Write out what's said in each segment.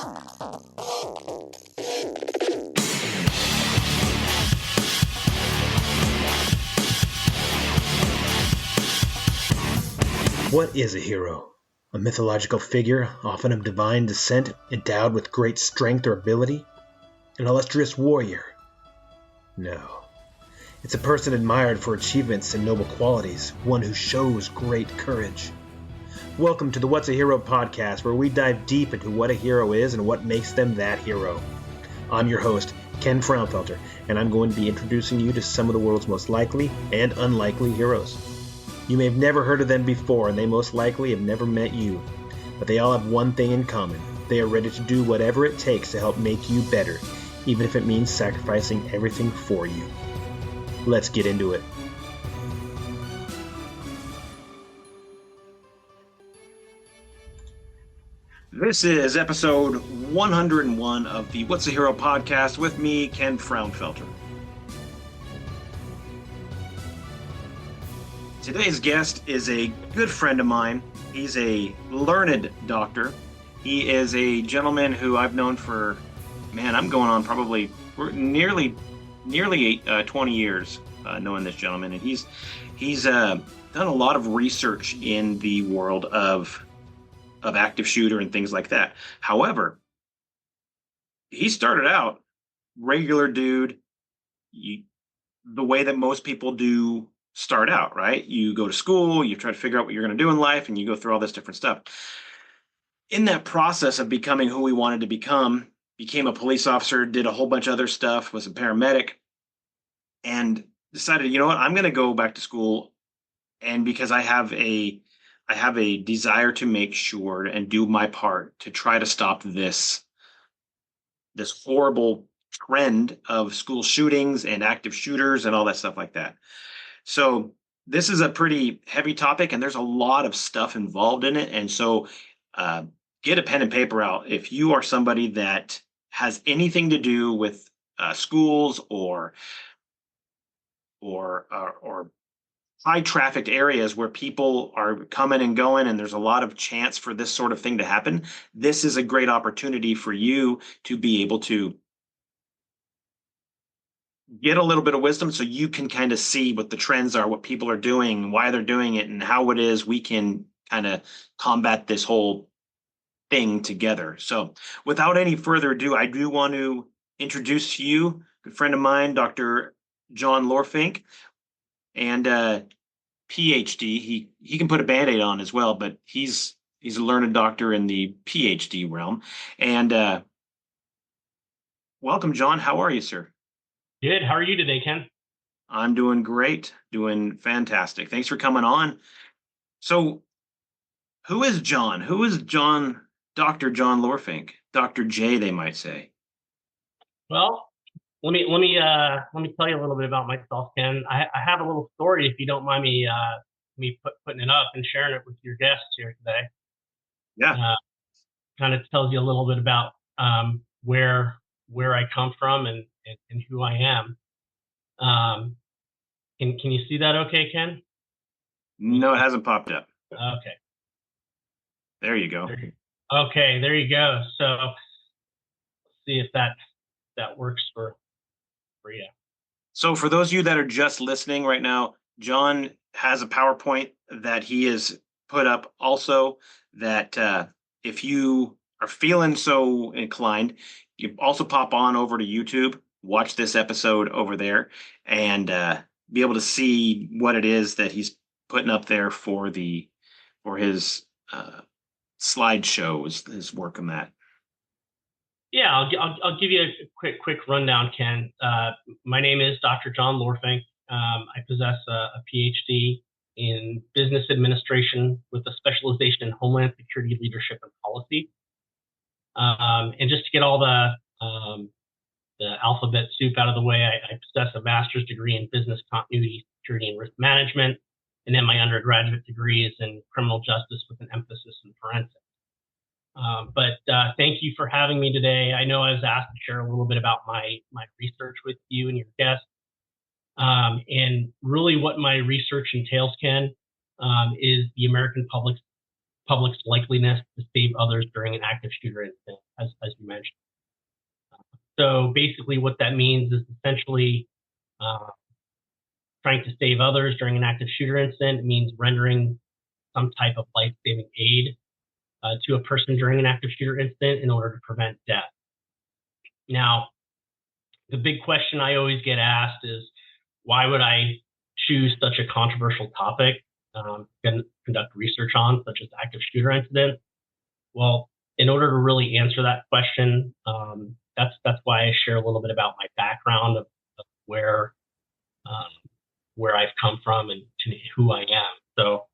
What is a hero? A mythological figure, often of divine descent, endowed with great strength or ability? An illustrious warrior? No. It's a person admired for achievements and noble qualities, one who shows great courage. Welcome to the What's a Hero podcast, where we dive deep into what a hero is and what makes them that hero. I'm your host, Ken Frownfelter, and I'm going to be introducing you to some of the world's most likely and unlikely heroes. You may have never heard of them before, and they most likely have never met you. But they all have one thing in common. They are ready to do whatever it takes to help make you better, even if it means sacrificing everything for you. Let's get into it. This is episode 101 of the What's a Hero podcast with me, Ken Frownfelter. Today's guest is a good friend of mine. He's a learned doctor. He is a gentleman who I've known for, I'm going on probably nearly 20 years knowing this gentleman. And he's done a lot of research in the world of active shooter and things like that. However, he started out regular dude, the way that most people do start out, right? You go to school, you try to figure out what you're going to do in life, and you go through all this different stuff. In that process of becoming who he wanted to become, became a police officer, did a whole bunch of other stuff, was a paramedic, and decided, you know what, I'm going to go back to school, and because I have a desire to make sure and do my part to try to stop this horrible trend of school shootings and active shooters and all that stuff like that. So this is a pretty heavy topic, and there's a lot of stuff involved in it. And so get a pen and paper out. If you are somebody that has anything to do with schools or high trafficked areas where people are coming and going, and there's a lot of chance for this sort of thing to happen, this is a great opportunity for you to be able to get a little bit of wisdom so you can kind of see what the trends are, what people are doing, why they're doing it, and how it is we can kind of combat this whole thing together. So without any further ado, I do want to introduce to you a good friend of mine, Dr. John Lohrfink, and PhD. He can put a Band-Aid on as well, but he's a learned doctor in the PhD realm. And welcome, John. How are you, sir? Good. How are you today, Ken? I'm doing great, doing fantastic. Thanks for coming on. So who is John? Who is John, Dr. John Lohrfink? Dr. J, they might say. Well, let me tell you a little bit about myself, Ken. I have a little story, if you don't mind me putting it up and sharing it with your guests here today. Yeah. Kind of tells you a little bit about where I come from and who I am. Can you see that okay, Ken? No, it hasn't popped up. Okay. There you go. Okay, there you go. So let's see if that works for you. So for those of you that are just listening right now, John has a PowerPoint that he has put up also that if you are feeling so inclined, you also pop on over to YouTube, watch this episode over there, and be able to see what it is that he's putting up there for his slideshows, his work on that. Yeah, I'll give you a quick rundown, Ken. My name is Dr. John Lohrfink. I possess a PhD in business administration with a specialization in Homeland Security leadership and policy. And just to get all the alphabet soup out of the way, I possess a master's degree in business continuity, security, and risk management. And then my undergraduate degree is in criminal justice with an emphasis in forensics. But thank you for having me today. I know I was asked to share a little bit about my research with you and your guests. And really what my research entails, Ken, is the American public public's likeliness to save others during an active shooter incident, as you mentioned. So basically what that means is essentially trying to save others during an active shooter incident. It means rendering some type of life-saving aid to a person during an active shooter incident in order to prevent death. Now, the big question I always get asked is, why would I choose such a controversial topic to conduct research on, such as active shooter incidents? Well, in order to really answer that question, that's why I share a little bit about my background of where I've come from and who I am. So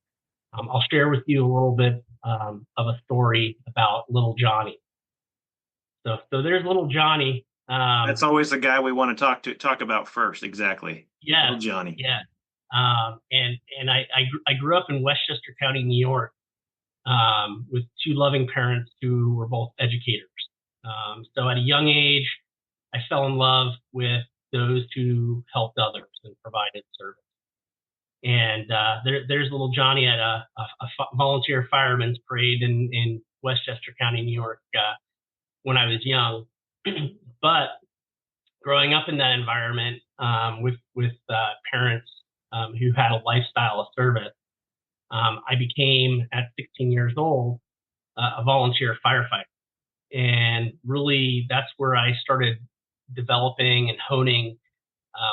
I'll share with you a little bit of a story about little Johnny. So there's little Johnny. That's always the guy we want to talk about first. Exactly. Yeah. Little Johnny. Yeah. And I grew up in Westchester County, New York, with two loving parents who were both educators. So at a young age, I fell in love with those who helped others and provided service. And there's little Johnny at a volunteer fireman's parade in Westchester County, New York, when I was young. But growing up in that environment with parents who had a lifestyle of service, I became, at 16 years old, a volunteer firefighter. And really, that's where I started developing and honing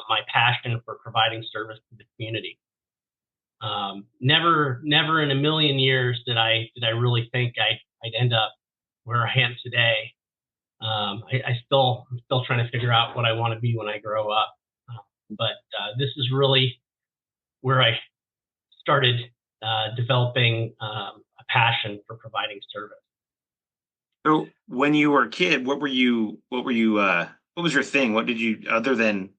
my passion for providing service to the community. Never in a million years did I really think I'd end up where I am today. I'm still trying to figure out what I want to be when I grow up. But this is really where I started developing a passion for providing service. So when you were a kid, what was your thing? What did you, other than,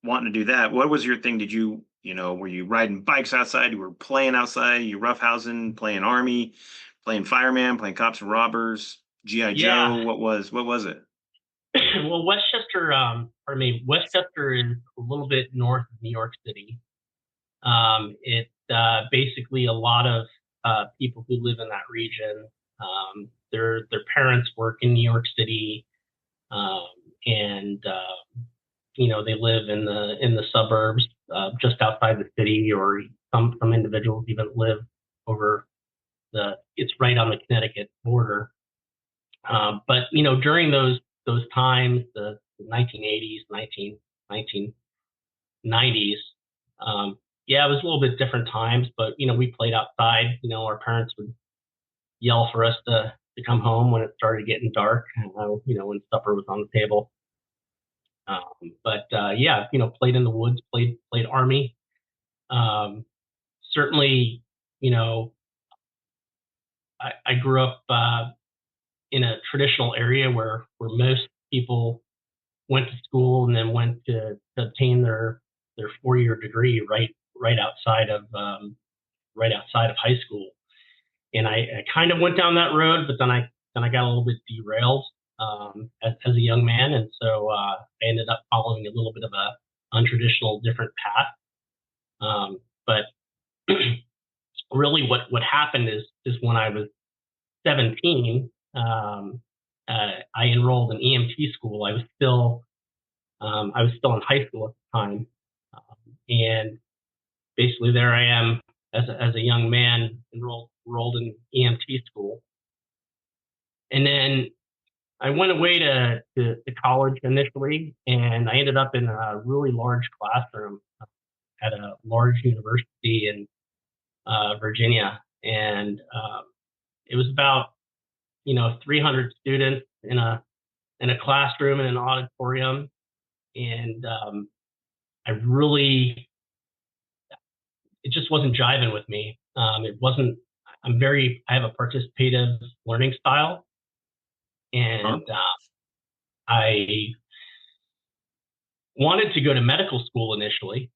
wanting to do that, what was your thing? Did you, were you riding bikes outside? You were playing outside, you roughhousing, playing army, playing fireman, playing cops and robbers, G.I. Yeah. Joe? What was it? Well, Westchester is a little bit north of New York City. It's basically a lot of people who live in that region. Their parents work in New York City, and they live in the suburbs just outside the city, or some individuals even live over it's right on the Connecticut border. But during those times, the 1980s, 1990s, yeah, it was a little bit different times, but we played outside. Our parents would yell for us to come home when it started getting dark, when supper was on the table. But yeah, played in the woods, played army. Certainly, I grew up in a traditional area where most people went to school and then went to obtain their 4-year degree right outside of high school. And I kind of went down that road, but then I got a little bit derailed as a young man, and so I ended up following a little bit of a untraditional, different path. But really, what happened is when I was 17, I enrolled in EMT school. I was still in high school at the time, and basically there I am as a young man enrolled in EMT school. And then I went away to college initially, and I ended up in a really large classroom at a large university in Virginia, and it was about 300 students in a classroom in an auditorium, and it just wasn't jiving with me. It wasn't. I have a participative learning style, and I wanted to go to medical school initially.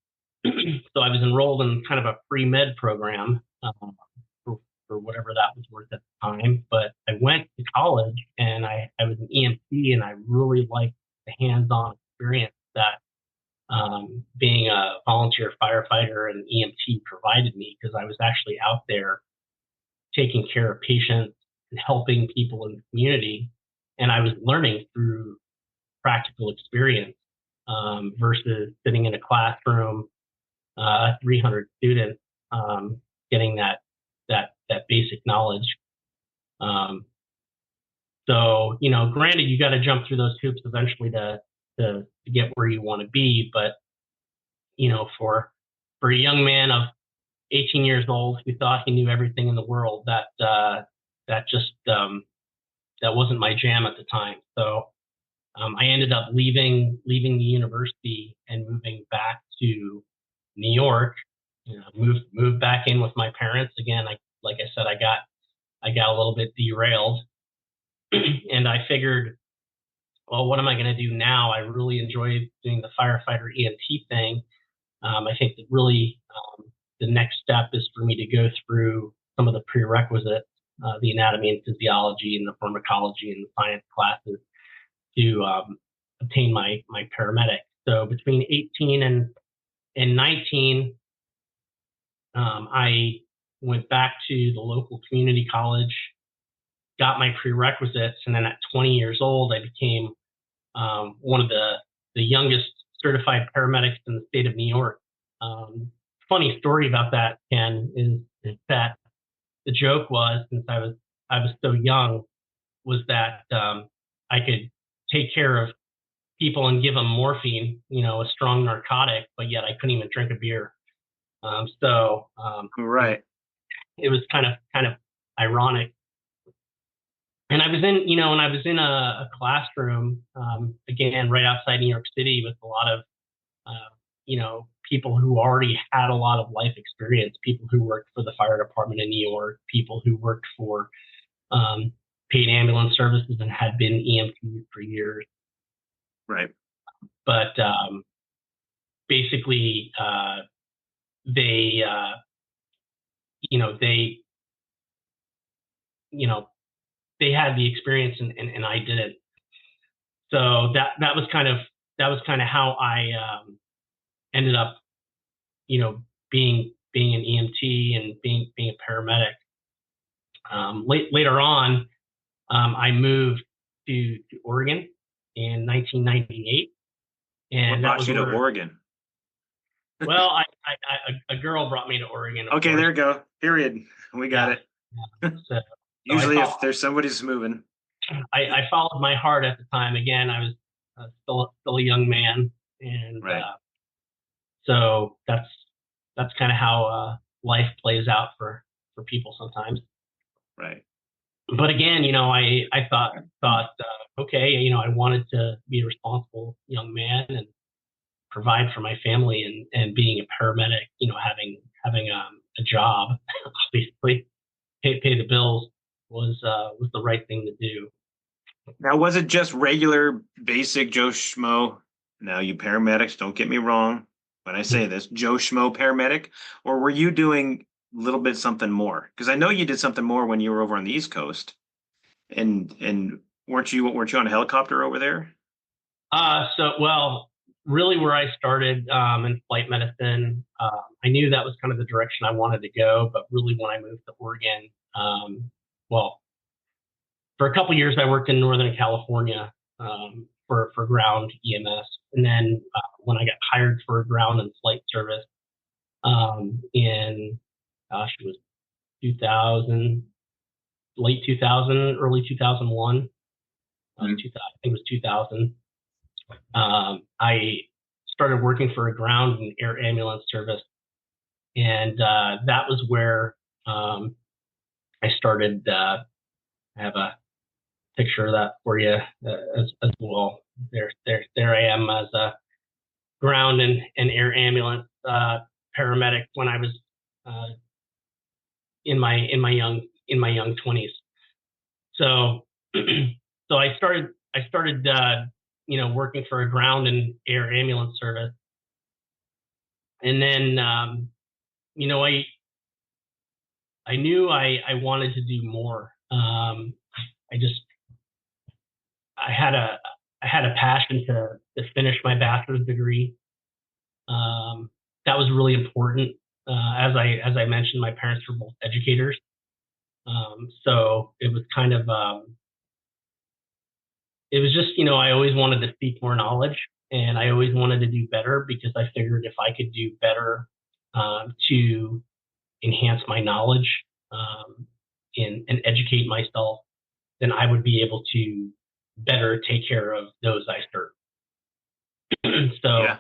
So I was enrolled in kind of a pre-med program for whatever that was worth at the time. But I went to college, and I was an EMT, and I really liked the hands-on experience that being a volunteer firefighter and EMT provided me, because I was actually out there taking care of patients and helping people in the community. And I was learning through practical experience versus sitting in a classroom, 300 students, getting that basic knowledge. So, granted, you got to jump through those hoops eventually to get where you want to be. But, for a young man of 18 years old who thought he knew everything in the world, that just that wasn't my jam at the time. So I ended up leaving the university and moving back to New York. Moved back in with my parents again. Like I said, I got a little bit derailed, and I figured, well, what am I going to do now? I really enjoy doing the firefighter EMT thing. I think that really the next step is for me to go through some of the prerequisites, the anatomy and physiology and the pharmacology and the science classes to obtain my paramedic. So between 18 and 19, I went back to the local community college, got my prerequisites, and then at 20 years old, I became one of the youngest certified paramedics in the state of New York. Funny story about that, Ken, is that the joke was, since I was so young, was that I could take care of people and give them morphine, a strong narcotic, but yet I couldn't even drink a beer. Right. It was kind of ironic. And I was in a classroom, again, right outside New York City with a lot of, people who already had a lot of life experience, people who worked for the fire department in New York, people who worked for paid ambulance services and had been EMTs for years. Right. But basically, they had the experience and I didn't. So that was kind of how I ended up, being an EMT and being a paramedic. Later on, I moved to Oregon in 1998, and what brought you to Oregon? Well, a girl brought me to Oregon. Okay, there you go. Period. We got it. So Usually, if there's somebody who's moving, I followed my heart at the time. Again, I was still a young man, and right. So that's kind of how life plays out for people sometimes. Right. But again, I thought okay, I wanted to be a responsible young man and provide for my family, and being a paramedic, having a job, obviously pay the bills was the right thing to do. Now, was it just regular, basic Joe Schmo? Now, you paramedics, don't get me wrong when I say this, Joe Schmo paramedic, or were you doing a little bit something more? Because I know you did something more when you were over on the East Coast, and weren't you on a helicopter over there? Well, really, where I started in flight medicine, I knew that was kind of the direction I wanted to go. But really, when I moved to Oregon, well, for a couple of years, I worked in Northern California for ground EMS, and then when I got hired for ground and flight service in, it was 2000, late 2000, early 2001. I think it was 2000. I started working for a ground and air ambulance service, and that was where I started. I have a picture of that for you as well. There I am as a ground and air ambulance paramedic when I was in my young 20s. So so I started working for a ground and air ambulance service, and then I knew I wanted to do more. I had a passion to finish my bachelor's degree. That was really important. As I mentioned, my parents were both educators, So it was kind of, it was just, I always wanted to seek more knowledge, and I always wanted to do better because I figured if I could do better to enhance my knowledge and educate myself, then I would be able to better take care of those I serve. so Yeah.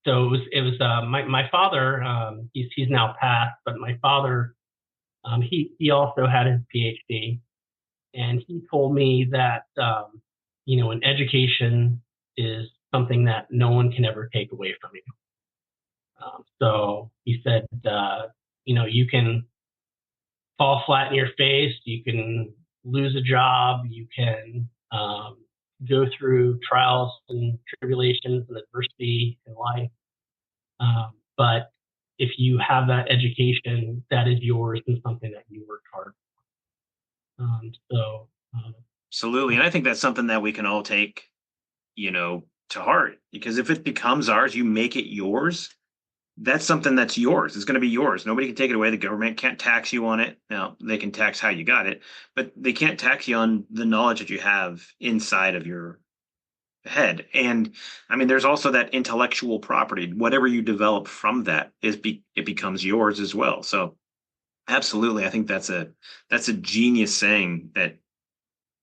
so it was my father. He's now passed, but my father, he also had his PhD, and he told me that an education is something that no one can ever take away from you. So he said, you can fall flat in your face, you can lose a job, you can go through trials and tribulations and adversity in life. But if you have that education, that is yours and something that you worked hard. So Absolutely. And I think that's something that we can all take, to heart, because if it becomes ours, you make it yours. That's something that's yours. It's going to be yours. Nobody can take it away. The government can't tax you on it. Now, they can tax how you got it, but they can't tax you on the knowledge that you have inside of your head. And I mean, there's also that intellectual property. Whatever you develop from that it becomes yours as well. So absolutely, I think that's a genius saying that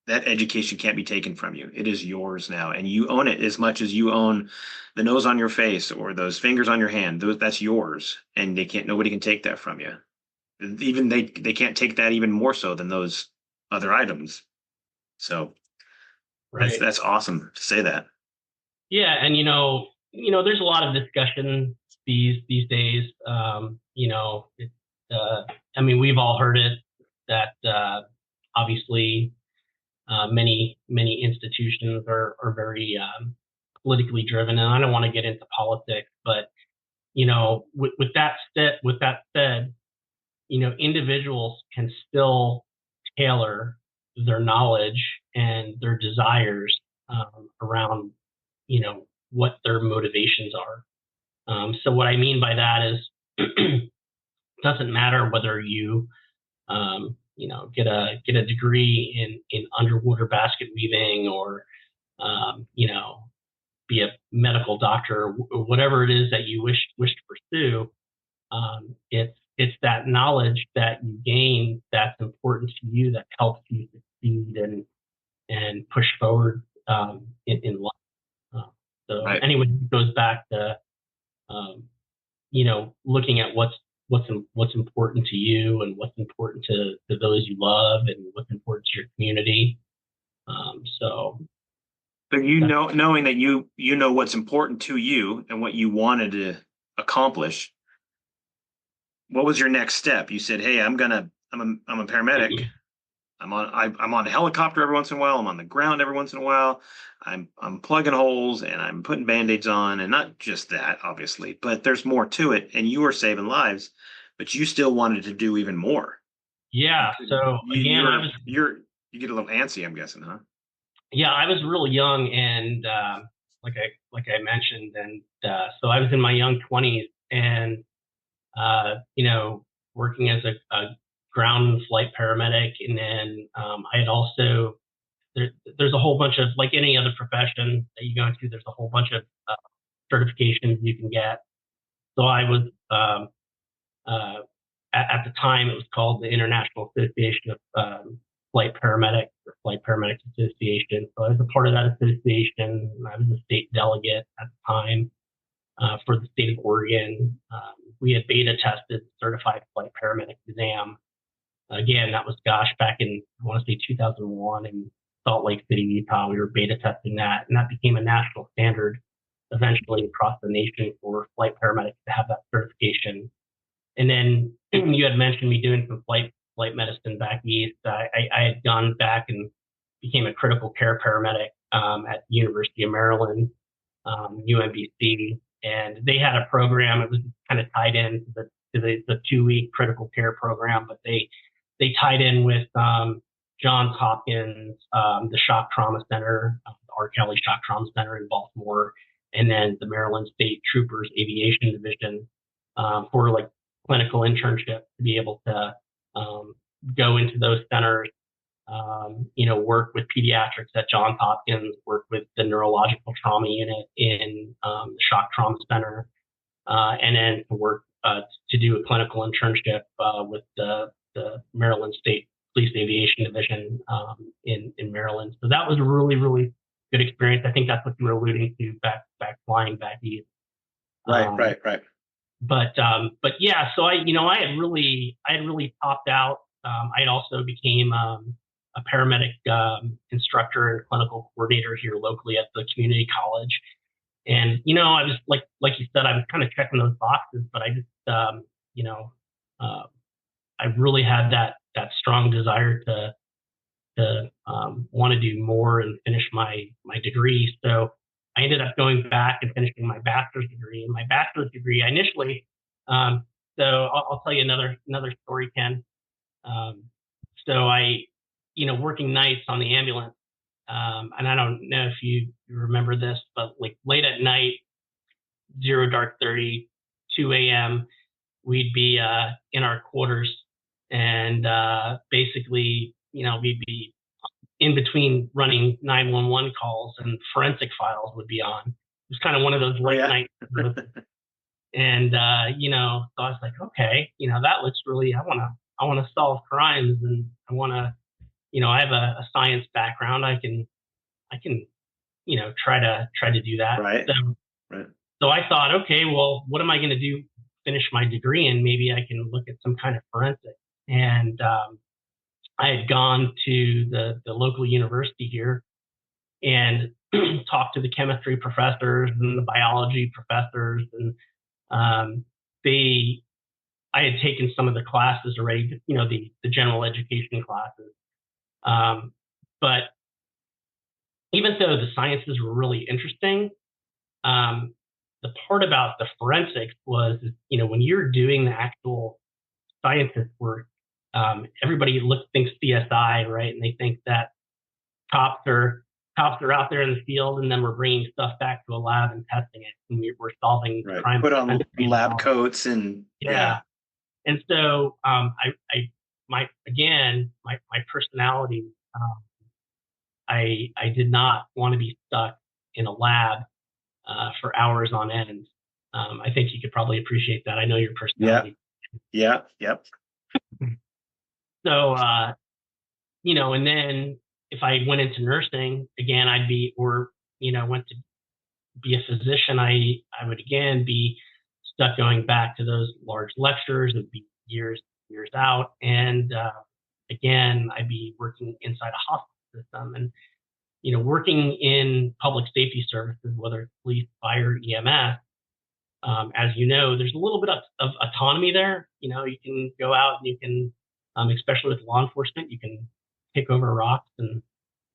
education can't be taken from you. It is yours now, and you own it as much as you own the nose on your face or those fingers on your hand. That's yours, and nobody can take that from you. Even they can't take that even more so than those other items. So that's right. that's awesome to say that. Yeah, and there's a lot of discussion these days. I mean, we've all heard it that obviously many institutions are very politically driven, and I don't want to get into politics, but with that said, individuals can still tailor their knowledge and their desires around what their motivations are. So what I mean by that is, it doesn't matter whether you get a degree in underwater basket weaving, or be a medical doctor, or whatever it is that you wish to pursue. It's that knowledge that you gain that's important to you, that helps you succeed and push forward in life. Uh, so Right. anyway, it goes back to um, looking at what's important to you, and what's important to those you love, and what's important to your community. So But that's knowing that you know what's important to you and what you wanted to accomplish, what was your next step? You said, "Hey, I'm a paramedic. I'm on a helicopter every once in a while. I'm on the ground every once in a while. I'm plugging holes and I'm putting band-aids on, and not just that, obviously, but there's more to it. And you are saving lives, but you still wanted to do even more. You yeah. couldn't. So again, You get a little antsy, I'm guessing, huh? I was real young, and like I mentioned, and so I was in my young 20s, and working as a ground flight paramedic, and then I had also there's a whole bunch of, like any other profession that you go into, there's a whole bunch of certifications you can get. So I was uh, at the time, it was called the International Association of Flight Paramedics, or Flight Paramedics Association. So I was a part of that association. I was a state delegate at the time for the state of Oregon. We had beta tested certified flight paramedic exam. Again, that was, gosh, back in, I want to say, 2001 in Salt Lake City, Utah. We were beta testing that, and that became a national standard eventually across the nation for flight paramedics to have that certification. And then you had mentioned me doing some flight medicine back east. I had gone back and became a critical care paramedic at the University of Maryland, UMBC, and they had a program. It was kind of tied in to the 2-week critical care program, but they tied in with Johns Hopkins, the Shock Trauma Center, the R. Kelly Shock Trauma Center in Baltimore, and then the Maryland State Troopers Aviation Division for like clinical internship, to be able to go into those centers, work with pediatrics at Johns Hopkins, work with the neurological trauma unit in the shock trauma center, and then to work to do a clinical internship with the Maryland State Police Aviation Division in Maryland. So that was a really, really good experience. I think that's what you were alluding to back flying back east. Right. But yeah, so I had really popped out. I had also became a paramedic instructor and clinical coordinator here locally at the community college. And I was like you said, I was kind of checking those boxes, but I just I really had that strong desire to want to do more and finish my degree. So I ended up going back and finishing my bachelor's degree. And my bachelor's degree, I initially, so I'll tell you another story, Ken. So I, working nights on the ambulance, and I don't know if you remember this, but like late at night, 0 dark 30, 2 a.m., we'd be in our quarters, and basically, we'd be in between running 911 calls and forensic files would be on. It was kind of one of those late night. And, so I was like, okay, that looks really, I want to solve crimes, and I want to, I have a science background. I can, try to do that. Right. So I thought, okay, well, what am I going to do? Finish my degree, and maybe I can look at some kind of forensic. And, I had gone to the local university here and talked to the chemistry professors and the biology professors, and I had taken some of the classes already, the general education classes. But even though the sciences were really interesting, the part about the forensics was, when you're doing the actual scientist work, everybody thinks CSI, right? And they think that cops are out there in the field, and then we're bringing stuff back to a lab and testing it, and we're solving crime. Put on lab coats and yeah. And so my personality, I did not want to be stuck in a lab for hours on end. I think you could probably appreciate that. I know your personality. Yeah. Yep. So, and then if I went into nursing again, went to be a physician, I would again be stuck going back to those large lectures. It would be years out. And again, I'd be working inside a hospital system, and, working in public safety services, whether it's police, fire, EMS, as you know, there's a little bit of autonomy there. You can go out and you can, especially with law enforcement, you can pick over rocks and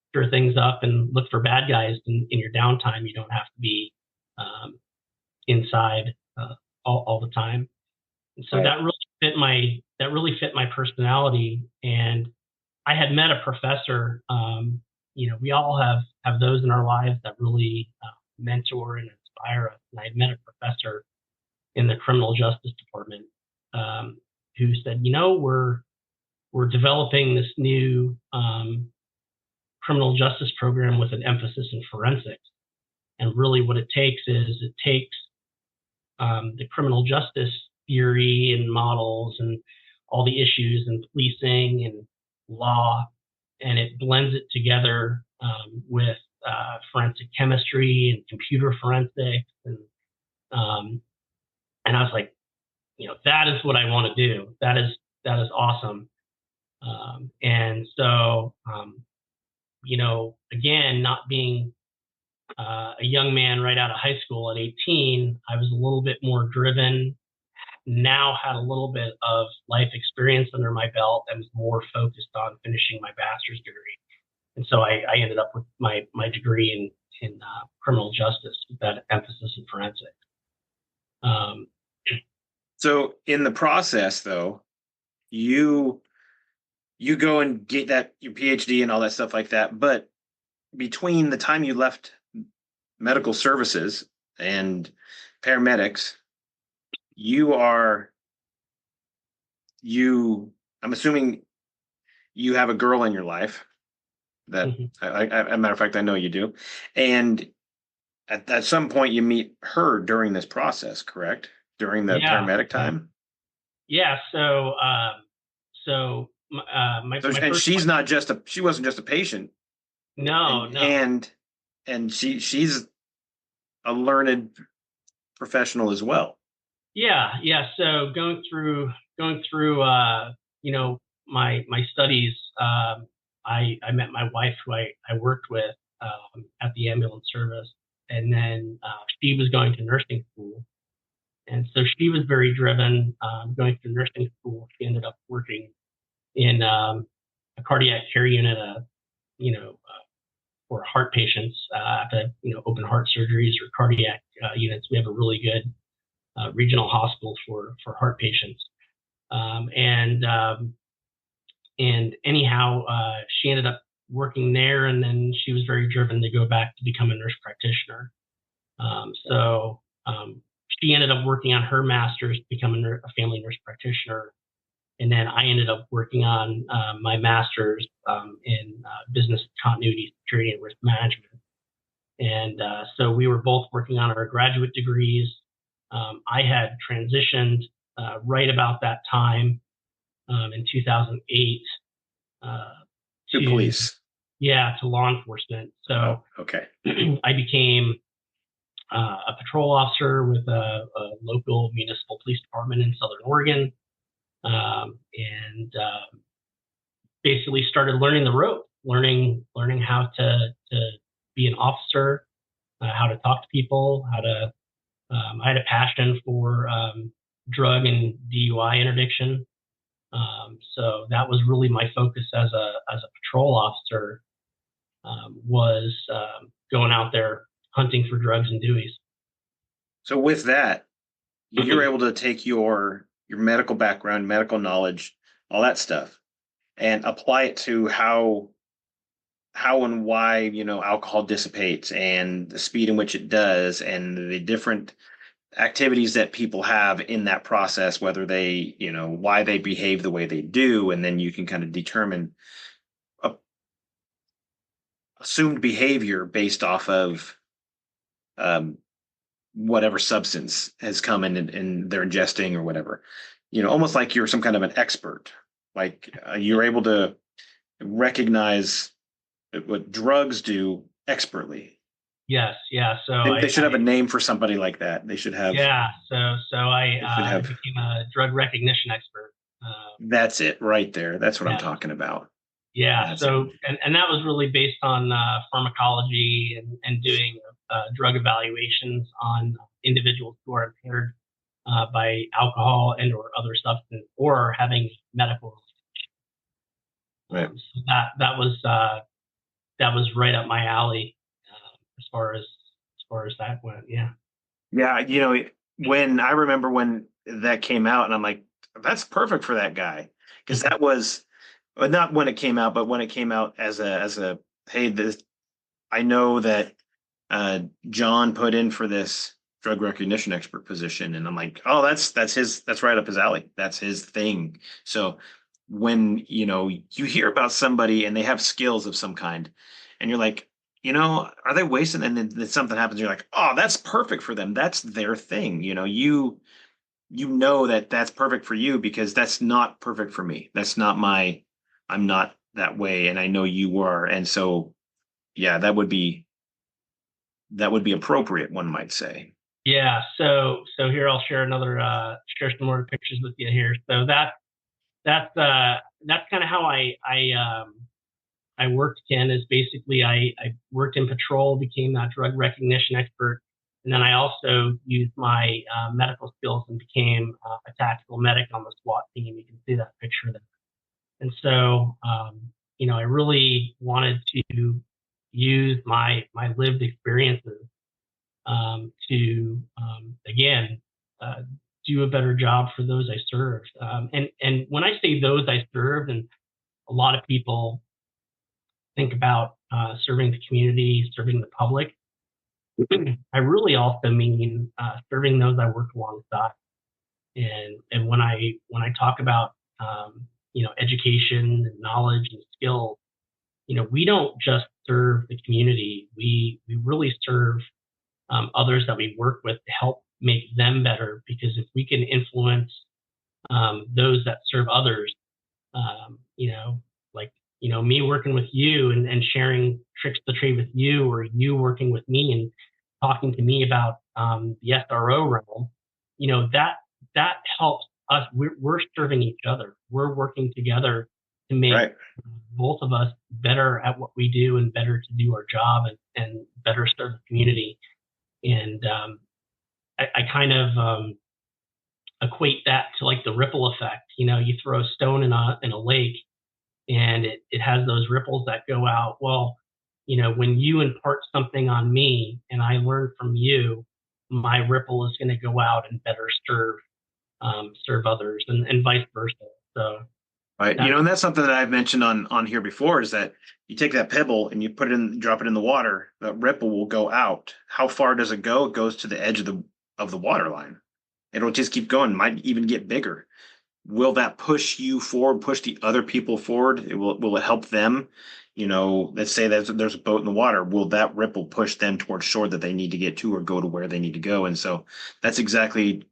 stir things up and look for bad guys in your downtime. You don't have to be inside all the time. And so that really fit my personality. And I had met a professor. We all have those in our lives that really mentor and inspire us. And I had met a professor in the criminal justice department who said, we're developing this new criminal justice program with an emphasis in forensics. And really what it takes the criminal justice theory and models and all the issues in policing and law, and it blends it together with forensic chemistry and computer forensics. And I was like, that is what I want to do. That is awesome. And so, again, not being a young man right out of high school at 18, I was a little bit more driven, now had a little bit of life experience under my belt, and was more focused on finishing my bachelor's degree. And so I ended up with my degree in criminal justice with that emphasis in forensics. So in the process, though, you go and get your PhD and all that stuff like that. But between the time you left medical services and paramedics, I'm assuming you have a girl in your life that, Mhm. as a matter of fact, I know you do, and at some point you meet her during this process, correct? During the Yeah, paramedic yeah, time. yeah. So So, my and first wife, she wasn't just a patient, no, and no. she's a learned professional as well. Yeah, yeah. So going through my studies, I met my wife who I worked with at the ambulance service, and then she was going to nursing school, and so she was very driven going through nursing school. She ended up working in a cardiac care unit, you know, for heart patients at open heart surgeries or cardiac units. We have a really good regional hospital for heart patients. Um, and um, and anyhow, she ended up working there, and then she was very driven to go back to become a nurse practitioner. So she ended up working on her master's to become a family nurse practitioner, and then I ended up working on my master's in business continuity, security, and risk management. And so we were both working on our graduate degrees. I had transitioned right about that time in 2008 uh, To to police. to law enforcement. Oh, So okay. I became a patrol officer with a local municipal police department in Southern Oregon, and basically started learning the ropes, learning how to be an officer, how to talk to people, how to I had a passion for drug and DUI interdiction. So that was really my focus as a patrol officer, was going out there hunting for drugs and Deweys. So with that, you're able to take your medical background, medical knowledge, all that stuff, and apply it to how and why alcohol dissipates and the speed in which it does and the different activities that people have in that process, whether they why they behave the way they do, and then you can kind of determine a, assumed behavior based off of um, whatever substance has come in and they're ingesting or whatever. Almost like you're some kind of an expert. Like you're able to recognize what drugs do expertly. Yes, yeah. So They should have a name for somebody like that. yeah. So They should I have. became a drug recognition expert. That's it right there. That's what I'm Yeah, talking about. yeah. That's it. So that was really based on pharmacology and doing drug evaluations on individuals who are impaired by alcohol and or other substance or having medical. Right. So that was right up my alley as far as that went. Yeah. Yeah, when I remember when that came out, and I'm like, that's perfect for that guy, because that was not when it came out, but when it came out as a hey, this I know that John put in for this drug recognition expert position, and I'm like, oh, that's right up his alley. That's his thing. So when you hear about somebody and they have skills of some kind, and you're like, are they wasting? And then something happens, you're like, oh, that's perfect for them. That's their thing. You know that that's perfect for you because that's not perfect for me. That's not my. I'm not that way, and I know you are, and so yeah, that would be appropriate, one might say. Yeah. So here I'll share some more pictures with you here. So that's kind of how I worked, Ken, is basically I worked in patrol, became that drug recognition expert, and then I also used my medical skills and became a tactical medic on the SWAT team. You can see that picture there. And so, I really wanted to use my lived experiences to again uh, do a better job for those I served. And when I say those I served, and a lot of people think about serving the community, serving the public, I really also mean serving those I work alongside. And when I talk about education and knowledge and skill, we don't just serve the community. We really serve others that we work with to help make them better. Because if we can influence those that serve others, like me working with you and sharing tricks of the trade with you, or you working with me and talking to me about the SRO realm, that helps us. We're serving each other. We're working together to make Right. both of us better at what we do and better to do our job and better serve the community. And I kind of equate that to like the ripple effect. You throw a stone in a lake, and it has those ripples that go out. Well, when you impart something on me and I learn from you, my ripple is going to go out and better serve others, and vice versa. So Right. that, And that's something that I've mentioned on here before, is that you take that pebble and you drop it in the water, that ripple will go out. How far does it go? It goes to the edge of the water line. It'll just keep going, might even get bigger. Will that push you forward, push the other people forward? Will it help them? Let's say there's a boat in the water. Will that ripple push them towards shore that they need to get to, or go to where they need to go? And so that's exactly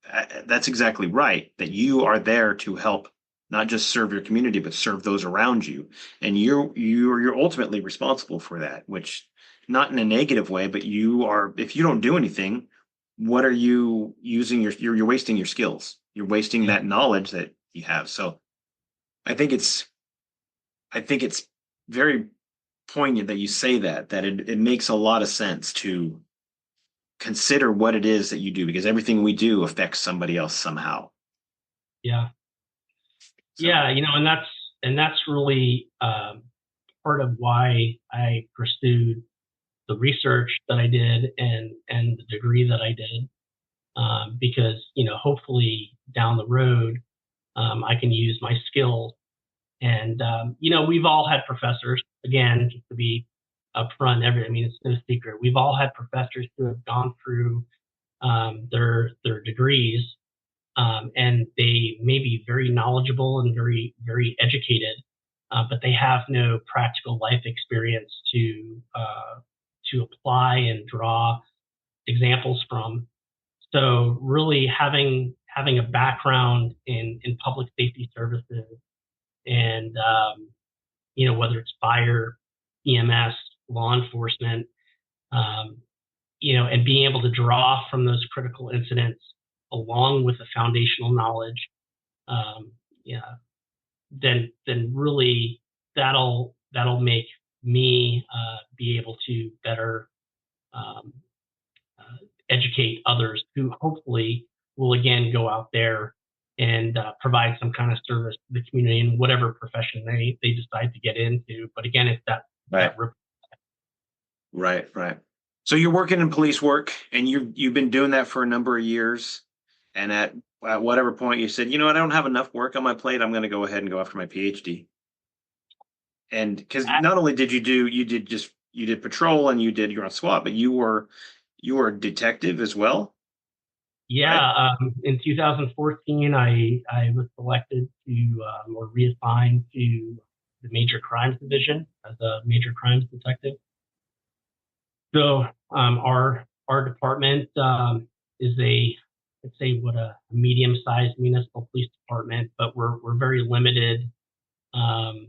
right, that you are there to help not just serve your community, but serve those around you. And you're ultimately responsible for that, which, not in a negative way, but if you don't do anything, what are you using you're wasting your skills. You're wasting yeah, that knowledge that you have. So I think it's very poignant that you say that it makes a lot of sense to consider what it is that you do, because everything we do affects somebody else somehow. yeah, So, and that's really part of why I pursued the research that I did and the degree that I did, because hopefully down the road I can use my skills. And we've all had professors. Again, just to be upfront, it's no secret. We've all had professors who have gone through their degrees, and they may be very knowledgeable and very very educated, but they have no practical life experience to apply and draw examples from. So really having a background in public safety services, and whether it's fire, EMS, law enforcement, um, and being able to draw from those critical incidents along with the foundational knowledge, um, yeah, then really that'll make me be able to better um, educate others who hopefully will again go out there and provide some kind of service to the community in whatever profession they decide to get into. But again, it's that right, that right. So you're working in police work, and you've been doing that for a number of years. And at whatever point you said, I don't have enough work on my plate, I'm going to go ahead and go after my PhD. And because not only did you did patrol and you're on SWAT, but you were a detective as well, right? Yeah, in 2014, I was selected to or reassigned to the Major Crimes Division as a major crimes detective. So our department is let's say what a medium-sized municipal police department, but we're very limited um,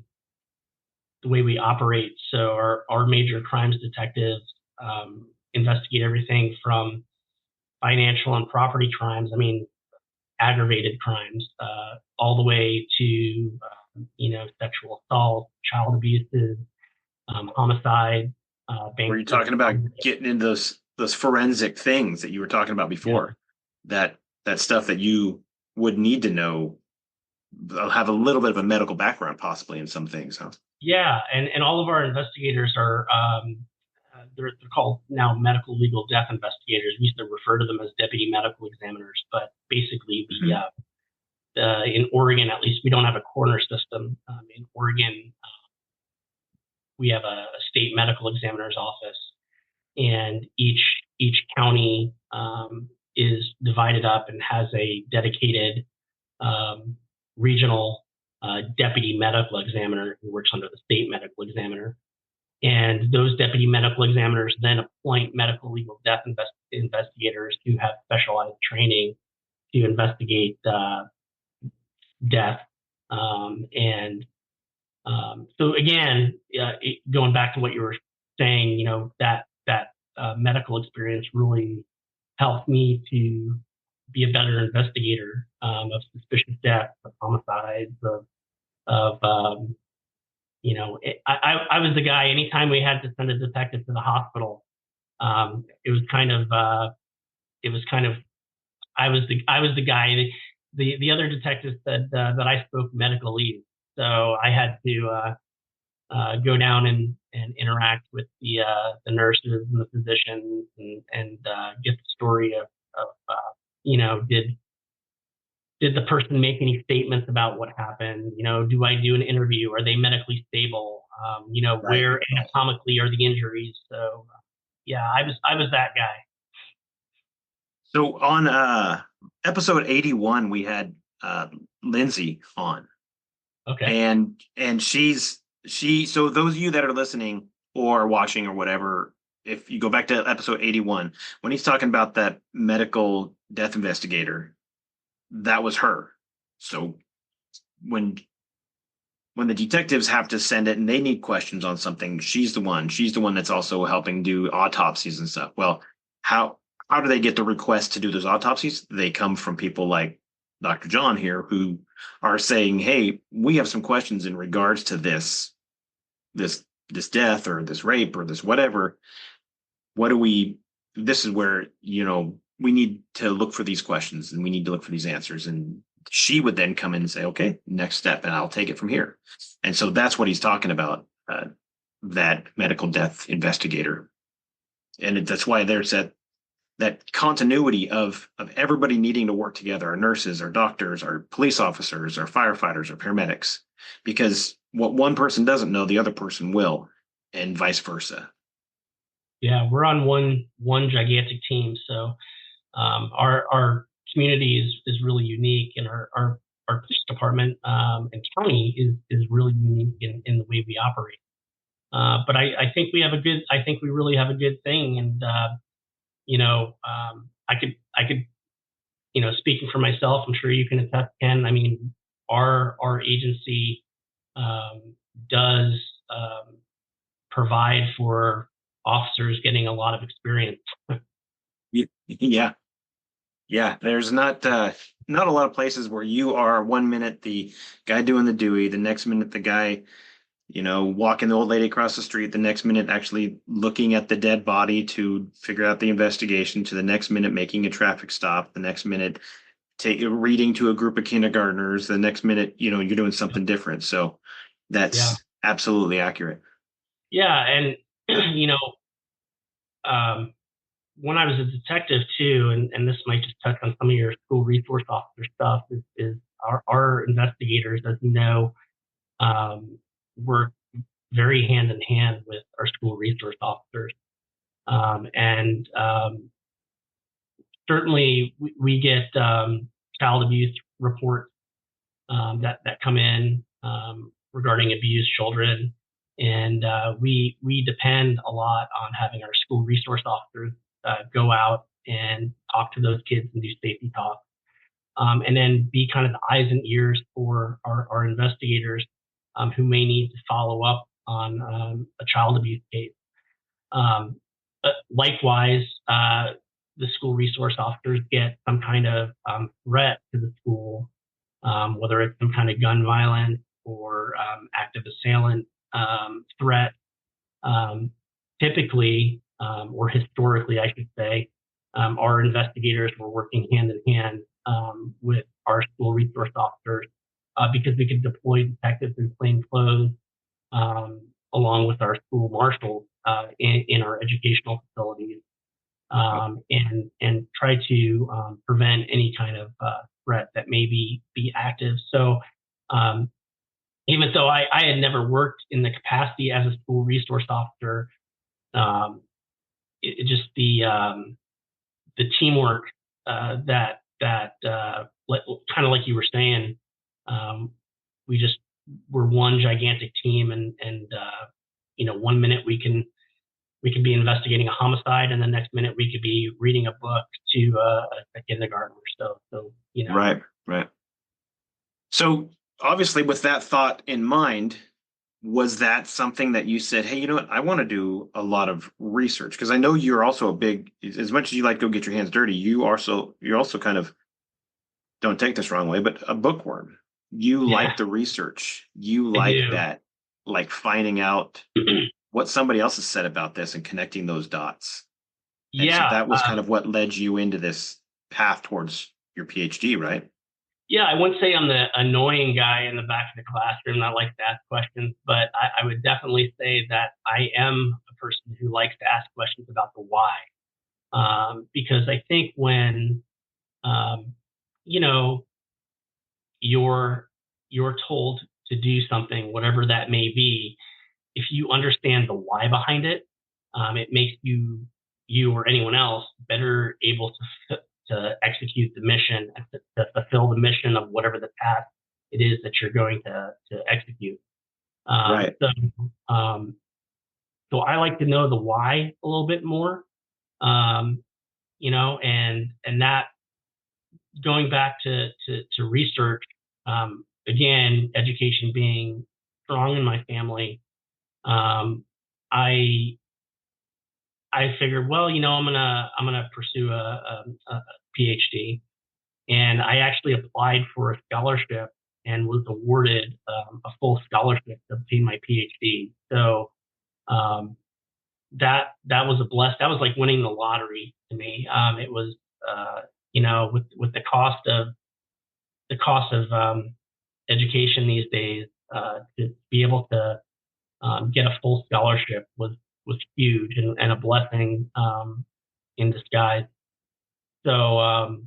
the way we operate. So our major crimes detectives investigate everything from financial and property crimes. Aggravated crimes, all the way to sexual assault, child abuses, homicide, Were bank you talking about fraud. getting into those forensic things that you were talking about Yeah, before? That stuff that you would need to know, have a little bit of a medical background, possibly, in some things, huh? yeah, and all of our investigators are they're called now medical legal death investigators. We used to refer to them as deputy medical examiners, but basically Mhm. in Oregon, at least, we don't have a coroner system. In Oregon, we have a state medical examiner's office, and each county is divided up and has a dedicated regional deputy medical examiner who works under the state medical examiner. And those deputy medical examiners then appoint medical legal death investigators who have specialized training to investigate death. So again, going back to what you were saying, that medical experience really helped me to be a better investigator of suspicious deaths, of homicides, I was the guy. Anytime we had to send a detective to the hospital, it was kind of I was the guy. The other detectives said that I spoke medical leave, so I had to go down and interact with the nurses and the physicians and get the story of did the person make any statements about what happened? Do I do an interview? Are they medically stable? Right. Where anatomically are the injuries? So, yeah, I was that guy. So on episode 81, we had Lindsay on. Okay. And so those of you that are listening or watching or whatever, if you go back to episode 81, when he's talking about that medical death investigator, that was her. So when the detectives have to send it and they need questions on something, she's the one that's also helping do autopsies and stuff. Well, how do they get the request to do those autopsies? They come from people like Dr. John here, who are saying, hey, we have some questions in regards to this death or this rape or this whatever. This is where, we need to look for these questions and we need to look for these answers. And she would then come in and say, okay, next step, and I'll take it from here. And so that's what he's talking about, that medical death investigator. And that's why there's that continuity of everybody needing to work together, our nurses, our doctors, our police officers, our firefighters, our paramedics, because what one person doesn't know, the other person will, and vice versa. Yeah, we're on one gigantic team. So our community is really unique, and our police department and county is really unique in the way we operate. But I think we really have a good thing. And I could speaking for myself, I'm sure you can attest, Ken. I mean, our agency does provide for officers getting a lot of experience. Yeah. There's not a lot of places where you are 1 minute the guy doing the Dewey, the next minute the guy, walking the old lady across the street, the next minute actually looking at the dead body to figure out the investigation, to the next minute making a traffic stop, the next minute reading to a group of kindergartners, the next minute, you're doing something different. So that's absolutely accurate. Yeah. And, when I was a detective too, and this might just touch on some of your school resource officer stuff, is our investigators, as you know, work very hand in hand with our school resource officers. And certainly we get child abuse reports that come in regarding abused children. And we depend a lot on having our school resource officers go out and talk to those kids and do safety talks. And then be kind of the eyes and ears for our investigators who may need to follow up on a child abuse case. Likewise, the school resource officers get some kind of threat to the school, whether it's some kind of gun violence or active assailant threat. Typically, or historically, I should say, our investigators were working hand in hand with our school resource officers because we could deploy detectives in plain clothes along with our school marshals in our educational facilities and try to prevent any kind of threat that may be active. So even though I had never worked in the capacity as a school resource officer, just the teamwork that kind of like you were saying, we're one gigantic team, and 1 minute we can be investigating a homicide, and the next minute we could be reading a book to a kindergartner. So Right, right. So obviously, with that thought in mind, was that something that you said, hey, you know what? I want to do a lot of research because I know you're also a big, as much as you like to go get your hands dirty, you're also kind of, don't take this wrong way, but a bookworm. You yeah, like the research. You I like do. that, like finding out what somebody else has said about this and connecting those dots. And so Yeah, that was kind of what led you into this path towards your PhD, right? yeah. I wouldn't say I'm the annoying guy in the back of the classroom that likes to ask questions, but I would definitely say that I am a person who likes to ask questions about the why. Because I think when um, you know you're you're told to do something, whatever that may be, if you understand the why behind it, it makes you or anyone else better able to execute the mission, to fulfill the mission of whatever the task it is that you're going to execute. Um, Right. so, um, so I like to know the why a little bit more, um, and that going back to research, again, education being strong in my family, um, I I figured, well, I'm gonna pursue a PhD, and I actually applied for a scholarship and was awarded a full scholarship to obtain my PhD. So um, that was a bless. That was like winning the lottery to me. It was, with the cost of education these days, to be able to get a full scholarship was huge, and a blessing in disguise. So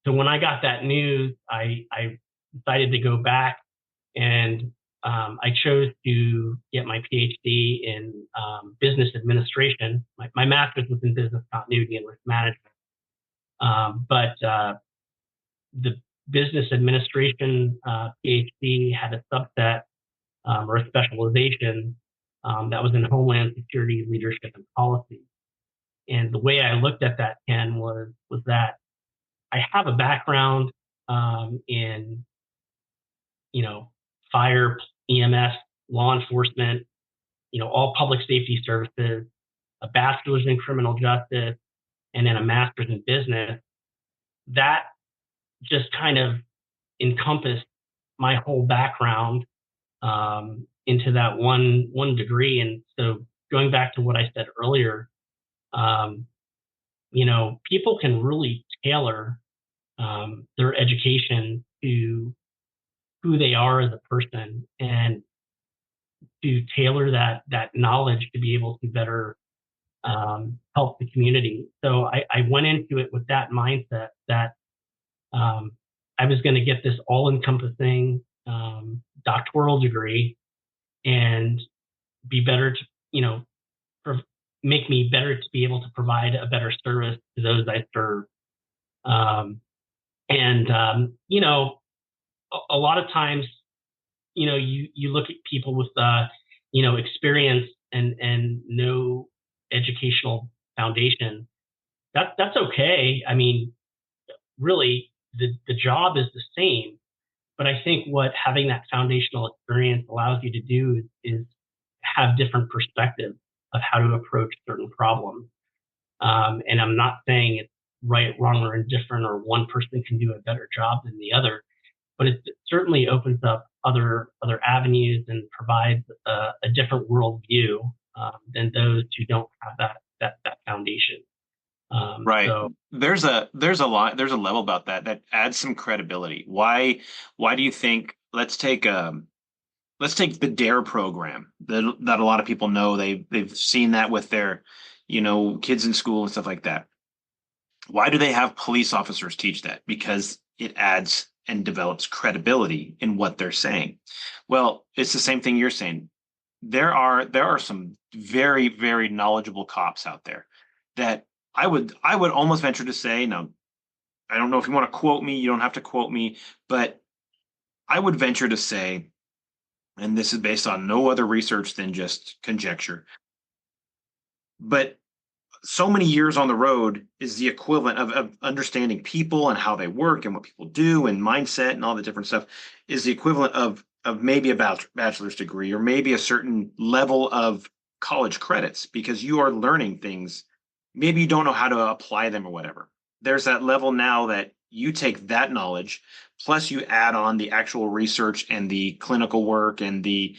so when I got that news, I decided to go back, and I chose to get my PhD in business administration. My master's was in business continuity and risk management, but the business administration PhD had a subset, or a specialization, that was in Homeland Security, Leadership, and Policy. And the way I looked at that, Ken, was that I have a background in fire, EMS, law enforcement, all public safety services, a bachelor's in criminal justice, and then a master's in business. That just kind of encompassed my whole background into that one degree. And so going back to what I said earlier, um, people can really tailor their education to who they are as a person, and to tailor that knowledge to be able to better help the community. So I went into it with that mindset that um, I was going to get this all-encompassing doctoral degree, and be better to, make me better to be able to provide a better service to those I serve. Um, and a lot of times, you look at people with experience and no educational foundation. That's okay. I mean, really, the job is the same, but I think what having that foundational experience allows you to do is have different perspectives of how to approach certain problems. And I'm not saying it's right, wrong, or indifferent, or one person can do a better job than the other, but it certainly opens up other avenues and provides a different worldview than those who don't have that foundation. Right. So There's a level about that adds some credibility. Why do you think let's take the DARE program that a lot of people know. They've seen that with their, kids in school and stuff like that. Why do they have police officers teach that? Because it adds and develops credibility in what they're saying. Well, it's the same thing you're saying. There are some very, very knowledgeable cops out there that I would almost venture to say, now I don't know if you want to quote me, you don't have to quote me, but I would venture to say, and this is based on no other research than just conjecture, but so many years on the road is the equivalent of understanding people and how they work and what people do and mindset and all the different stuff is the equivalent of maybe a bachelor's degree or maybe a certain level of college credits because you are learning things. Maybe you don't know how to apply them or whatever. There's that level now that you take that knowledge plus you add on the actual research and the clinical work and the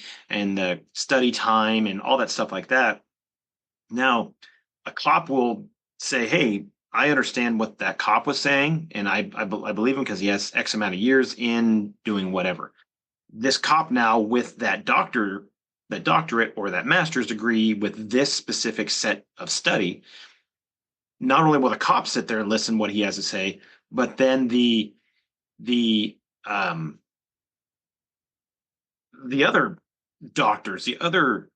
study time and all that stuff like that. Now, a cop will say, "Hey, I understand what that cop was saying, and I believe him because he has X amount of years in doing whatever." This cop now with that doctorate or that master's degree with this specific set of study, not only will the cop sit there and listen what he has to say, but then the um the other doctors, the other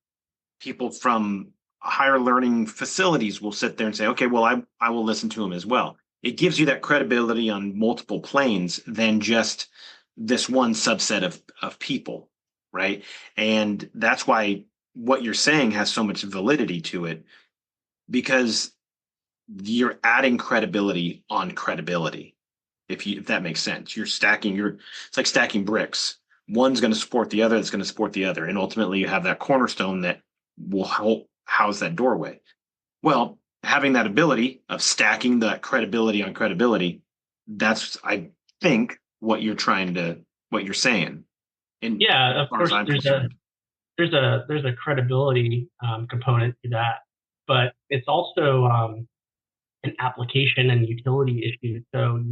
people from higher learning facilities will sit there and say, okay, well, I will listen to him as well. It gives you that credibility on multiple planes than just this one subset of people, right? And that's why what you're saying has so much validity to it because you're adding credibility on credibility. If that makes sense, it's like stacking bricks. One's going to support the other, it's going to support the other. And ultimately you have that cornerstone that will help house that doorway. Well, having that ability of stacking that credibility on credibility, that's I think what you're saying. And Yeah, as of far as course, I'm concerned. there's a credibility component to that, but it's also an application and utility issue. So,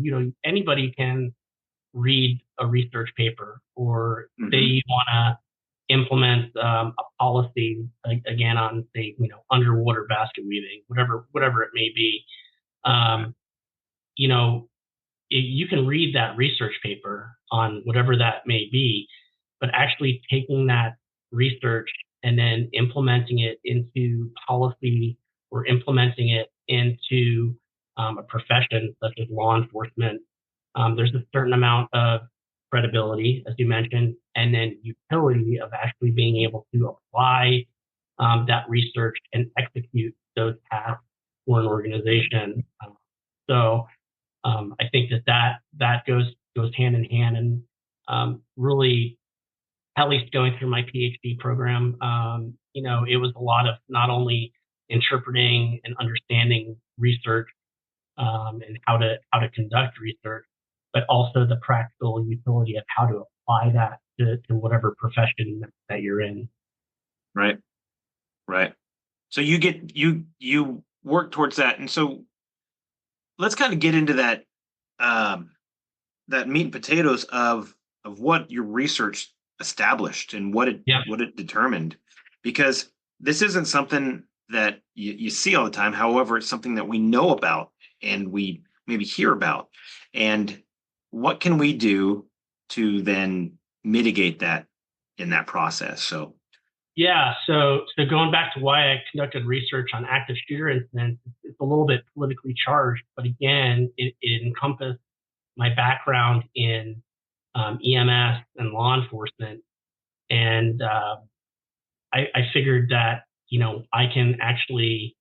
anybody can read a research paper, or say Hmm. you want to implement a policy, again, on, say, underwater basket weaving, whatever it may be. Um, you know, you can read that research paper on whatever that may be, but actually taking that research and then implementing it into policy or implementing it into a profession such as law enforcement, there's a certain amount of credibility, as you mentioned, and then utility of actually being able to apply that research and execute those tasks for an organization. So I think that goes hand in hand, and really, at least going through my PhD program, it was a lot of not only interpreting and understanding research, and how to conduct research, but also the practical utility of how to apply that to whatever profession that you're in. Right. Right. So you work towards that. And so let's kind of get into um that meat and potatoes of what your research established and Yeah. what it determined because this isn't something that you see all the time. However, it's something that we know about and we maybe hear about. And what can we do to then mitigate that in that process? So Yeah, so going back to why I conducted research on active shooter incidents, it's a little bit politically charged, but again, it encompassed my background in EMS and law enforcement, and I figured that I can actually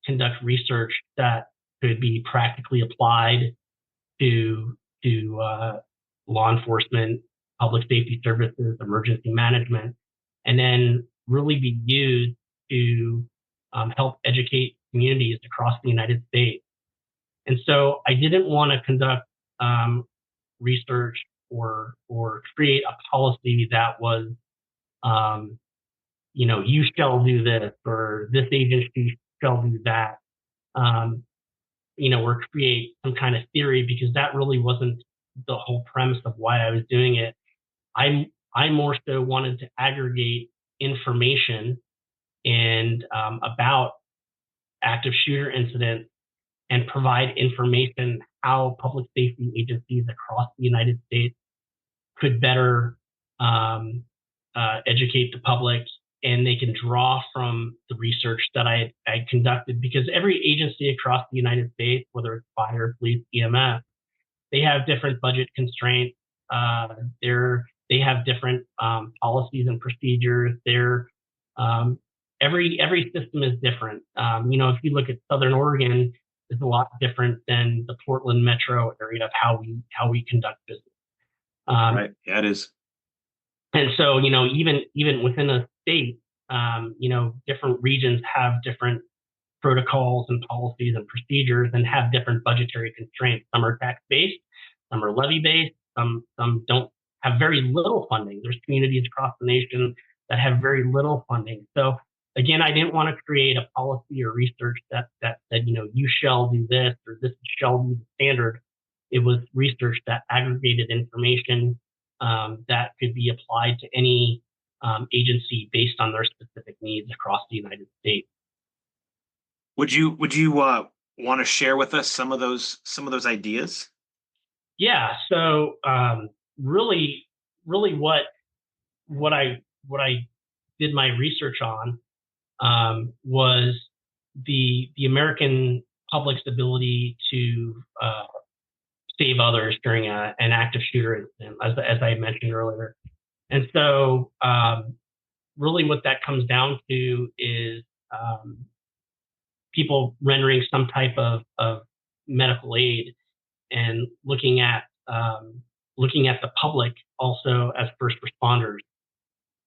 conduct research that could be practically applied to law enforcement, public safety services, emergency management, and then really be used to help educate communities across the United States. And so I didn't want to conduct research or create a policy that was, um, you shall do this or this agency shall do that. Um, or create some kind of theory, because that really wasn't the whole premise of why I was doing it. I more so wanted to aggregate information and about active shooter incidents and provide information how public safety agencies across the United States could better educate the public, and they can draw from the research that I conducted, because every agency across the United States, whether it's fire, police, EMS, they have different budget constraints. They they have different policies and procedures. Every system is different. If you look at Southern Oregon, is a lot different than the Portland metro area of how we conduct business. Right. Yeah, it is. And so, even within a state, different regions have different protocols and policies and procedures and have different budgetary constraints. Some are tax based, some are levy based, some don't have very little funding. There's communities across the nation that have very little funding. So again, I didn't want to create a policy or research that said, you shall do this or this shall be the standard. It was research that aggregated information that could be applied to any agency based on their specific needs across the United States. Would you want to share with us some of those ideas? Yeah. So really, what I did my research on was the American public's ability to save others during an active shooter incident, as I mentioned earlier. And so, really, what that comes down to is people rendering some type of medical aid and looking at the public also as first responders.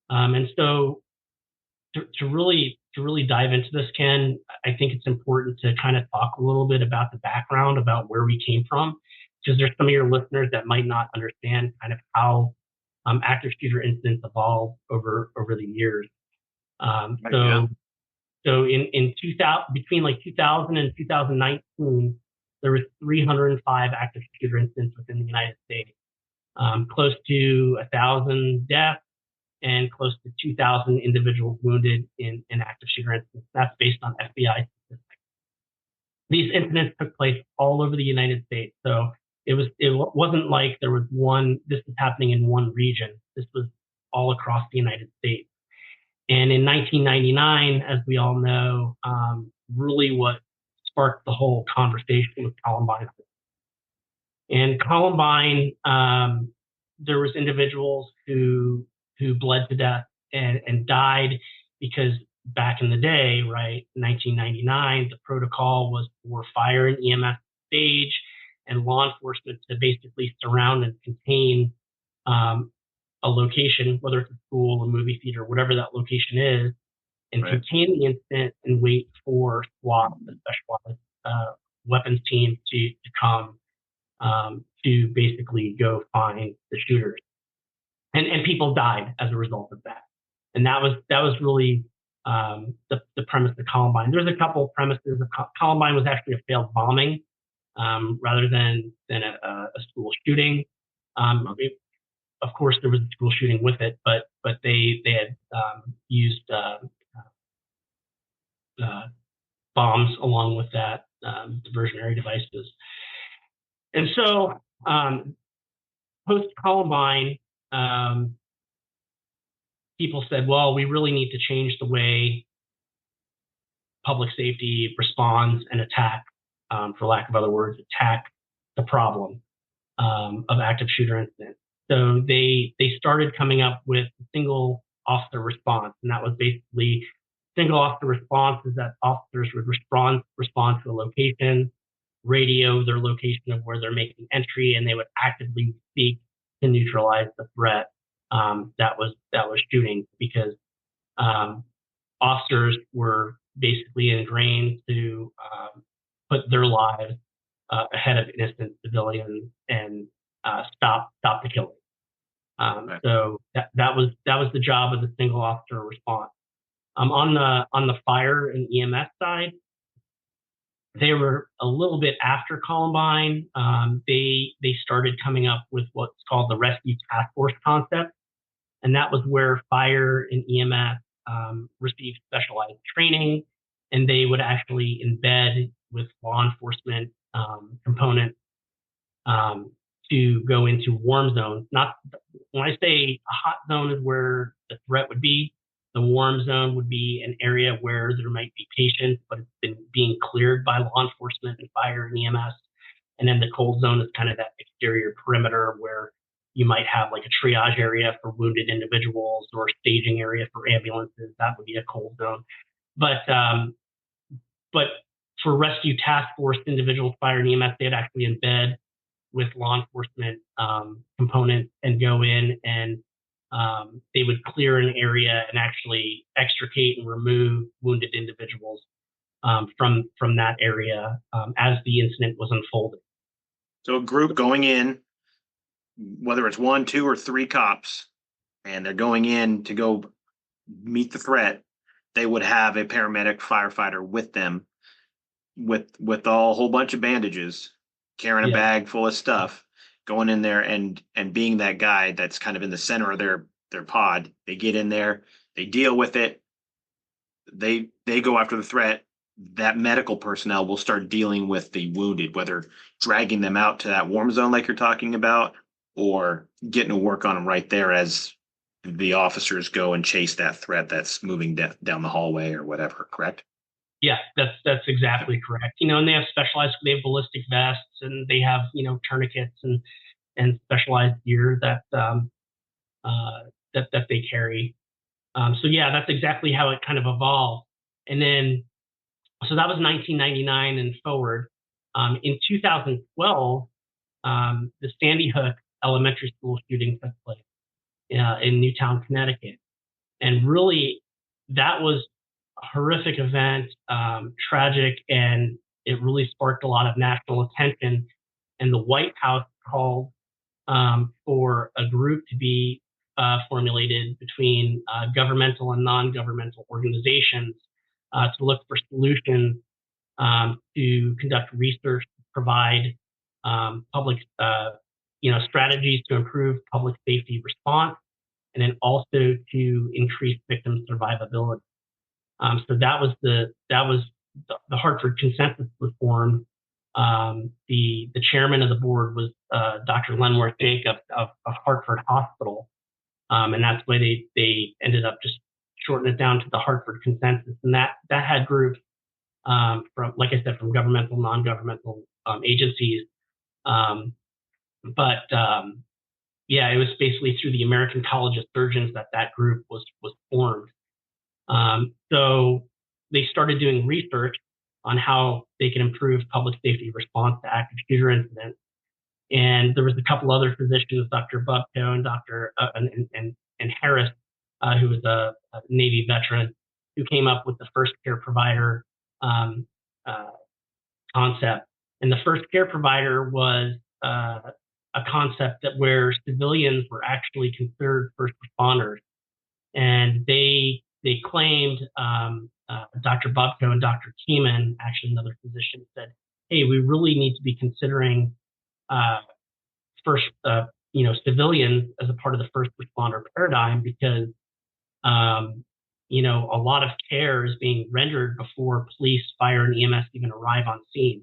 And so, to really dive into this, Ken, I think it's important to kind of talk a little bit about the background about where we came from, because there's some of your listeners that might not understand kind of how active shooter incidents evolved over the years. Yeah. So in 2000, between like 2000 and 2019, there was 305 active shooter incidents within the United States, close to 1,000 deaths and close to 2,000 individuals wounded in active shooter incidents. That's based on FBI statistics. These incidents took place all over the United States. So it wasn't like there was this was happening in one region. This was all across the United States. And in 1999, as we all know, really what sparked the whole conversation was Columbine. And Columbine, there was individuals who bled to death and died because back in the day, right, 1999, the protocol was for fire and EMS stage and law enforcement to basically surround and contain a location, whether it's a school, a movie theater, whatever that location is, and Right. contain the incident and wait for SWAT, the specialized weapons team, to come to basically go find the shooters. And people died as a result of that. And that was really the premise of Columbine. There's a couple of premises. Columbine was actually a failed bombing rather than a school shooting. Of course, there was a school shooting with it, but they had used bombs along with that, diversionary devices. And so, post Columbine, people said, well, we really need to change the way public safety responds and attack, for lack of other words, attack the problem of active shooter incidents. So they started coming up with single officer response, and that was basically single officer response is that officers would respond to a location, radio their location of where they're making entry, and they would actively seek to neutralize the threat that was shooting, because officers were basically ingrained to put their lives ahead of innocent civilians and stop the killing. Right. So that was the job of the single officer response. On the fire and EMS side, they were a little bit after Columbine. They started coming up with what's called the rescue task force concept, and that was where fire and EMS received specialized training, and they would actually embed with law enforcement components to go into warm zones. Not when I say a hot zone is where the threat would be. The warm zone would be an area where there might be patients, but it's been being cleared by law enforcement and fire and EMS. And then the cold zone is kind of that exterior perimeter where You might have like a triage area for wounded individuals or a staging area for ambulances. That would be a cold zone. But for rescue task force individuals, fire and EMS, they'd actually embed with law enforcement components and go in and they would clear an area and actually extricate and remove wounded individuals from that area as the incident was unfolding. So a group going in, whether it's 1, 2, or 3 cops, and they're going in to go meet the threat, they would have a paramedic firefighter with them with a whole bunch of bandages, carrying a bag full of stuff, going in there and being that guy that's kind of in the center of their pod. They get in there, they deal with it, they go after the threat. That medical personnel will start dealing with the wounded, whether dragging them out to that warm zone like you're talking about, or getting to work on them right there as the officers go and chase that threat that's moving down the hallway or whatever, correct? Yeah, that's exactly correct. And they have ballistic vests, and they have, tourniquets and specialized gear that they carry. So yeah, that's exactly how it kind of evolved. And then, so that was 1999 and forward. In 2012, the Sandy Hook Elementary School shooting took place in Newtown, Connecticut. And really, that was a horrific event, tragic, and it really sparked a lot of national attention. And the White House called for a group to be formulated between governmental and non-governmental organizations to look for solutions, to conduct research, provide public, strategies to improve public safety response, and then also to increase victim survivability. So that was the Hartford consensus was formed. The chairman of the board was Dr. Lohrfink of Hartford Hospital, and that's why they ended up just shortening it down to the Hartford consensus, and that had groups from, like I said, from governmental, non-governmental agencies, yeah, it was basically through the American College of Surgeons that group was formed. So they started doing research on how they can improve public safety response to active shooter incidents. And there was a couple other physicians, Dr. Bubko and Dr. And Harris, who was a Navy veteran, who came up with the first care provider concept. And the first care provider was a concept that where civilians were actually considered first responders. And they claimed, Dr. Bubko and Dr. Keeman, actually another physician, said, hey, we really need to be considering civilians as a part of the first responder paradigm because, a lot of care is being rendered before police, fire, and EMS even arrive on scene.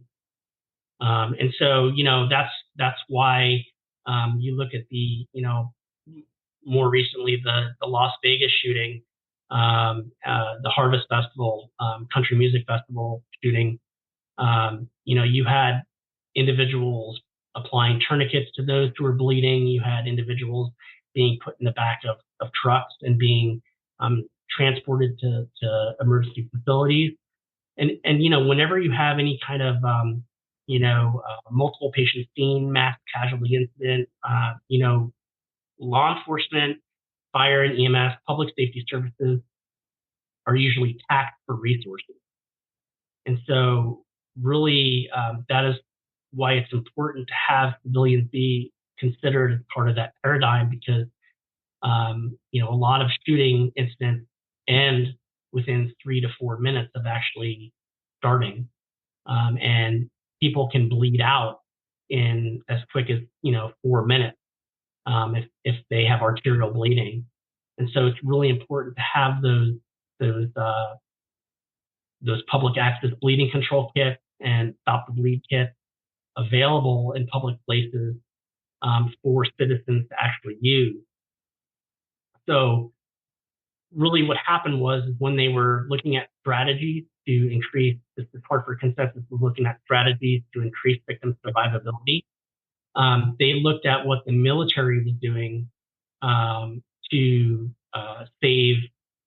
And so, that's why you look at the, more recently, the Las Vegas shooting, the Harvest Festival, Country Music Festival shooting. You had individuals applying tourniquets to those who were bleeding. You had individuals being put in the back of trucks and being transported to emergency facilities. And whenever you have any kind of multiple patient scene, mass casualty incident, law enforcement, fire and EMS, public safety services are usually taxed for resources. And so really that is why it's important to have civilians be considered as part of that paradigm because, a lot of shooting incidents end within 3 to 4 minutes of actually starting. And people can bleed out in as quick as, 4 minutes if they have arterial bleeding. And so it's really important to have those public access bleeding control kits and stop the bleed kits available in public places for citizens to actually use. So really what happened was when they were looking at strategies to increase, this is Hartford consensus was looking at strategies to increase victim survivability. They looked at what the military was doing to save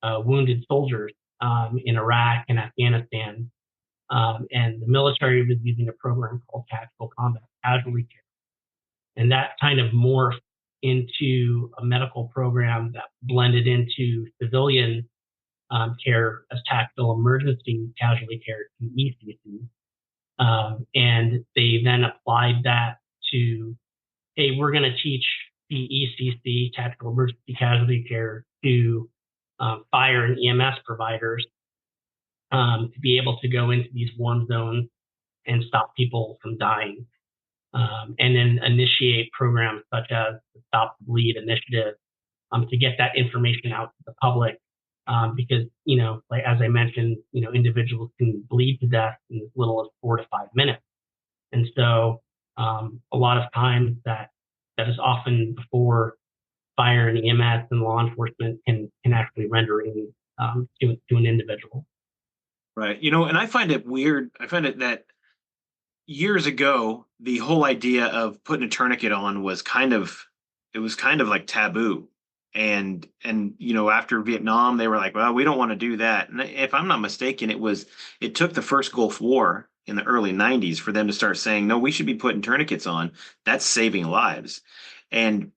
wounded soldiers in Iraq and Afghanistan. And the military was using a program called tactical combat casualty care. And that kind of morphed into a medical program that blended into civilian care as tactical emergency casualty care, ECC. And they then applied that to, hey, we're going to teach the ECC, tactical emergency casualty care, to fire and EMS providers to be able to go into these warm zones and stop people from dying. And then initiate programs such as the Stop the Bleed initiative to get that information out to the public. Because, like as I mentioned, individuals can bleed to death in as little as 4 to 5 minutes. And so a lot of times that is often before fire and EMS and law enforcement can actually render aid to an individual. Right. And I find it weird. I find it that years ago, the whole idea of putting a tourniquet on was kind of like taboo. And after Vietnam, they were like, well, we don't want to do that. And if I'm not mistaken, it took the first Gulf War in the early 90s for them to start saying, no, we should be putting tourniquets on. That's saving lives. And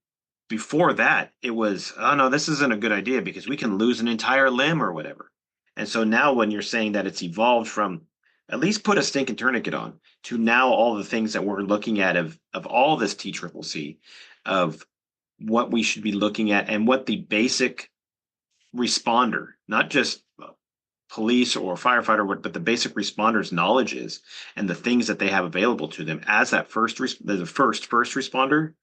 before that, it was, oh no, this isn't a good idea because we can lose an entire limb or whatever. And so now when you're saying that it's evolved from at least put a stinking tourniquet on to now all the things that we're looking at of all this TCCC, of what we should be looking at and what the basic responder, not just police or firefighter, but the basic responder's knowledge is, and the things that they have available to them as that first responder.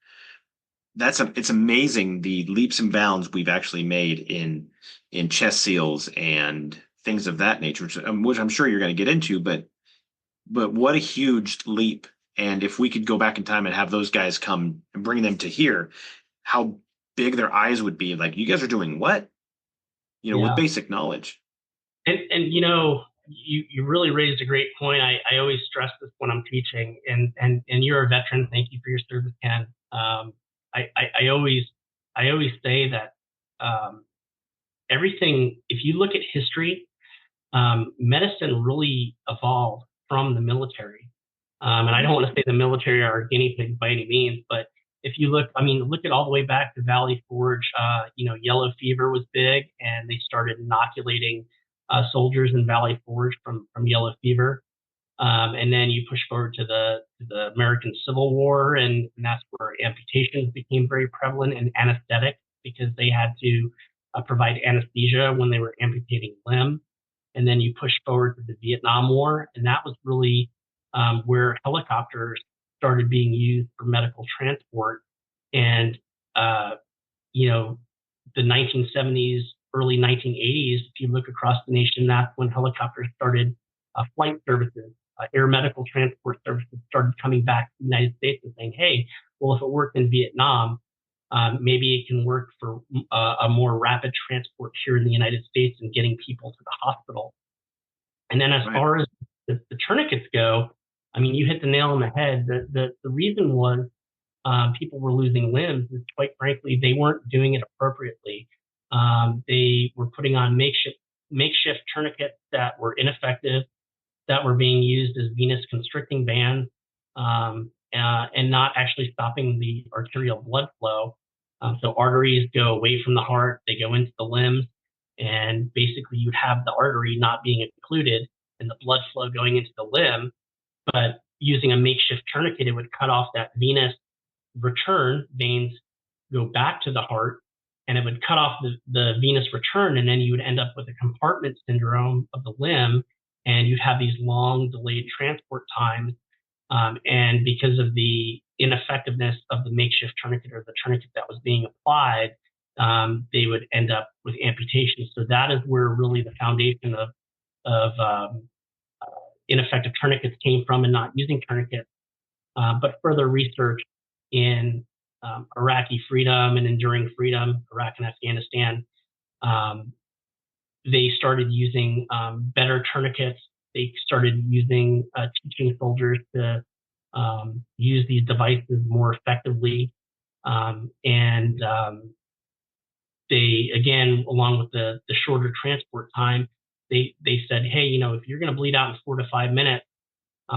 It's amazing the leaps and bounds we've actually made in chest seals and things of that nature, which I'm sure you're going to get into, but what a huge leap. And if we could go back in time and have those guys come and bring them to here, how big their eyes would be. Like, you guys are doing what? With basic knowledge. And you really raised a great point. I always stress this when I'm teaching, and you're a veteran. Thank you for your service, Ken. I always say that everything, if you look at history, medicine really evolved from the military. And I don't want to say the military are guinea pigs by any means, but if you look at all the way back to Valley Forge, yellow fever was big, and they started inoculating soldiers in Valley Forge from yellow fever. And then you push forward to the American Civil War, and that's where amputations became very prevalent, and anesthetics, because they had to provide anesthesia when they were amputating limb. And then you push forward to the Vietnam War, and that was really where helicopters started being used for medical transport. And the 1970s, early 1980s, if you look across the nation, that's when helicopters started flight services. Air medical transport services started coming back to the United States and saying, hey, well, if it worked in Vietnam, maybe it can work for a more rapid transport here in the United States and getting people to the hospital. And then as far as the tourniquets go, you hit the nail on the head. The reason was people were losing limbs is, quite frankly, they weren't doing it appropriately. They were putting on makeshift tourniquets that were ineffective, that were being used as venous constricting bands, and not actually stopping the arterial blood flow. So arteries go away from the heart, they go into the limbs, and basically you'd have the artery not being occluded and the blood flow going into the limb. But using a makeshift tourniquet, it would cut off that venous return. Veins go back to the heart, and it would cut off the venous return, and then you would end up with a compartment syndrome of the limb, and you'd have these long delayed transport times. And because of the ineffectiveness of the makeshift tourniquet, or the tourniquet that was being applied, they would end up with amputations. So that is where really the foundation of ineffective tourniquets came from, and not using tourniquets. But further research in Iraqi freedom and enduring freedom, Iraq and Afghanistan, they started using better tourniquets. They started teaching soldiers to use these devices more effectively. And they, again, along with the shorter transport time, they said, hey, if you're going to bleed out in 4 to 5 minutes,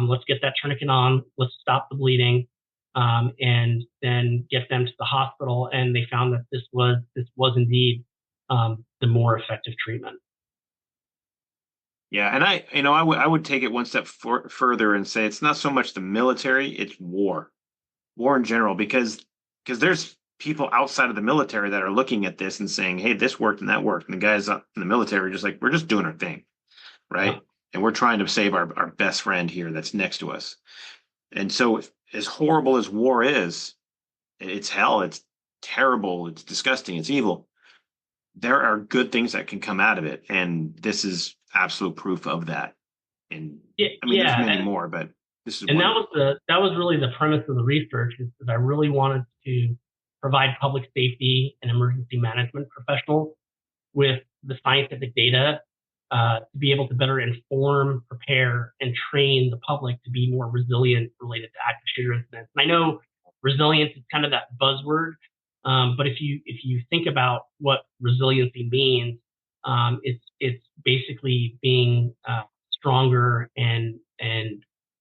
let's get that tourniquet on, let's stop the bleeding, and then get them to the hospital. And they found that this was indeed the more effective treatment. Yeah, and I would take it one step further and say it's not so much the military, it's war in general, because there's people outside of the military that are looking at this and saying, "Hey, this worked and that worked," and the guys up in the military are just like, "We're just doing our thing, Yeah. right? And we're trying to save our best friend here that's next to us." And so, as horrible as war is, it's hell, it's terrible, it's disgusting, it's evil. There are good things that can come out of it, and this is absolute proof of that. And Yeah, I mean, there's yeah, many more, but this is and one of them. that was really the premise of the research, is that I really wanted to provide public safety and emergency management professionals with the scientific data to be able to better inform, prepare, and train the public to be more resilient related to active shooter incidents. And I know resilience is kind of that buzzword, but if you think about what resiliency means, it's basically being stronger and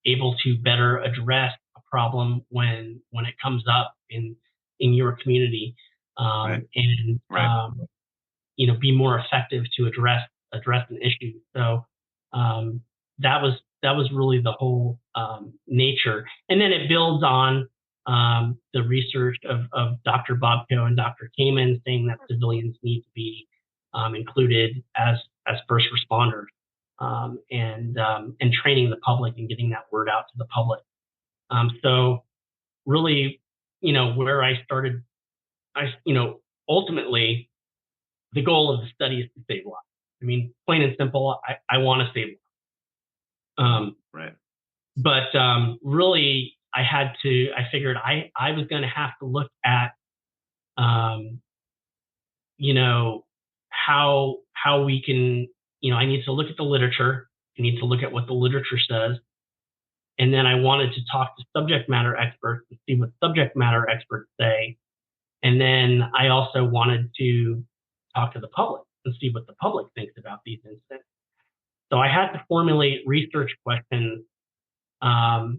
able to better address a problem when it comes up in your community, Right, and right. be more effective to address an issue. So um, that was really the whole nature, and then it builds on the research of Dr. Bobko and Dr. Kamen, saying that civilians need to be included as first responders, and training the public and getting that word out to the public. So really, where I started, ultimately the goal of the study is to save lives. I mean, plain and simple, I want to save lives. Right. But really, I figured I was going to have to look at, um, you know, how we can, I need to look at the literature. I need to look at what the literature says. And then I wanted to talk to subject matter experts to see what subject matter experts say. And then I also wanted to talk to the public and see what the public thinks about these incidents. So I had to formulate research questions, and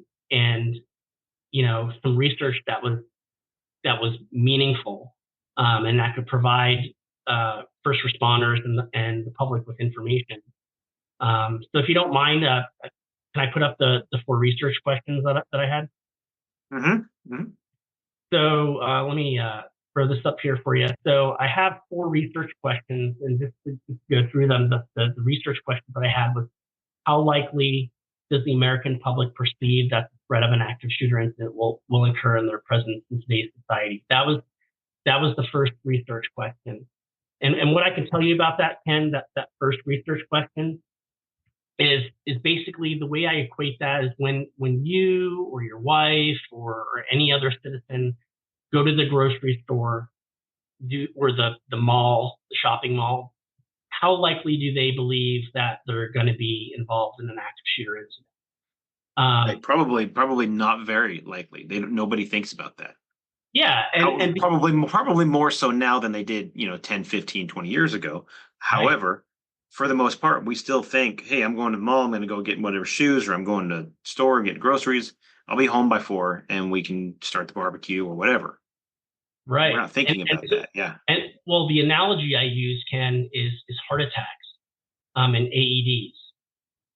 some research that was meaningful, and that could provide first responders and the public with information. So if you don't mind, can I put up the four research questions that I had? Mm-hmm. Mm-hmm. So let me throw this up here for you. So I have four research questions, and just to go through them, the research questions that I had was, how likely does the American public perceive that the threat of an active shooter incident will occur in their presence in today's society? That was the first research question. And what I can tell you about that, Ken, that first research question is basically, the way I equate that is, when you or your wife or any other citizen go to the grocery store, or the mall, the shopping mall, how likely do they believe that they're going to be involved in an active shooter incident? Like, probably not very likely. Nobody thinks about that. Yeah, How, and probably more so now than they did, 10, 15, 20 years ago. right, However, for the most part, we still think, hey, I'm going to the mall, I'm going to go get whatever shoes, or I'm going to the store and get groceries. I'll be home by 4 and we can start the barbecue or whatever. We're right, not thinking about that. Yeah. and well, the analogy I use, Ken, is heart attacks, and AEDs.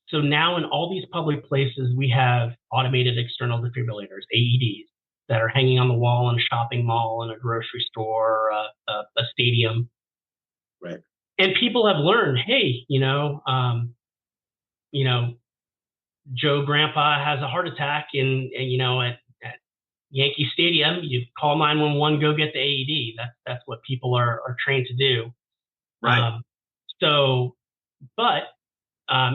So now in all these public places, we have automated external defibrillators, AEDs, that are hanging on the wall in a shopping mall, in a grocery store, a stadium. Right. And people have learned, hey, you know, Joe Grandpa has a heart attack, and at Yankee Stadium, you call 911, go get the AED. That's what people are trained to do. Right. Um, so, but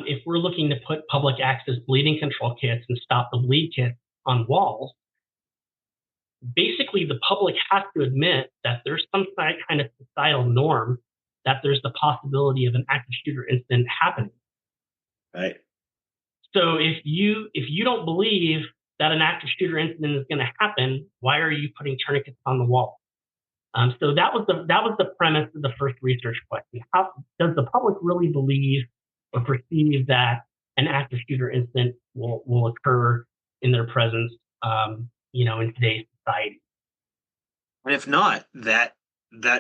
if we're looking to put public access bleeding control kits and stop the bleed kits on walls, basically the public has to admit that there's some kind of societal norm that there's the possibility of an active shooter incident happening. Right. So if you don't believe that an active shooter incident is going to happen, why are you putting tourniquets on the wall? So that was the premise of the first research question. How does the public really believe or perceive that an active shooter incident will occur in their presence, in today's society? And if not, that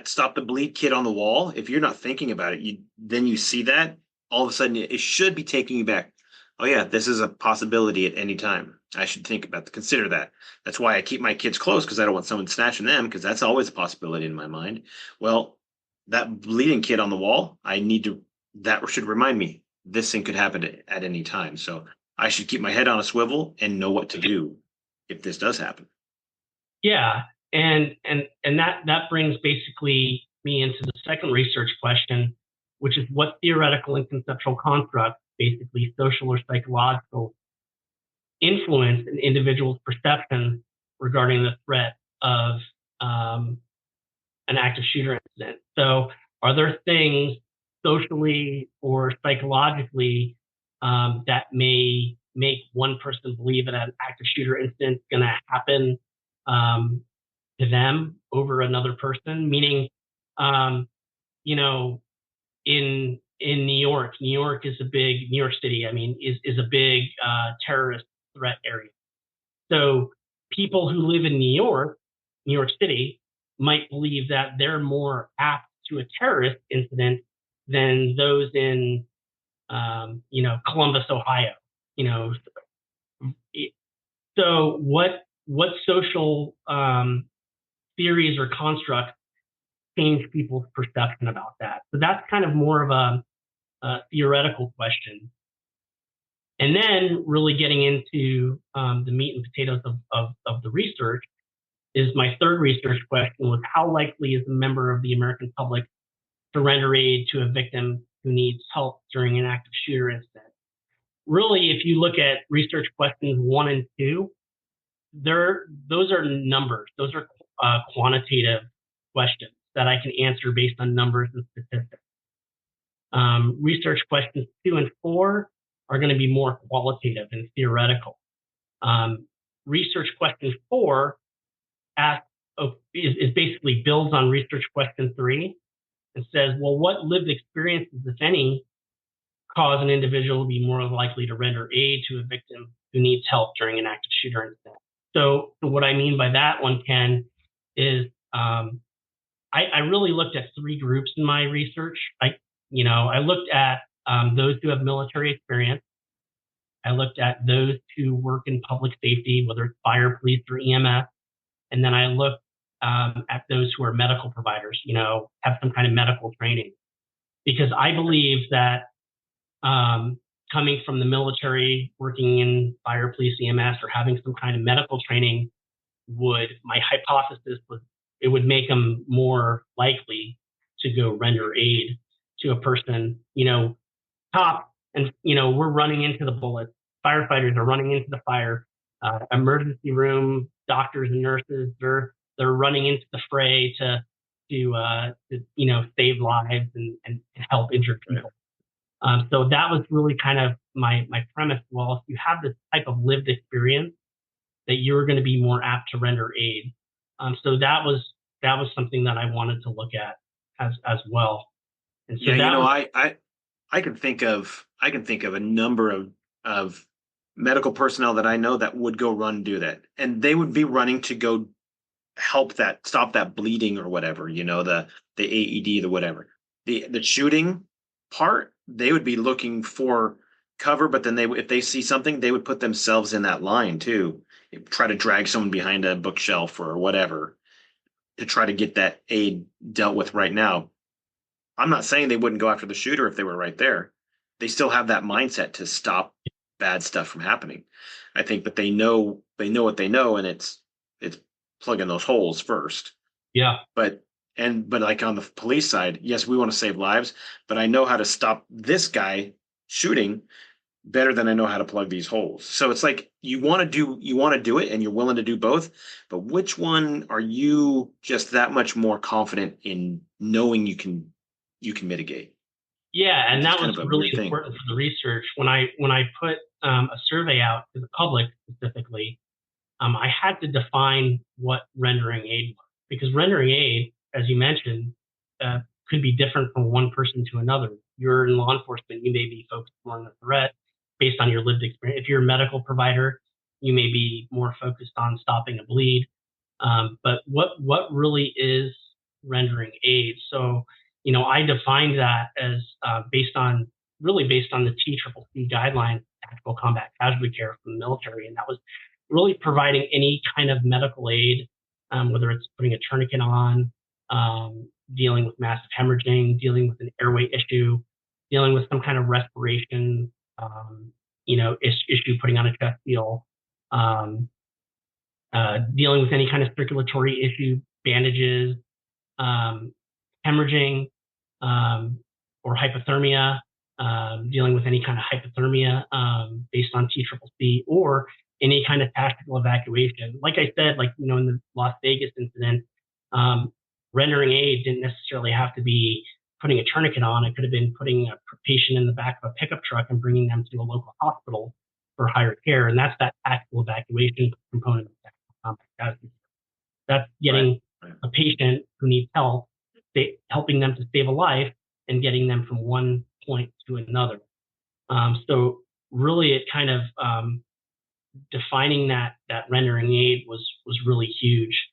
stop the bleed kit on the wall, if you're not thinking about it, you see that, all of a sudden it should be taking you back. Oh yeah, this is a possibility at any time. I should consider that. That's why I keep my kids close, because I don't want someone snatching them, because that's always a possibility in my mind. Well, that bleeding kit on the wall, that should remind me this thing could happen at any time. So I should keep my head on a swivel and know what to do if this does happen. Yeah, and that brings basically me into the second research question, which is what theoretical and conceptual constructs, basically social or psychological, influence an individual's perception regarding the threat of an active shooter incident. So, are there things socially or psychologically that may make one person believe that an active shooter incident is going to happen to them over another person? Meaning, um, you know, in New York is a big New York City. I mean, is a big terrorist threat area. So people who live in New York City, might believe that they're more apt to a terrorist incident than those in, Columbus, Ohio. You know, so what social theories or constructs change people's perception about that? So that's kind of more of a theoretical question. And then really getting into the meat and potatoes of the research is my third research question was how likely is a member of the American public to render aid to a victim who needs help during an active shooter incident? Really, if you look at research questions 1 and 2, those are numbers. Those are quantitative questions that I can answer based on numbers and statistics. Research questions 2 and 4 are going to be more qualitative and theoretical. Research question 4 is basically builds on research question 3 and says, well, what lived experiences, if any, cause an individual to be more likely to render aid to a victim who needs help during an active shooter incident? So what I mean by that one, Ken, is I really looked at 3 groups in my research. I looked at those who have military experience. I looked at those who work in public safety, whether it's fire, police, or EMS. And then I looked at those who are medical providers, have some kind of medical training. Because I believe that coming from the military, working in fire, police, EMS, or having some kind of medical training my hypothesis was it would make them more likely to go render aid to a person, top, and, we're running into the bullets. Firefighters are running into the fire. Emergency room doctors and nurses, they're running into the fray to save lives and help injured people. So that was really kind of my premise. Well, if you have this type of lived experience, that you're going to be more apt to render aid. So that was something that I wanted to look at as well. And so I can think of a number of medical personnel that I know that would go run and do that, and they would be running to go stop that bleeding or whatever, the AED, the whatever, the shooting part, they would be looking for cover, but then if they see something, they would put themselves in that line too, try to drag someone behind a bookshelf or whatever to try to get that aid dealt with right now. I'm not saying they wouldn't go after the shooter if they were right there. They still have that mindset to stop bad stuff from happening. I think, but they know what they know, and it's plugging those holes first. Yeah. But like on the police side, yes, we want to save lives, but I know how to stop this guy shooting better than I know how to plug these holes. So it's like you want to do it and you're willing to do both, but which one are you just that much more confident in knowing you can mitigate? Yeah, and that was really important for the research. When I put a survey out to the public specifically, I had to define what rendering aid was, because rendering aid, as you mentioned, uh, could be different from one person to another. You're in law enforcement, you may be focused more on the threat based on your lived experience. If you're a medical provider, you may be more focused on stopping a bleed. But what really is rendering aid? So, I defined that as based on the TCCC guidelines, tactical combat casualty care from the military, and that was really providing any kind of medical aid, whether it's putting a tourniquet on, dealing with massive hemorrhaging, dealing with an airway issue, dealing with some kind of respiration, issue, putting on a chest seal, um, dealing with any kind of circulatory issue, bandages, um, hemorrhaging, um, or hypothermia, dealing with any kind of hypothermia based on TCCC, or any kind of tactical evacuation. Like I said, in the Las Vegas incident, rendering aid didn't necessarily have to be putting a tourniquet on. It could have been putting a patient in the back of a pickup truck and bringing them to a local hospital for higher care. And that's that tactical evacuation component of tactical combat casualty. That's getting a patient who needs help, helping them to save a life and getting them from one point to another. So really, it kind of defining that rendering aid was really huge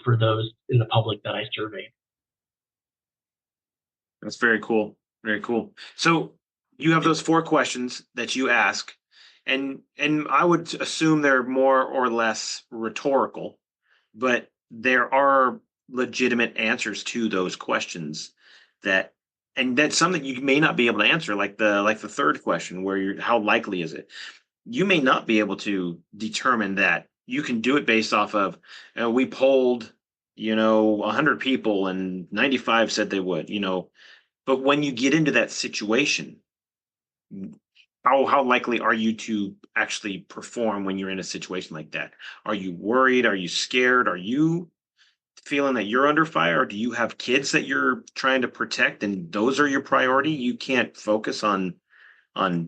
for those in the public that I surveyed. That's very cool. Very cool. So you have those 4 questions that you ask, and I would assume they're more or less rhetorical, but there are legitimate answers to those questions that, and that's something you may not be able to answer, like the third question where you're, how likely is it? You may not be able to determine that. You can do it based off of, we polled, 100 people and 95 said they would, but when you get into that situation, how likely are you to actually perform when you're in a situation like that? Are you worried? Are you scared? Are you feeling that you're under fire? Or do you have kids that you're trying to protect and those are your priority? You can't focus on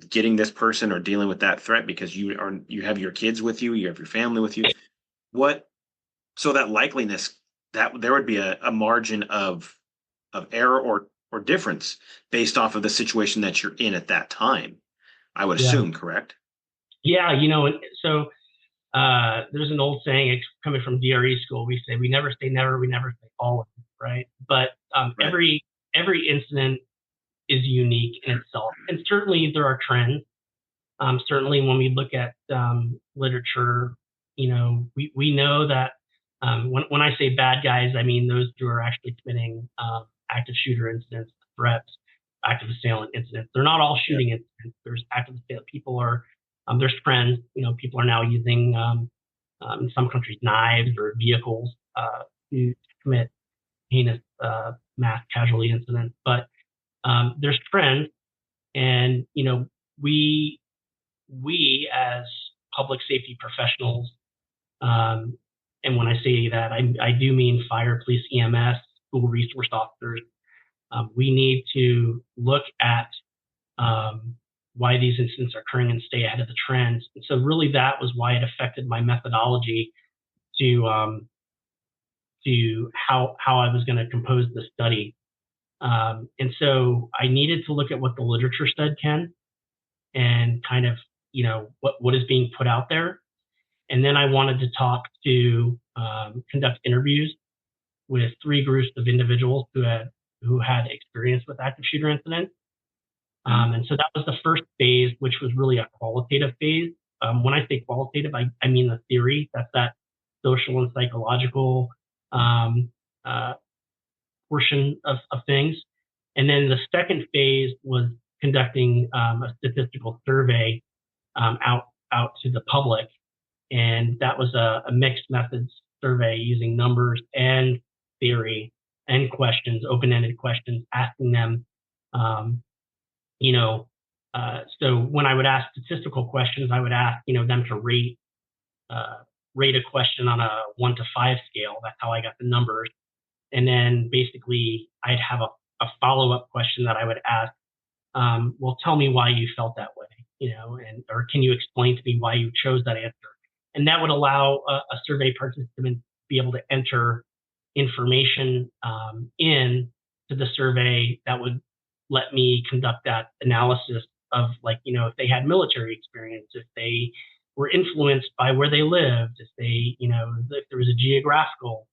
getting this person or dealing with that threat because you have your kids with you, you have your family with you. What So that likeliness, that there would be a margin of error or difference based off of the situation that you're in at that time, I would Yeah. assume, correct? Yeah. So there's an old saying, it's coming from DRE school. We say, we never say never, we never say always, right? But Right. every incident is unique in itself. And certainly there are trends. Certainly when we look at literature, we know that when I say bad guys, I mean those who are actually committing active shooter incidents, threats, active assailant incidents. They're not all shooting incidents. There's active assailant. There's trends. People are now using, in some countries, knives or vehicles to commit heinous mass casualty incidents. But there's trends, and we as public safety professionals, and when I say that, I do mean fire, police, EMS, school resource officers. We need to look at why these incidents are occurring and stay ahead of the trends. And so really that was why it affected my methodology to how I was going to compose the study. And so I needed to look at what the literature said, Ken, and kind of, what is being put out there. And then I wanted to conduct interviews with 3 groups of individuals who had experience with active shooter incidents. And so that was the first phase, which was really a qualitative phase. When I say qualitative, I mean the theory. That's that social and psychological portion of things. And then the second phase was conducting a statistical survey out to the public. And that was a mixed methods survey using numbers and theory and questions, open-ended questions, asking them, so when I would ask statistical questions, I would ask, them to rate a question on a 1 to 5 scale. That's how I got the numbers. And then basically I'd have a follow-up question that I would ask, well, tell me why you felt that way, or can you explain to me why you chose that answer? and that would allow a survey participant to be able to enter information in to the survey that would let me conduct that analysis of, like, if they had military experience, if they were influenced by where they lived, if they, if there was a geographical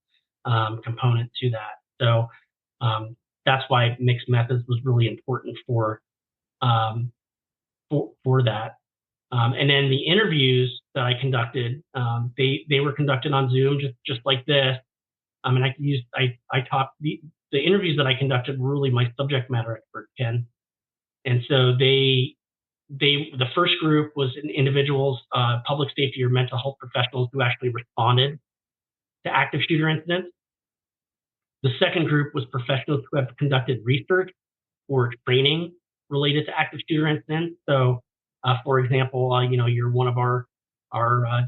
component to that. So that's why mixed methods was really important for that. And then the interviews that I conducted, they were conducted on Zoom, just like this. And I talked, the interviews that I conducted were really my subject matter expert, Ken. And so the first group was individuals, public safety or mental health professionals who actually responded to active shooter incidents. The second group was professionals who have conducted research or training related to active shooter incidents. So, for example, you're one of our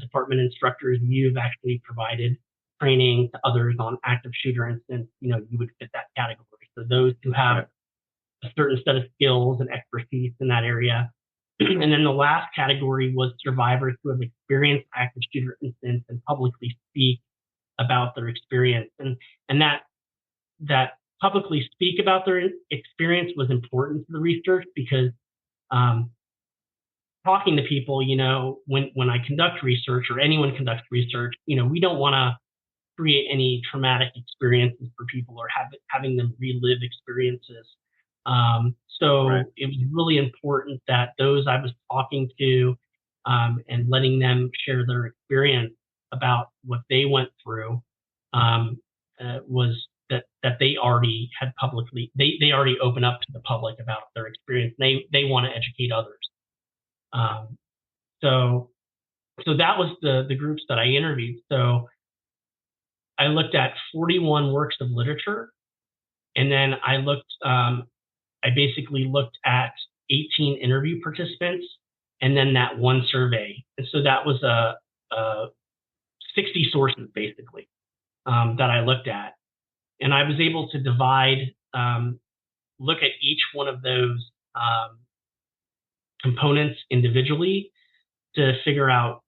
department instructors. You've actually provided training to others on active shooter incidents. You would fit that category. So those who have a certain set of skills and expertise in that area. And then the last category was survivors who have experienced active shooter incidents and publicly speak about their experience. And that publicly speak about their experience was important to the research, because talking to people, when I conduct research, or anyone conducts research, we don't want to create any traumatic experiences for people, or having them relive experiences. So it was really important that those I was talking to and letting them share their experience about what they went through was that they already had publicly, they already opened up to the public about their experience. They want to educate others. So that was the groups that I interviewed. So I looked at 41 works of literature, and then I basically looked at 18 interview participants, and then that one survey. And so that was 60 sources basically that I looked at. And I was able to divide, look at each one of those components individually to figure out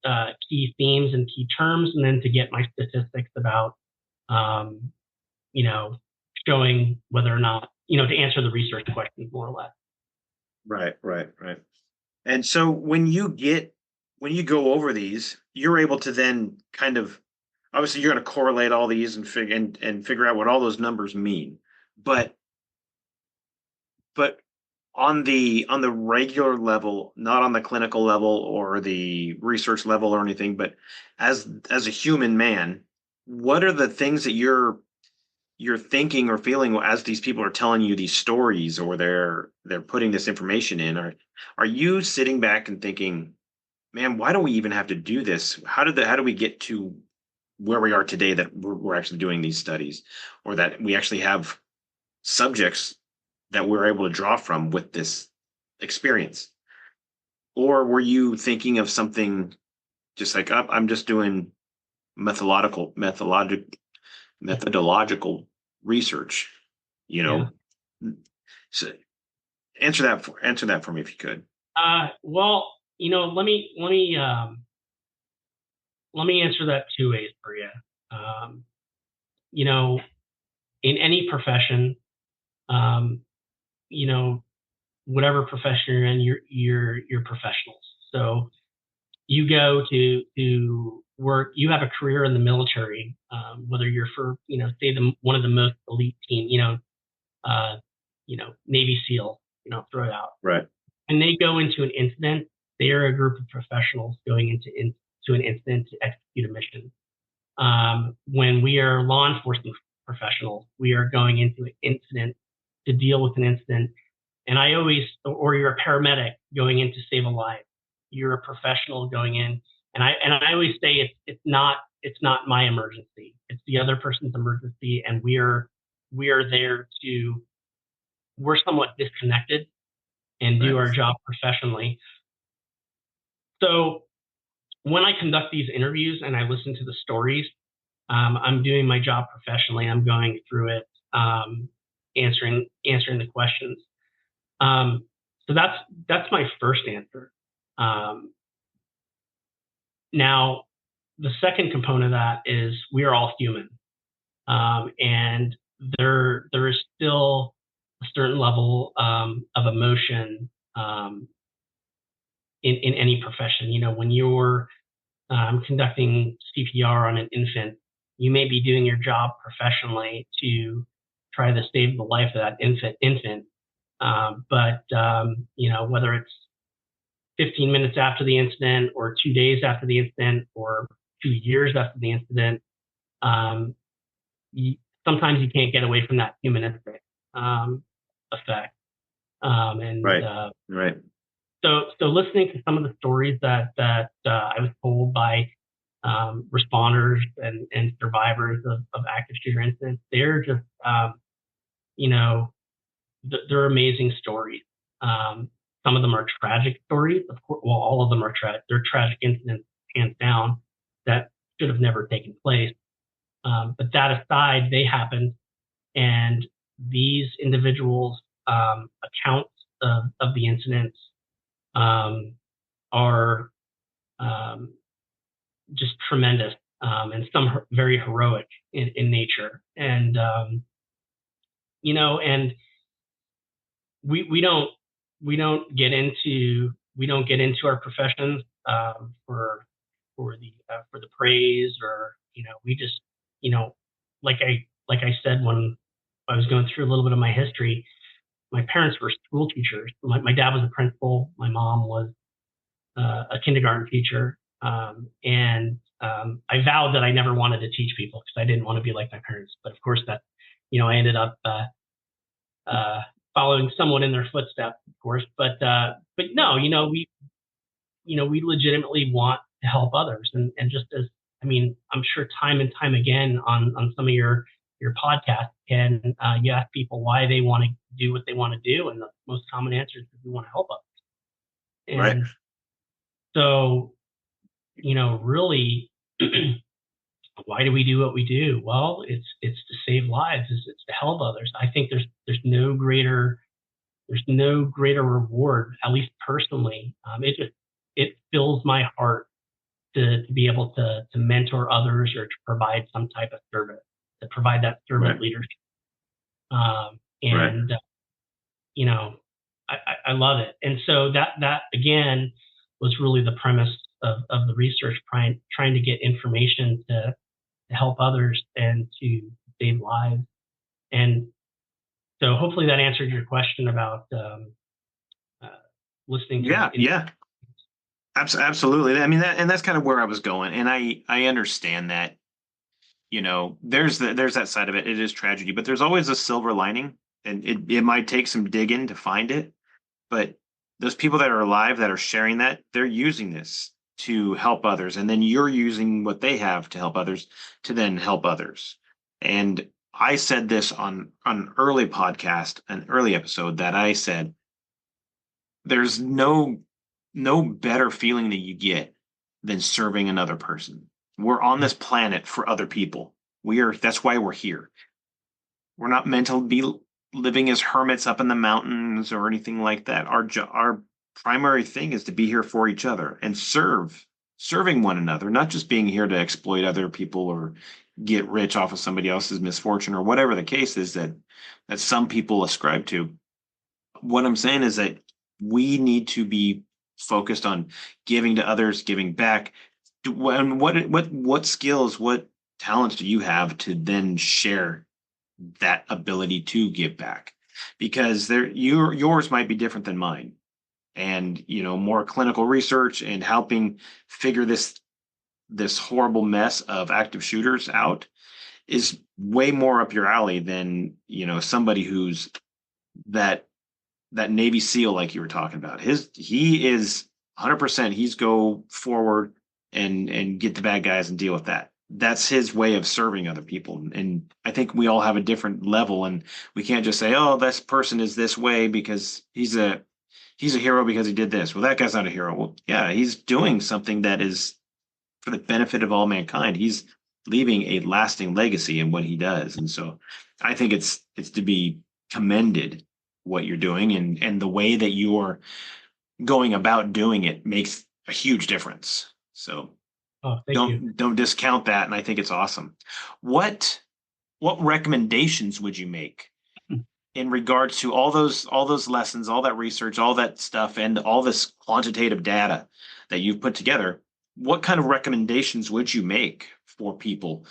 key themes and key terms, and then to get my statistics about, showing whether or not, to answer the research questions more or less. Right. And so when you go over these, you're able to then kind of, obviously you're going to correlate all these and figure out what all those numbers mean. But on the regular level, not on the clinical level or the research level or anything, but as a human man, what are the things that you're thinking or feeling as these people are telling you these stories, or they're putting this information in? Are you sitting back and thinking, man, why do we even have to do this? How do we get to where we are today, that we're actually doing these studies, or that we actually have subjects that we're able to draw from with this experience? Or were you thinking of something just like, I'm just doing methodological research, Yeah. So answer that for me if you could. Well, let me answer that two ways for you. In any profession, whatever profession you're in, you're professionals. So you go to work, you have a career in the military, whether you're for, say one of the most elite team, Navy SEAL, throw it out. Right. And they go into an incident. They are a group of professionals going into an incident to execute a mission. When we are law enforcement professionals, we are going into an incident to deal with an incident. And or you're a paramedic going in to save a life. You're a professional going in, and I always say it's not my emergency. It's the other person's emergency, and we're there we're somewhat disconnected and do our job professionally. So when I conduct these interviews and I listen to the stories, I'm doing my job professionally. I'm going through it, answering the questions. So that's my first answer. Now, the second component of that is we are all human, and there is still a certain level of emotion in any profession. You know, when you're conducting CPR on an infant, you may be doing your job professionally to try to save the life of that infant. But you know, whether it's 15 minutes after the incident, or 2 days after the incident, or 2 years after the incident, um, you, sometimes you can't get away from that humanistic effect. And Right. Right. so listening to some of the stories that I was told by responders and survivors of active shooter incidents, they're just you know, they're amazing stories. Some of them are tragic stories. Of course, well, all of them are tragic. They're tragic incidents, hands down, that should have never taken place. But that aside, they happened, and these individuals' accounts of the incidents are um, just tremendous, and some very heroic in nature. And you know, and we don't we don't get into our professions for the praise, or you know, we just, you know, like I said when I was going through a little bit of my history, my parents were school teachers. My dad was a principal, my mom was a kindergarten teacher, and I vowed that I never wanted to teach people because I didn't want to be like my parents. But of course, that, you know, I ended up uh, following someone in their footsteps, of course. But no, you know, we legitimately want to help others, and just as, I mean, I'm sure time and time again on some of your podcasts, and you ask people why they want to do what they want to do, and the most common answer is we want to help others. Right. And so, you know, really, why do we do what we do? Well, it's to save lives. It's to help others. I think there's no greater reward, at least personally. It fills my heart to be able to mentor others, or to provide some type of service, to provide that servant Right. leadership. Right. And you know, I love it. And so that again was really the premise of the research, trying to get information to help others and to save lives. And so hopefully that answered your question about uh, listening to. Yeah. Yeah. Absolutely. I mean, that's kind of where I was going, and I understand that. You know, there's that side of it. It is tragedy, but there's always a silver lining, and it might take some digging to find it. But those people that are alive that are sharing that, they're using this to help others, and then you're using what they have to help others to then help others. And I said this on an early podcast, an early episode, that I said there's no better feeling that you get than serving another person. We're on this planet for other people. That's why we're here. We're not meant to be living as hermits up in the mountains or anything like that. Our primary thing is to be here for each other and serving one another, not just being here to exploit other people or get rich off of somebody else's misfortune, or whatever the case is that some people ascribe to. What I'm saying is that we need to be focused on giving to others, giving back. And what skills, what talents do you have to then share that ability to give back? Because yours might be different than mine, and you know, more clinical research and helping figure this horrible mess of active shooters out is way more up your alley than, you know, somebody who's that Navy SEAL like you were talking about. He is 100%. He's go forward and get the bad guys and deal with that. That's his way of serving other people. And I think we all have a different level, and we can't just say, "Oh, this person is this way because he's a hero because he did this." Well, that guy's not a hero. Well, yeah, he's doing something that is for the benefit of all mankind. He's leaving a lasting legacy in what he does. And so I think it's to be commended what you're doing, and the way that you're going about doing it makes a huge difference. So Oh, thank you. Don't discount that, and I think it's awesome. What what recommendations would you make in regards to all those lessons, all that research, all that stuff, and all this quantitative data that you've put together? What kind of recommendations would you make for people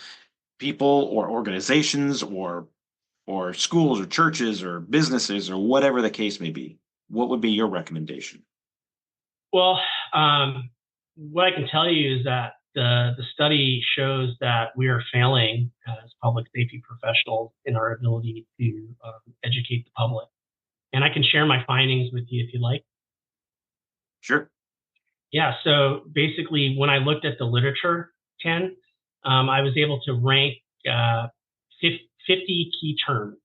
or organizations or schools or churches or businesses or whatever the case may be? What would be your recommendation? Well, what I can tell you is that the study shows that we are failing as public safety professionals in our ability to educate the public. And I can share my findings with you if you like. Sure. Yeah, so basically, when I looked at the literature, Ken, I was able to rank uh, 50 key terms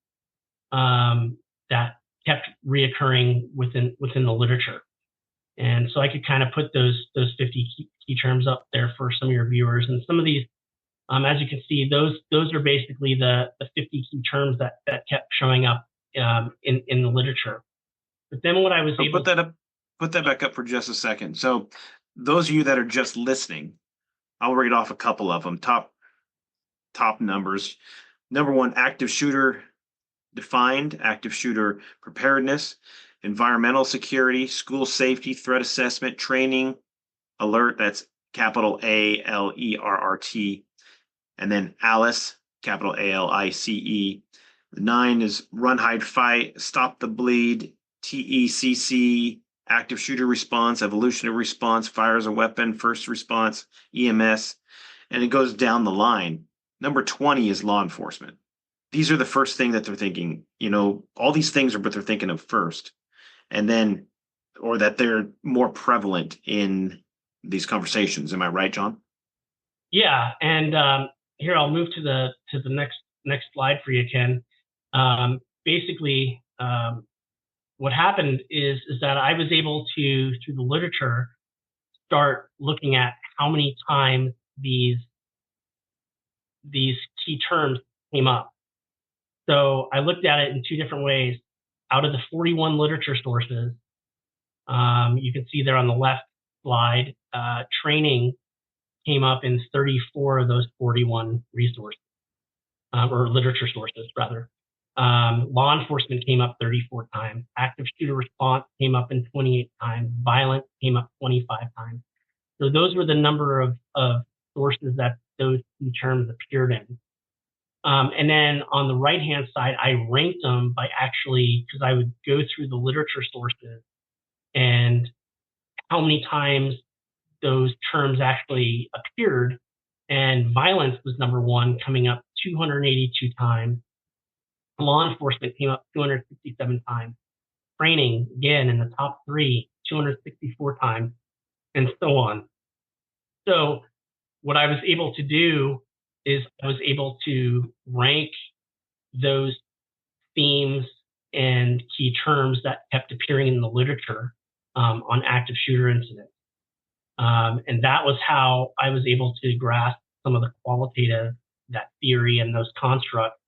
that kept reoccurring within the literature. And so I could kind of put those 50 key terms up there for some of your viewers. And some of these, as you can see, those are basically the 50 key terms that kept showing up in the literature. But then what I was So able put that back up for just a second. So those of you that are just listening, I'll read off a couple of them. Top numbers. Number one, active shooter defined, active shooter preparedness, environmental security, school safety, threat assessment, training, alert. That's capital ALERRT. And then Alice, capital ALICE. Nine is run, hide, fight, stop the bleed, TECC, active shooter response, evolutionary response, fire as a weapon, first response, EMS, and it goes down the line. Number 20 is law enforcement. These are the first thing that they're thinking, all these things are what they're thinking of first. And then, or that they're more prevalent in these conversations. Am I right, John? Yeah, and here I'll move to the next slide for you, Ken. Basically, what happened is that I was able to, through the literature, start looking at how many times these key terms came up. So I looked at it in two different ways. Out of the 41 literature sources, you can see there on the left slide, training came up in 34 of those 41 resources, or literature sources, rather. Law enforcement came up 34 times. Active shooter response came up in 28 times. Violence came up 25 times. So those were the number of sources that those two terms appeared in. And then on the right-hand side, I ranked them by actually, because I would go through the literature sources and how many times those terms actually appeared. And violence was number one, coming up 282 times. Law enforcement came up 267 times. Training, again, in the top three, 264 times, and so on. So what I was able to do is I was able to rank those themes and key terms that kept appearing in the literature on active shooter incidents. And that was how I was able to grasp some of the qualitative, that theory and those constructs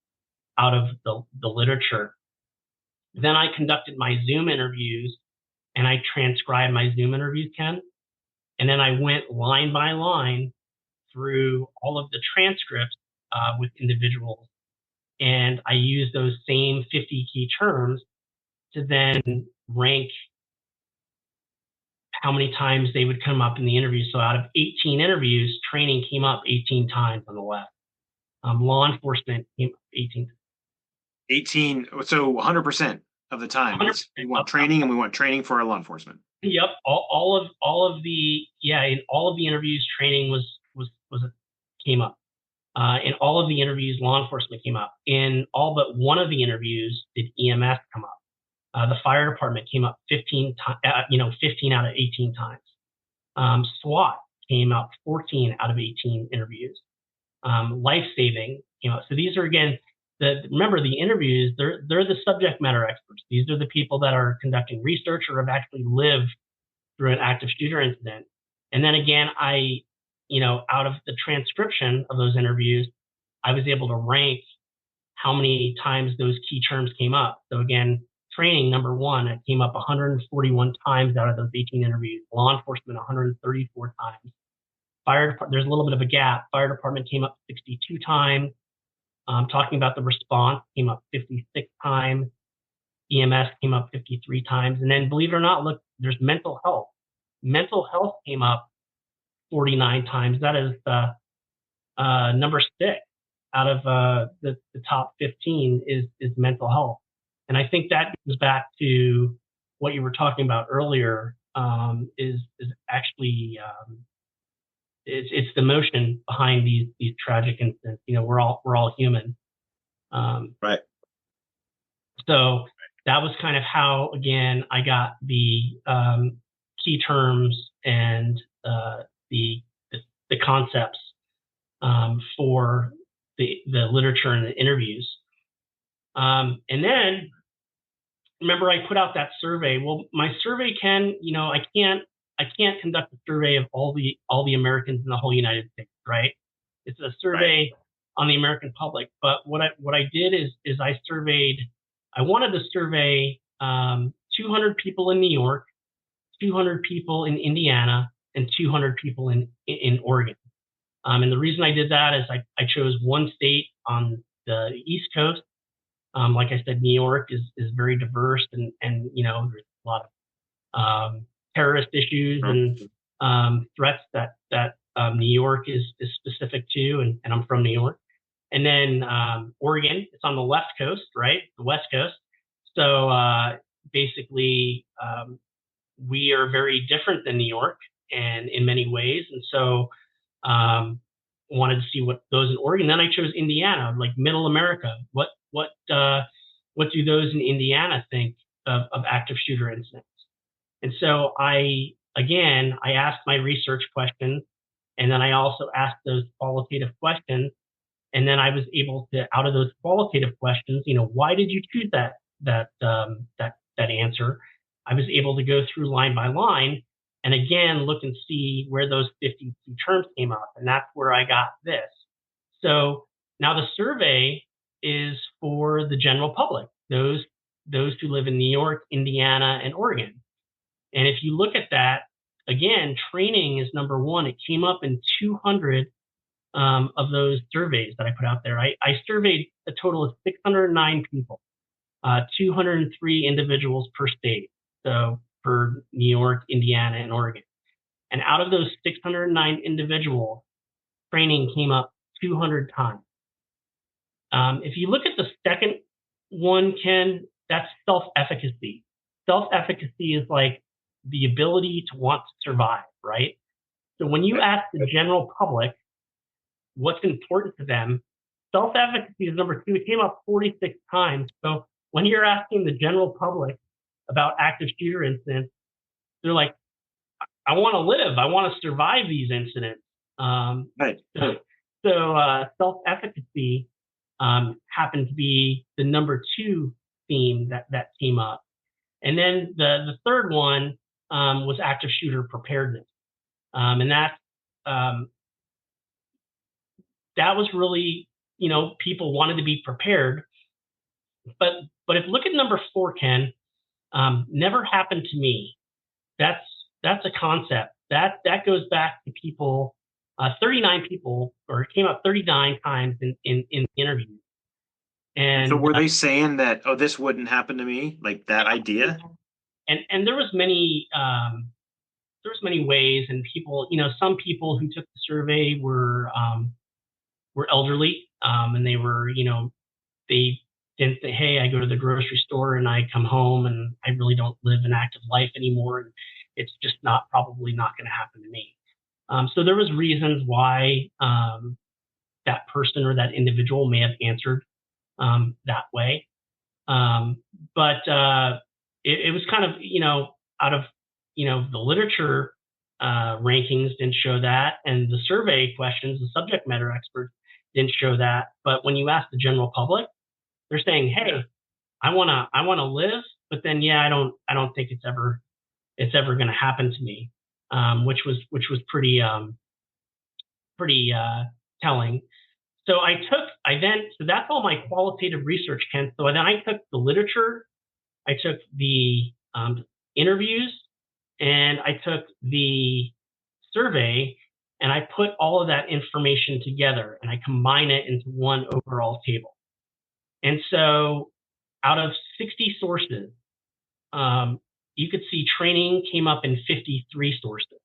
out of the literature. Then I conducted my Zoom interviews and I transcribed my Zoom interviews, Ken. And then I went line by line through all of the transcripts with individuals. And I used those same 50 key terms to then rank how many times they would come up in the interview. So out of 18 interviews, training came up 18 times on the left. Law enforcement came up 18. 18, so 100% of the time, we want training and we want training for our law enforcement. Yep, all of the in all of the interviews, training was came up. In all of the interviews, law enforcement came up. In all but one of the interviews, did EMS come up? The fire department came up 15 out of 18 times. SWAT came up 14 out of 18 interviews. Life saving came up. So these are, again, remember the interviews, they're the subject matter experts. These are the people that are conducting research or have actually lived through an active shooter incident. And then again, out of the transcription of those interviews, I was able to rank how many times those key terms came up. So again, training, number one, it came up 141 times out of those 18 interviews. Law enforcement, 134 times. There's a little bit of a gap. Fire department came up 62 times. Talking about the response came up 56 times. EMS came up 53 times. And then, believe it or not, look, there's mental health. Mental health came up 49 times. That is number 6 out of the top 15 is mental health. And I think that goes back to what you were talking about earlier, is actually it's the emotion behind these tragic incidents. We're all human. Right. So that was kind of how, again, I got the key terms and the concepts for the literature and the interviews. And then, remember, I put out that survey. Well, my survey I can't conduct a survey of all the Americans in the whole United States, right? It's a survey on the American public. But what I did is I wanted to survey 200 people in New York, 200 people in Indiana, and 200 people in Oregon. And the reason I did that is I chose one state on the East Coast. Like I said, New York is very diverse, and there's a lot of terrorist issues and threats that New York is specific to, and I'm from New York. And then Oregon, it's on the left coast, right? The West Coast. So basically, we are very different than New York, and in many ways. And so wanted to see what those in Oregon. Then I chose Indiana, like Middle America. What do those in Indiana think of active shooter incidents? And so I asked my research questions, and then I also asked those qualitative questions. And then I was able to, out of those qualitative questions, why did you choose that answer? I was able to go through line by line and again look and see where those 52 terms came up, and that's where I got this. So now the survey is for the general public, those who live in New York, Indiana, and Oregon. And if you look at that, again, training is number 1. It came up in 200 of those surveys that I put out there. I surveyed a total of 609 people, 203 individuals per state, so for New York, Indiana, and Oregon. And out of those 609 individuals, training came up 200 times. If you look at the second one, Ken, that's self-efficacy. Self-efficacy is like the ability to want to survive, right? So when you ask the general public what's important to them, self-efficacy is number 2. It came up 46 times. So when you're asking the general public about active shooter incidents, they're like, I want to live. I want to survive these incidents. Right. So self-efficacy happened to be the number 2 theme that came up. And then the third one was active shooter preparedness. And that was really, people wanted to be prepared. But if you look at number 4, Ken, never happened to me. That's a concept that goes back to people, 39 people, or it came up 39 times in interviews. And so were they saying that, oh, this wouldn't happen to me, like that idea? And there was many ways, and people, some people who took the survey were elderly, and they were, they didn't say, hey, I go to the grocery store and I come home and I really don't live an active life anymore, and it's just probably not going to happen to me. So there was reasons why that person or that individual may have answered that way. But it was kind of, out of, the literature rankings didn't show that, and the survey questions, the subject matter experts didn't show that. But when you ask the general public, they're saying, hey, I want to live, but then, I don't think it's ever going to happen to me, which was pretty telling. So so that's all my qualitative research, Ken. So then I took the literature, I took the interviews, and I took the survey, and I put all of that information together and I combine it into one overall table. And so out of 60 sources, you could see training came up in 53 sources.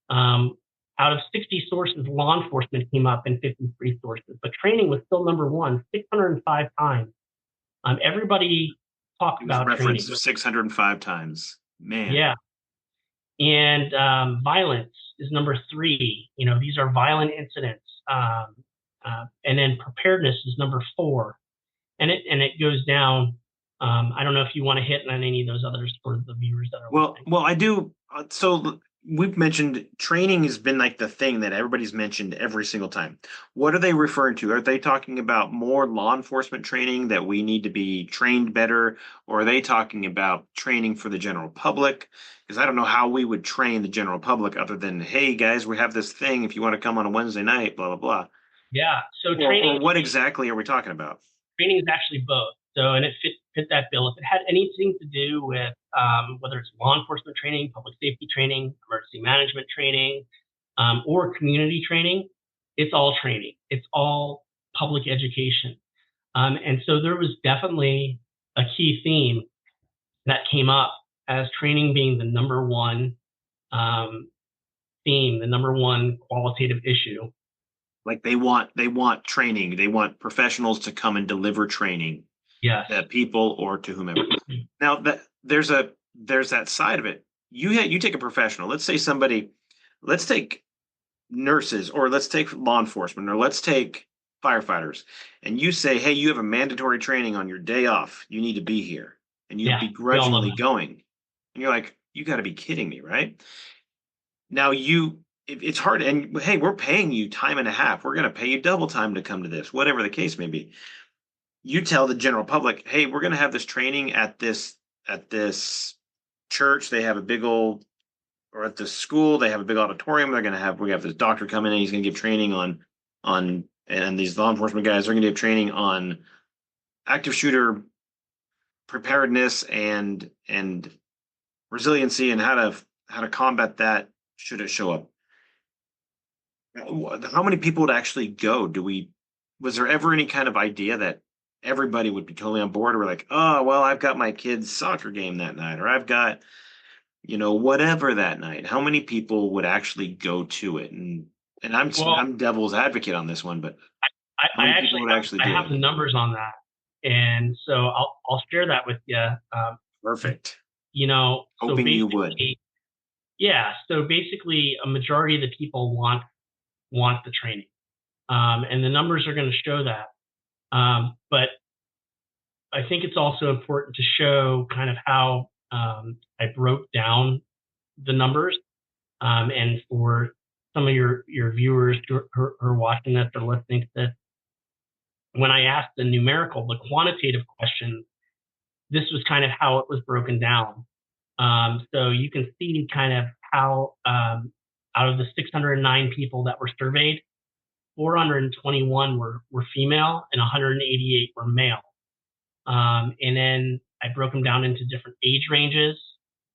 Out of 60 sources, law enforcement came up in 53 sources, but training was still number one, 605 times. Everybody talked It was about training. referenced 605 times. Man. Yeah. And violence is number three. These are violent incidents. And then preparedness is number four. And it goes down. I don't know if you want to hit on any of those others for the viewers that are listening. Well, I do. So we've mentioned training has been like the thing that everybody's mentioned every single time. What are they referring to? Are they talking about more law enforcement training, that we need to be trained better? Or are they talking about training for the general public? Because I don't know how we would train the general public other than, hey, guys, we have this thing. If you want to come on a Wednesday night, blah, blah, blah. Yeah. So or what exactly are we talking about? Training is actually both. So, and it fit that bill. If it had anything to do with whether it's law enforcement training, public safety training, emergency management training, or community training, it's all training. It's all public education. And so there was definitely a key theme that came up as training being the number one theme, the number one qualitative issue. Like they want training. They want professionals to come and deliver training. Yes. To people or to whomever. Now that there's that side of it. You take a professional. Let's take nurses, or let's take law enforcement, or let's take firefighters, and you say, hey, you have a mandatory training on your day off. You need to be here, and you're begrudgingly going, and you're like, you got to be kidding me, right? Now it's hard, and hey, we're paying you time and a half. We're going to pay you double time to come to this, whatever the case may be. You tell the general public, hey, we're going to have this training at this church. They have a big old, or at the school, they have a big auditorium. We have this doctor come in and he's going to give training on, and these law enforcement guys are going to give training on active shooter preparedness and resiliency, and how to combat that should it show up. How many people would actually go? Was there ever any kind of idea that everybody would be totally on board, or like, oh, well, I've got my kid's soccer game that night, or I've got, whatever that night? How many people would actually go to it? And I'm devil's advocate on this one, but I have the numbers on that, and so I'll share that with you. Perfect. Hoping you would. Yeah. So basically, a majority of the people want the training, and the numbers are going to show that. But I think it's also important to show kind of how I broke down the numbers, and for some of your viewers who are watching this or listening to this, when I asked the quantitative question, this was kind of how it was broken down. So you can see kind of how out of the 609 people that were surveyed, 421 were female and 188 were male. And then I broke them down into different age ranges.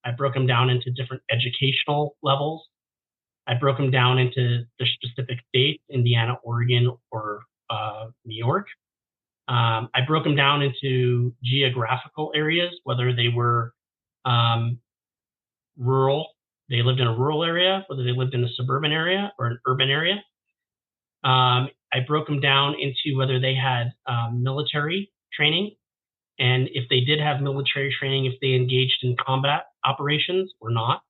I broke them down into different educational levels. I broke them down into the specific states, Indiana, Oregon, or New York. I broke them down into geographical areas, whether they were rural, they lived in a rural area, whether they lived in a suburban area or an urban area. I broke them down into whether they had military training, and if they did have military training, if they engaged in combat operations or not.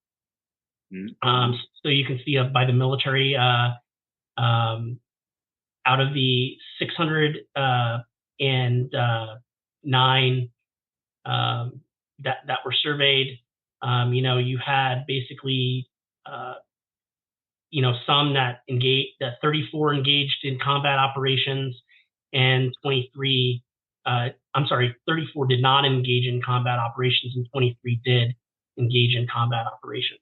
Mm-hmm. So you can see by the military, out of the 609 that were surveyed, you had basically, some that 34 engaged in combat operations, and 34 did not engage in combat operations, and 23 did engage in combat operations.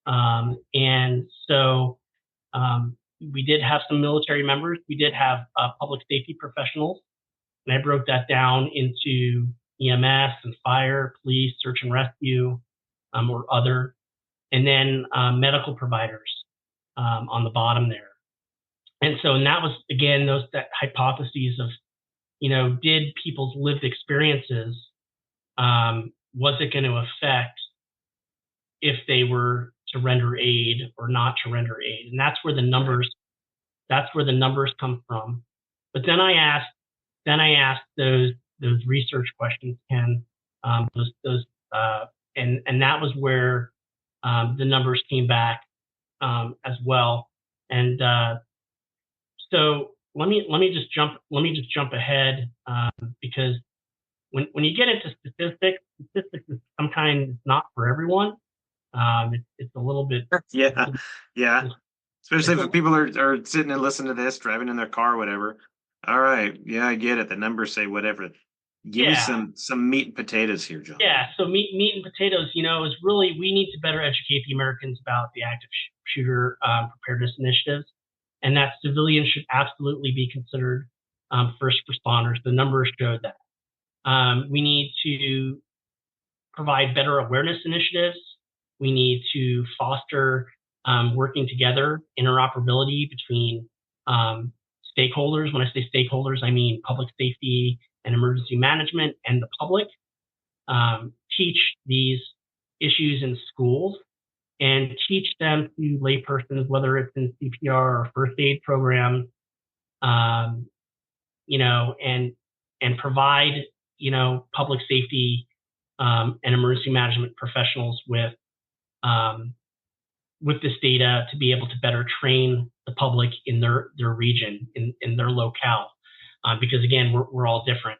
And so we did have some military members. We did have public safety professionals, and I broke that down into EMS and fire, police, search and rescue, or other, and then medical providers. on the bottom there. And so, and that was again that hypotheses of, did people's lived experiences, was it going to affect if they were to render aid or not to render aid? And that's where the numbers come from. But then I asked those research questions, Ken, and that was where the numbers came back as well. And so let me just jump ahead, because when you get into statistics is sometimes not for everyone. It's a little bit. Yeah. Especially if people are sitting and listening to this, driving in their car, or whatever. All right. Yeah, I get it. The numbers say whatever. Give me some meat and potatoes here, John. Yeah. So meat and potatoes, is really, we need to better educate the Americans about the active shooter preparedness initiatives, and that civilians should absolutely be considered first responders. The numbers show that. We need to provide better awareness initiatives. We need to foster working together, interoperability between stakeholders. When I say stakeholders, I mean public safety and emergency management and the public. Teach these issues in schools and teach them to laypersons, whether it's in CPR or first aid programs, and provide, public safety and emergency management professionals with this data to be able to better train the public in their region, in their locale, because again, we're all different.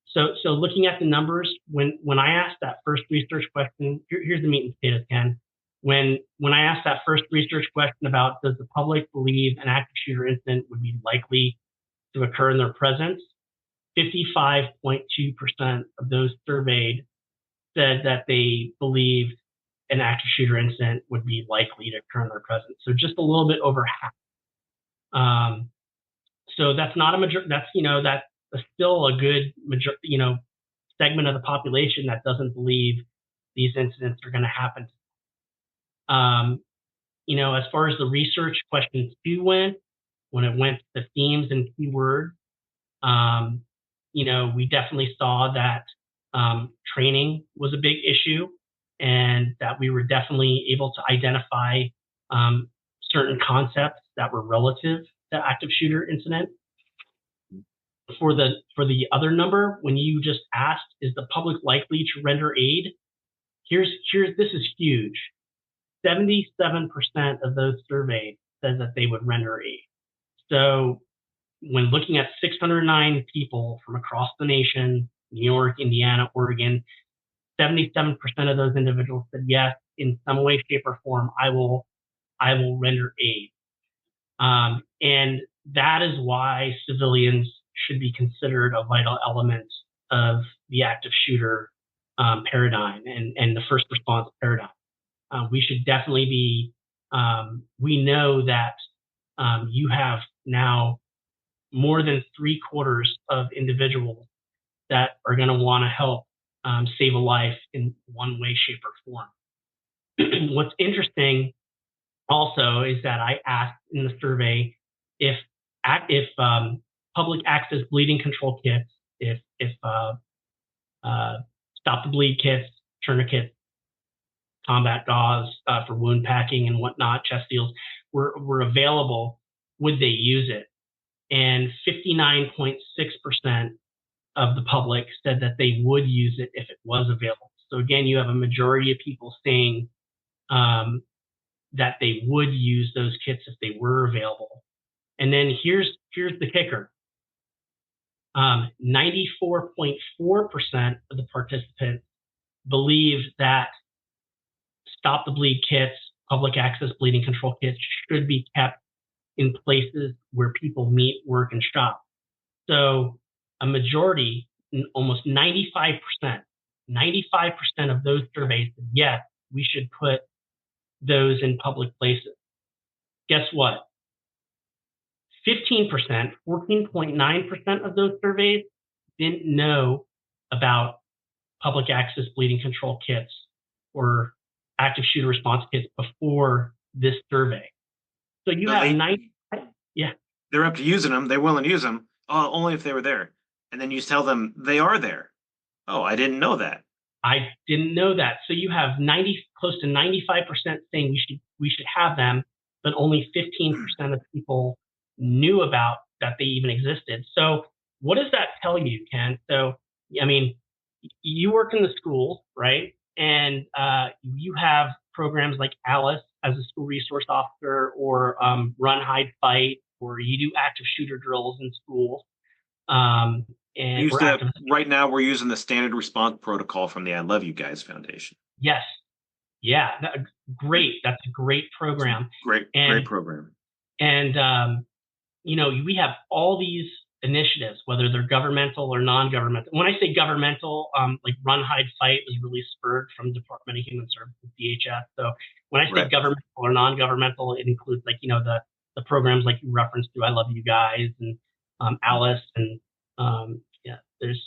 So looking at the numbers, when I asked that first research question, here's the meat and potatoes, Ken. When I asked that first research question about, does the public believe an active shooter incident would be likely to occur in their presence, 55.2% of those surveyed said that they believed an active shooter incident would be likely to occur in their presence. So just a little bit over half. So that's not a major. That's that's still a good segment of the population that doesn't believe these incidents are going to happen. As far as the research question 2 went, when it went to the themes and keywords, we definitely saw that training was a big issue, and that we were definitely able to identify certain concepts that were relative to active shooter incident. For the other number, when you just asked, is the public likely to render aid? This is huge. 77% of those surveyed said that they would render aid. So when looking at 609 people from across the nation, New York, Indiana, Oregon, 77% of those individuals said yes, in some way, shape, or form, I will render aid. And that is why civilians should be considered a vital element of the active shooter paradigm and the first response paradigm. We should definitely be, we know that you have now more than 3/4 of individuals that are going to want to help save a life in one way, shape, or form. What's interesting also is that I asked in the survey if public access bleeding control kits, if stop the bleed kits, tourniquets, combat gauze for wound packing and whatnot, chest seals were available, would they use it? And 59.6% of the public said that they would use it if it was available. So again, you have a majority of people saying that they would use those kits if they were available. And then here's the kicker. 94.4% of the participants believe that stop the bleed kits, public access bleeding control kits should be kept in places where people meet, work, and shop. So a majority, almost 95% of those surveys said, yes, we should put those in public places. Guess what? 15%, 14.9% of those surveys didn't know about public access bleeding control kits or active shooter response kits before this survey. So you So have 90, yeah. they're up to using them. They're willing to use them. Oh, only if they were there. And then you tell them they are there. Oh, I didn't know that. I didn't know that. So you have 90, close to 95% saying we should have them, but only 15% of people knew about that they even existed. So what does that tell you, Ken? So I mean, you work in the school, right? And you have programs like Alice as a school resource officer, or Run, Hide, Fight, or you do active shooter drills in schools. Um, We and use or the active, right now we're using the standard response protocol from the I Love You Guys Foundation. yes, yeah, great. That's a great It's a program. great And program. and we have all these initiatives, whether they're governmental or non-governmental. When I say governmental, like Run, Hide, Fight was really spurred from Department of Human Services, DHS. So when I say Right. governmental or non-governmental, it includes, like, the programs like you referenced to I Love You Guys, and Alice, and yeah, there's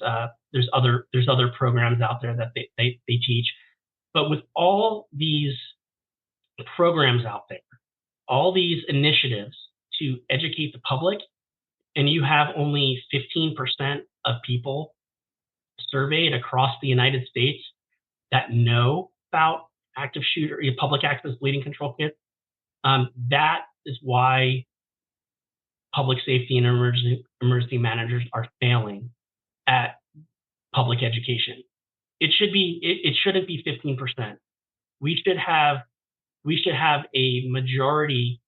other programs out there that they teach. But with all these programs out there, all these initiatives to educate the public, and you have only 15% of people surveyed across the United States that know about active shooter, public access bleeding control kits, that is why public safety and emergency managers are failing at public education. It shouldn't be 15%. We should have a majority,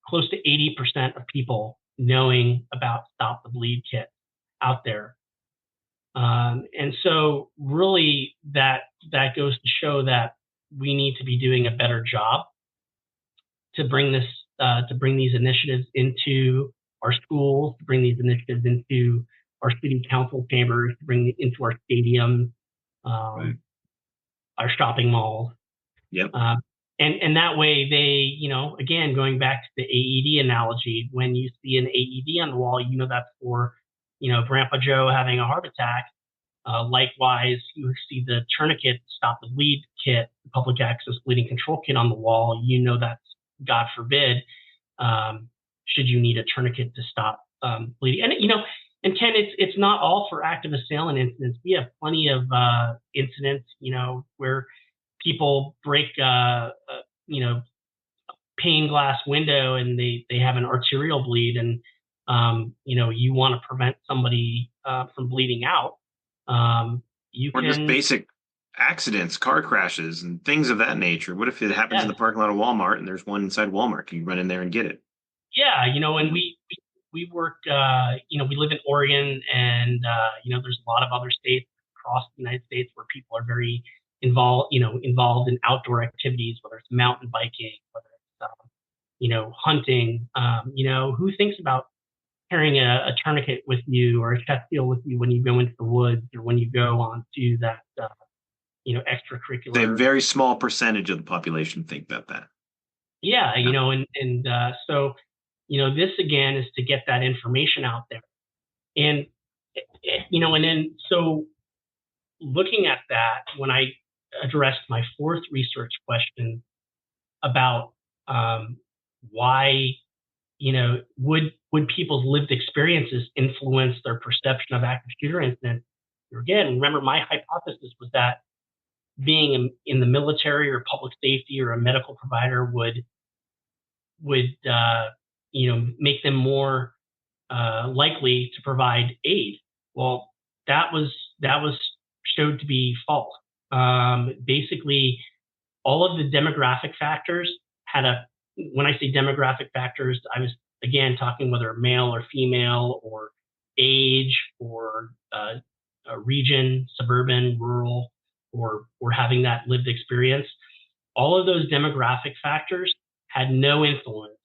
close to 80% of people knowing about Stop the Bleed kit out there. And so really that goes to show that we need to be doing a better job to bring these initiatives into our schools, to bring these initiatives into our city council chambers, to bring it into our stadiums, Right. our shopping malls. Yep. And that way they, again, going back to the AED analogy, when you see an AED on the wall, that's for, Grandpa Joe having a heart attack. Likewise, you see the tourniquet Stop the Bleed kit, the public access bleeding control kit on the wall, that's, God forbid, should you need a tourniquet to stop bleeding. And Ken, it's not all for active assailant incidents. We have plenty of incidents, where people break, pane glass window, and they have an arterial bleed, and you want to prevent somebody from bleeding out. Or just basic accidents, car crashes, and things of that nature. What if it happens in the parking lot of Walmart and there's one inside Walmart? Can you run in there and get it? Yeah, and we work, we live in Oregon, and there's a lot of other states across the United States where people are very involved in outdoor activities, whether it's mountain biking, whether it's hunting. Who thinks about carrying a tourniquet with you, or a chest seal with you when you go into the woods, or when you go on to that extracurricular. A very small percentage of the population think about that. Yeah, so this again is to get that information out there, and and then so looking at that, when I addressed my fourth research question about why would people's lived experiences influence their perception of active shooter incidents. Again, remember, my hypothesis was that being in the military or public safety or a medical provider would make them more likely to provide aid. Well, that was showed to be false. Basically, all of the demographic factors when I say demographic factors, I was again talking whether male or female, or age, or region, suburban, rural, or having that lived experience. All of those demographic factors had no influence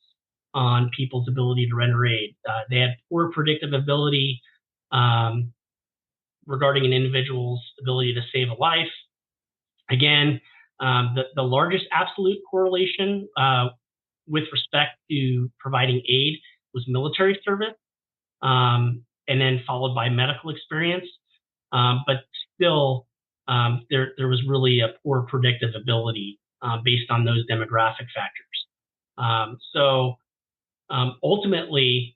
on people's ability to render aid. They had poor predictive ability regarding an individual's ability to save a life. Again, the largest absolute correlation with respect to providing aid was military service, and then followed by medical experience. But still, there was really a poor predictive ability based on those demographic factors. Ultimately,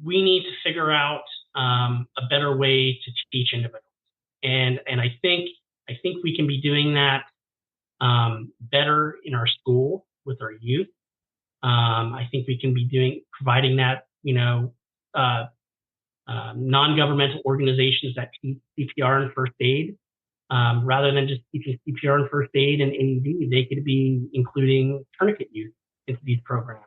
we need to figure out a better way to teach individuals, and I think we can be doing that better in our school with our youth. I think we can be providing that, uh, non-governmental organizations that teach CPR and first aid, rather than just teaching CPR and first aid and AED, they could be including tourniquet use into these programs.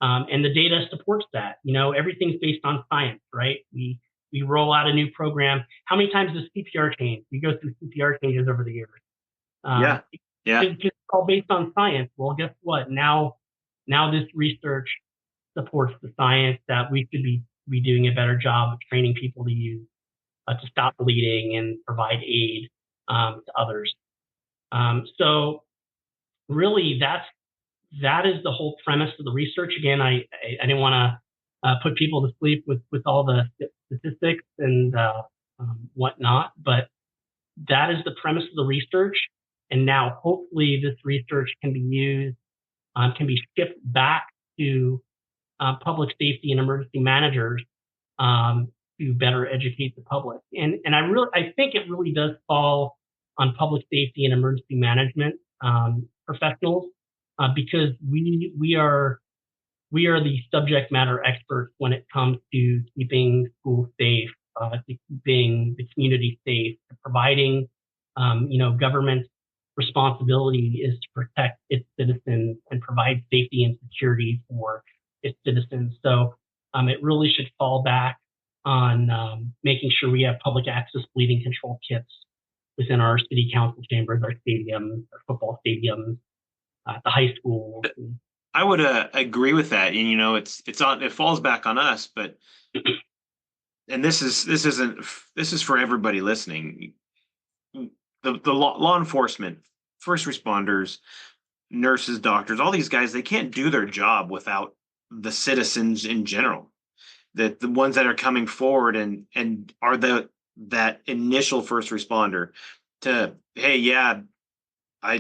And the data supports that. Everything's based on science, right? We roll out a new program. How many times does CPR change? We go through CPR changes over the years. Yeah. Yeah. It's all based on science. Well, guess what? Now this research supports the science that we should be doing a better job of training people to stop bleeding and provide aid to others. So really, that is the whole premise of the research. Again, I didn't want to put people to sleep with all the statistics and whatnot, but that is the premise of the research. And now, hopefully, this research can be used, can be shipped back to public safety and emergency managers to better educate the public. And I think it really does fall on public safety and emergency management professionals, because we are the subject matter experts when it comes to keeping schools safe, to keeping the community safe, to providing, government responsibility is to protect its citizens and provide safety and security for its citizens. So it really should fall back on making sure we have public access bleeding control kits within our city council chambers, our stadiums, our football stadiums, the high schools. I would agree with that. And it falls back on us, but and this is for everybody listening. The law enforcement, first responders, nurses, doctors, all these guys, they can't do their job without the citizens in general. That the ones that are coming forward and are that initial first responder to, hey, yeah,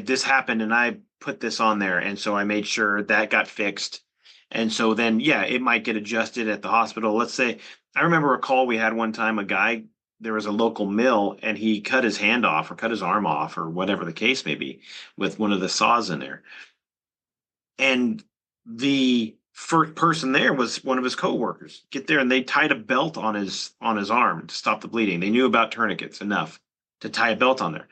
this happened and I put this on there, and so I made sure that got fixed. And so then, yeah, it might get adjusted at the hospital. Let's say, I remember a call we had one time, there was a local mill and he cut his hand off or cut his arm off or whatever the case may be with one of the saws in there. And the first person there was one of his coworkers. Get there, and they tied a belt on his arm to stop the bleeding. They knew about tourniquets enough to tie a belt on there.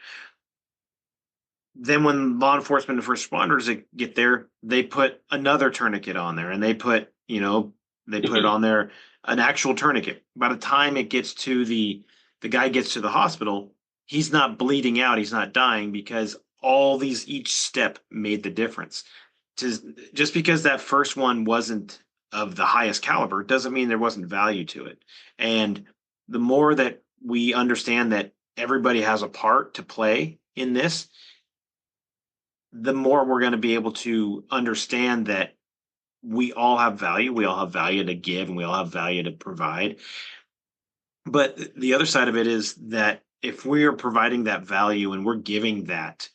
Then when law enforcement and first responders get there, they put another tourniquet on there, and they put it on there, an actual tourniquet. By the time it gets to the guy gets to the hospital, he's not bleeding out, he's not dying, because each step made the difference. Just because that first one wasn't of the highest caliber doesn't mean there wasn't value to it. And the more that we understand that everybody has a part to play in this, the more we're going to be able to understand that we all have value. We all have value to give, and we all have value to provide. But the other side of it is that if we are providing that value and we're giving that,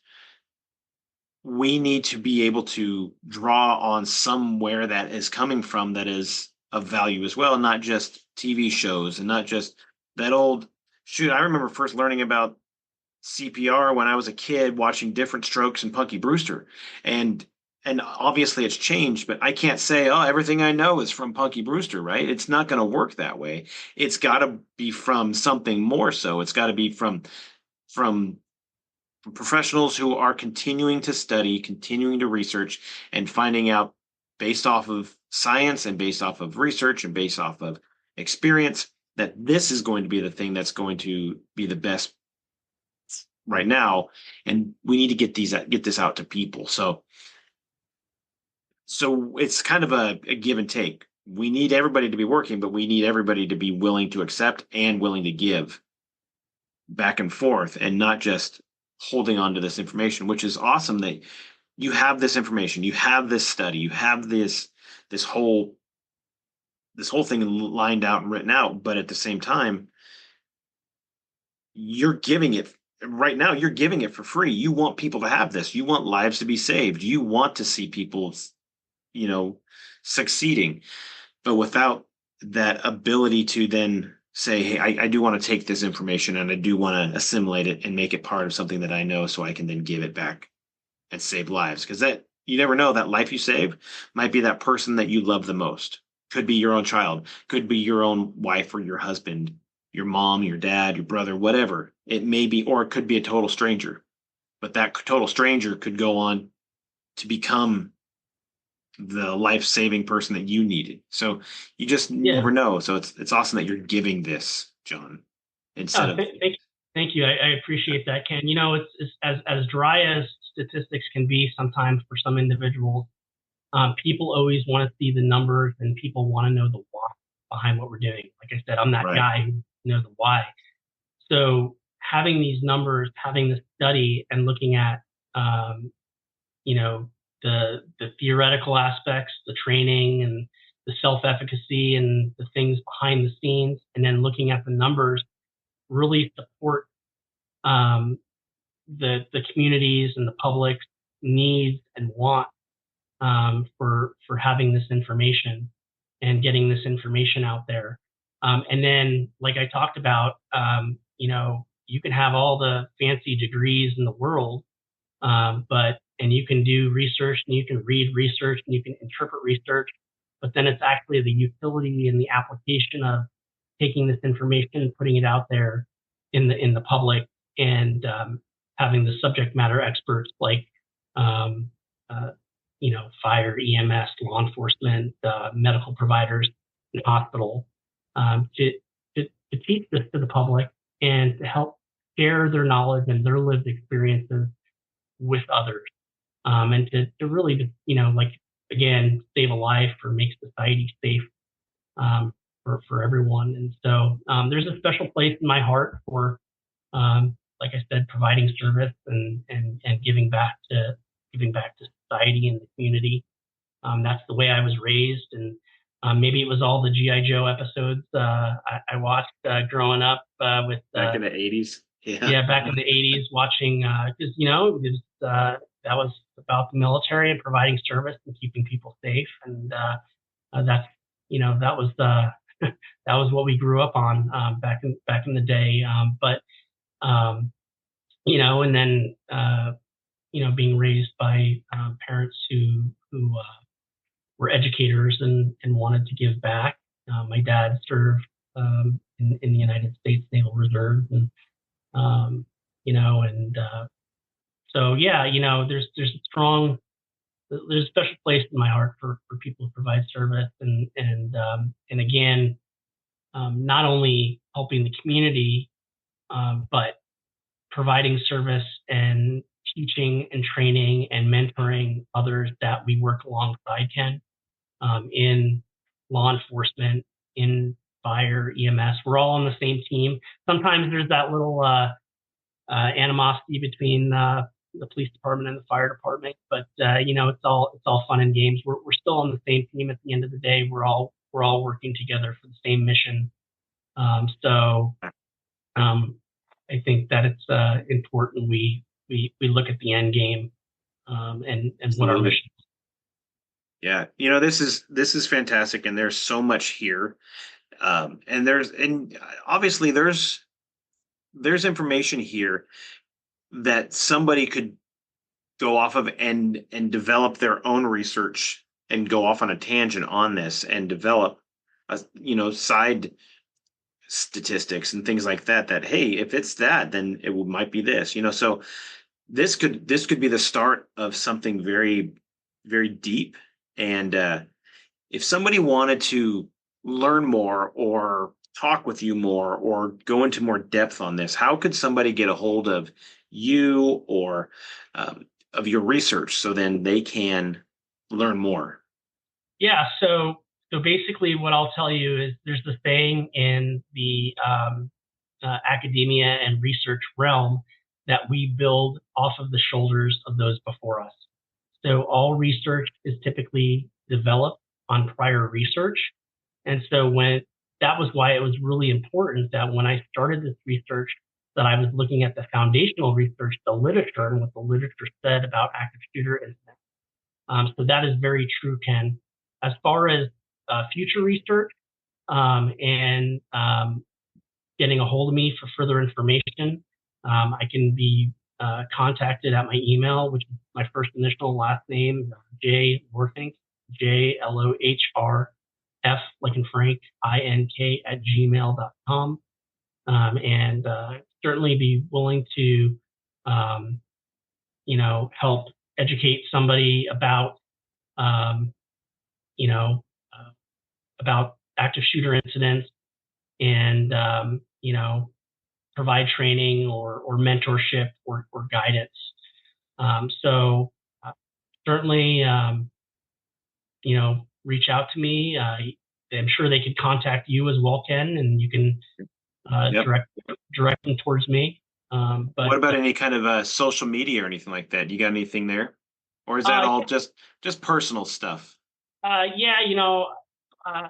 we need to be able to draw on somewhere that is coming from that is of value as well, not just TV shows and not just that old shoot. I remember first learning about CPR when I was a kid, watching Different Strokes and Punky Brewster, and obviously it's changed, but I can't say, oh, everything I know is from Punky Brewster, right? It's not going to work that way. It's got to be from something more. So it's got to be from professionals who are continuing to study, continuing to research, and finding out based off of science and based off of research and based off of experience that this is going to be the thing that's going to be the best right now. And we need to get this out to people. So it's kind of a give and take. We need everybody to be working, but we need everybody to be willing to accept and willing to give back and forth, and not just holding on to this information, which is awesome that you have this information, you have this study, you have this whole thing lined out and written out, but at the same time, you're giving it right now you're giving it for free. You want people to have this. You want lives to be saved. You want to see people, you know, succeeding. But without that ability to then say, hey, I do want to take this information and I do want to assimilate it and make it part of something that I know so I can then give it back and save lives. Because that you never know, that life you save might be that person that you love the most. Could be your own child, could be your own wife or your husband, your mom, your dad, your brother, whatever it may be, or it could be a total stranger. But that total stranger could go on to become the life-saving person that you needed. So you just Yeah. never know. So it's awesome that you're giving this, John, instead Oh, of thank you. I appreciate that, Ken. You know, it's as dry as statistics can be sometimes for some individuals. People always want to see the numbers, and people want to know the why behind what we're doing. Like I said, I'm that right. guy who knows the why. So having these numbers, having this study, and looking at, um, you know, the theoretical aspects, the training, and the self-efficacy, and the things behind the scenes, and then looking at the numbers really support um, the communities and the public's needs and want for having this information and getting this information out there. And then, like I talked about, you know, you can have all the fancy degrees in the world, but and you can do research and you can read research and you can interpret research, but then it's actually the utility and the application of taking this information and putting it out there in the public, and having the subject matter experts like um, uh, you know, fire, EMS, law enforcement, medical providers, and hospital, to, to teach this to the public and to help share their knowledge and their lived experiences with others, and to really just, you know, like, again, save a life or make society safe, for everyone. And so there's a special place in my heart for, like I said, providing service and giving back to society and the community. That's the way I was raised, and maybe it was all the GI Joe episodes I watched growing up with Back in the 80s. Yeah. yeah, back in the '80s, watching because you know it was, that was about the military and providing service and keeping people safe, and that's, you know, that was that was what we grew up on back in the day. But um, you know, and then you know, being raised by parents who were educators and wanted to give back. My dad served in the United States Naval Reserve, and you know, and so yeah, you know, there's a strong, there's a special place in my heart for people who provide service, and again, not only helping the community, but providing service and teaching and training and mentoring others that we work alongside, Ken, in law enforcement, in fire, EMS. We're all on the same team. Sometimes there's that little animosity between the police department and the fire department, but you know, it's all fun and games. We're still on the same team at the end of the day. We're all working together for the same mission. So I think that it's important we look at the end game, and what our Absolutely. mission is. Yeah. This is fantastic, and there's so much here. And obviously there's information here that somebody could go off of and develop their own research and go off on a tangent on this and develop side statistics and things like that, that hey, if it's that, then might be this, so this could be the start of something very, very deep. And if somebody wanted to learn more or talk with you more or go into more depth on this, how could somebody get a hold of you or of your research so then they can learn more? Yeah. So basically, what I'll tell you is there's the saying in the academia and research realm that we build off of the shoulders of those before us. So all research is typically developed on prior research. And so when that was why it was really important that when I started this research, that I was looking at the foundational research, the literature, and what the literature said about active shooter incidents. So that is very true, Ken. As far as future research and getting a hold of me for further information, I can be contacted at my email, which is my first initial last name, J Lohrfink, JLOHRF, like in Frank, INK at gmail.com. And certainly be willing to, help educate somebody about, um, you know, about active shooter incidents and, provide training or mentorship or guidance. So certainly, reach out to me. I'm sure they could contact you as well, Ken, and you can Yep. direct them towards me. But What about any kind of social media or anything like that? You got anything there, or is that all just personal stuff? yeah, I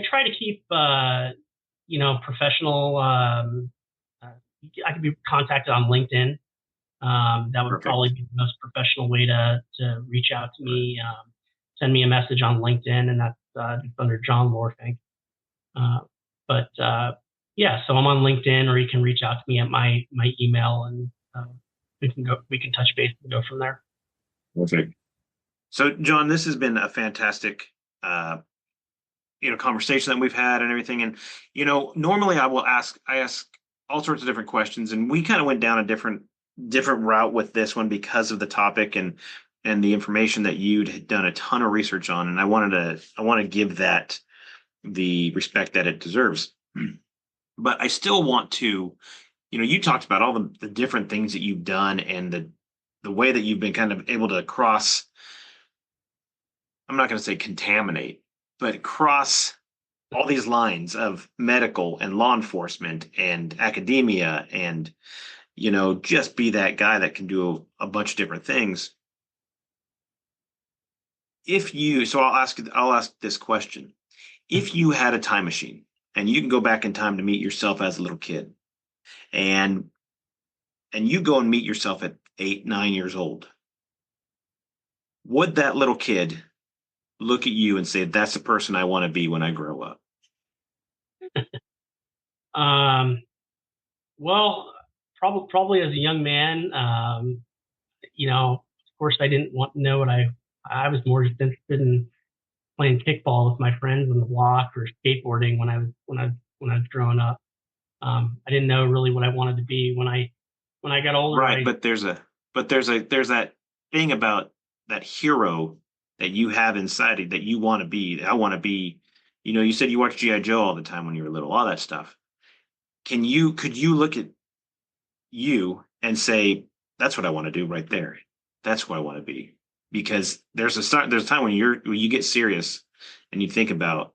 try to keep professional. I could be contacted on LinkedIn. That would probably Perfect. be the most professional way to reach out to me. Send me a message on LinkedIn, and that's just under John Lohrfink. But yeah, so I'm on LinkedIn, or you can reach out to me at my email, and we can touch base and go from there. Perfect. So, John, this has been a fantastic, conversation that we've had and everything. And normally I ask all sorts of different questions, and we kind of went down a different route with this one because of the topic and the information that you'd done a ton of research on, and I want to give that the respect that it deserves. But I still want to, you talked about all the different things that you've done and the way that you've been kind of able to cross, I'm not going to say contaminate, but cross all these lines of medical and law enforcement and academia and, just be that guy that can do a bunch of different things. So I'll ask this question. If you had a time machine and you can go back in time to meet yourself as a little kid, and you go and meet yourself at 8, 9 years old, would that little kid look at you and say, that's the person I want to be when I grow up? Well, probably as a young man, of course, I didn't want to know what I was more just interested in playing kickball with my friends on the block or skateboarding when I was growing up. I didn't know really what I wanted to be when I got older. Right, but there's that thing about that hero that you have inside you that you want to be. I want to be. You said you watched G.I. Joe all the time when you were little, all that stuff. Could you look at you and say, that's what I want to do right there. That's who I want to be. Because there's a time when you get serious and you think about,